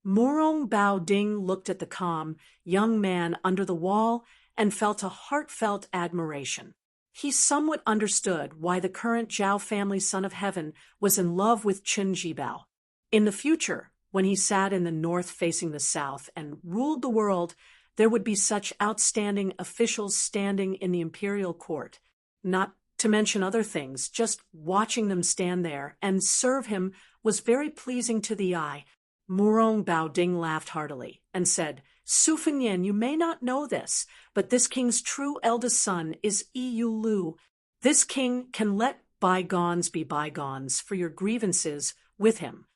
Murong Baoding looked at the calm young man under the wall and felt a heartfelt admiration. He somewhat understood why the current Zhao family son of heaven was in love with Chen Jibao. In the future, when he sat in the north facing the south and ruled the world, there would be such outstanding officials standing in the imperial court. Not to mention other things, just watching them stand there and serve him was very pleasing to the eye. Murong Baoding laughed heartily and said, "Su Fengnian, you may not know this, but this king's true eldest son is Yi Lu. This king can let bygones be bygones for your grievances with him."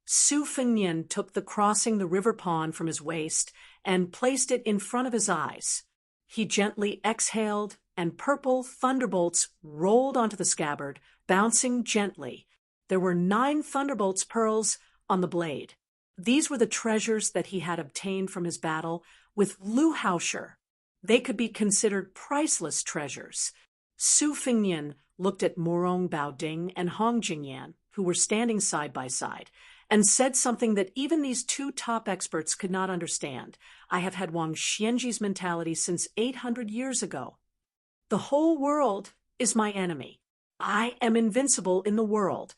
Su Fengnian took the crossing the river pond from his waist and placed it in front of his eyes. He gently exhaled, and purple thunderbolts rolled onto the scabbard, bouncing gently. There were 9 thunderbolts pearls on the blade. These were the treasures that he had obtained from his battle with Lu Haosher. They could be considered priceless treasures. Su Fengnian looked at Murong Baoding and Hong Jingyan, who were standing side by side, and said something that even these two top experts could not understand. I have had Wang Xianji's mentality since 800 years ago. The whole world is my enemy. I am invincible in the world.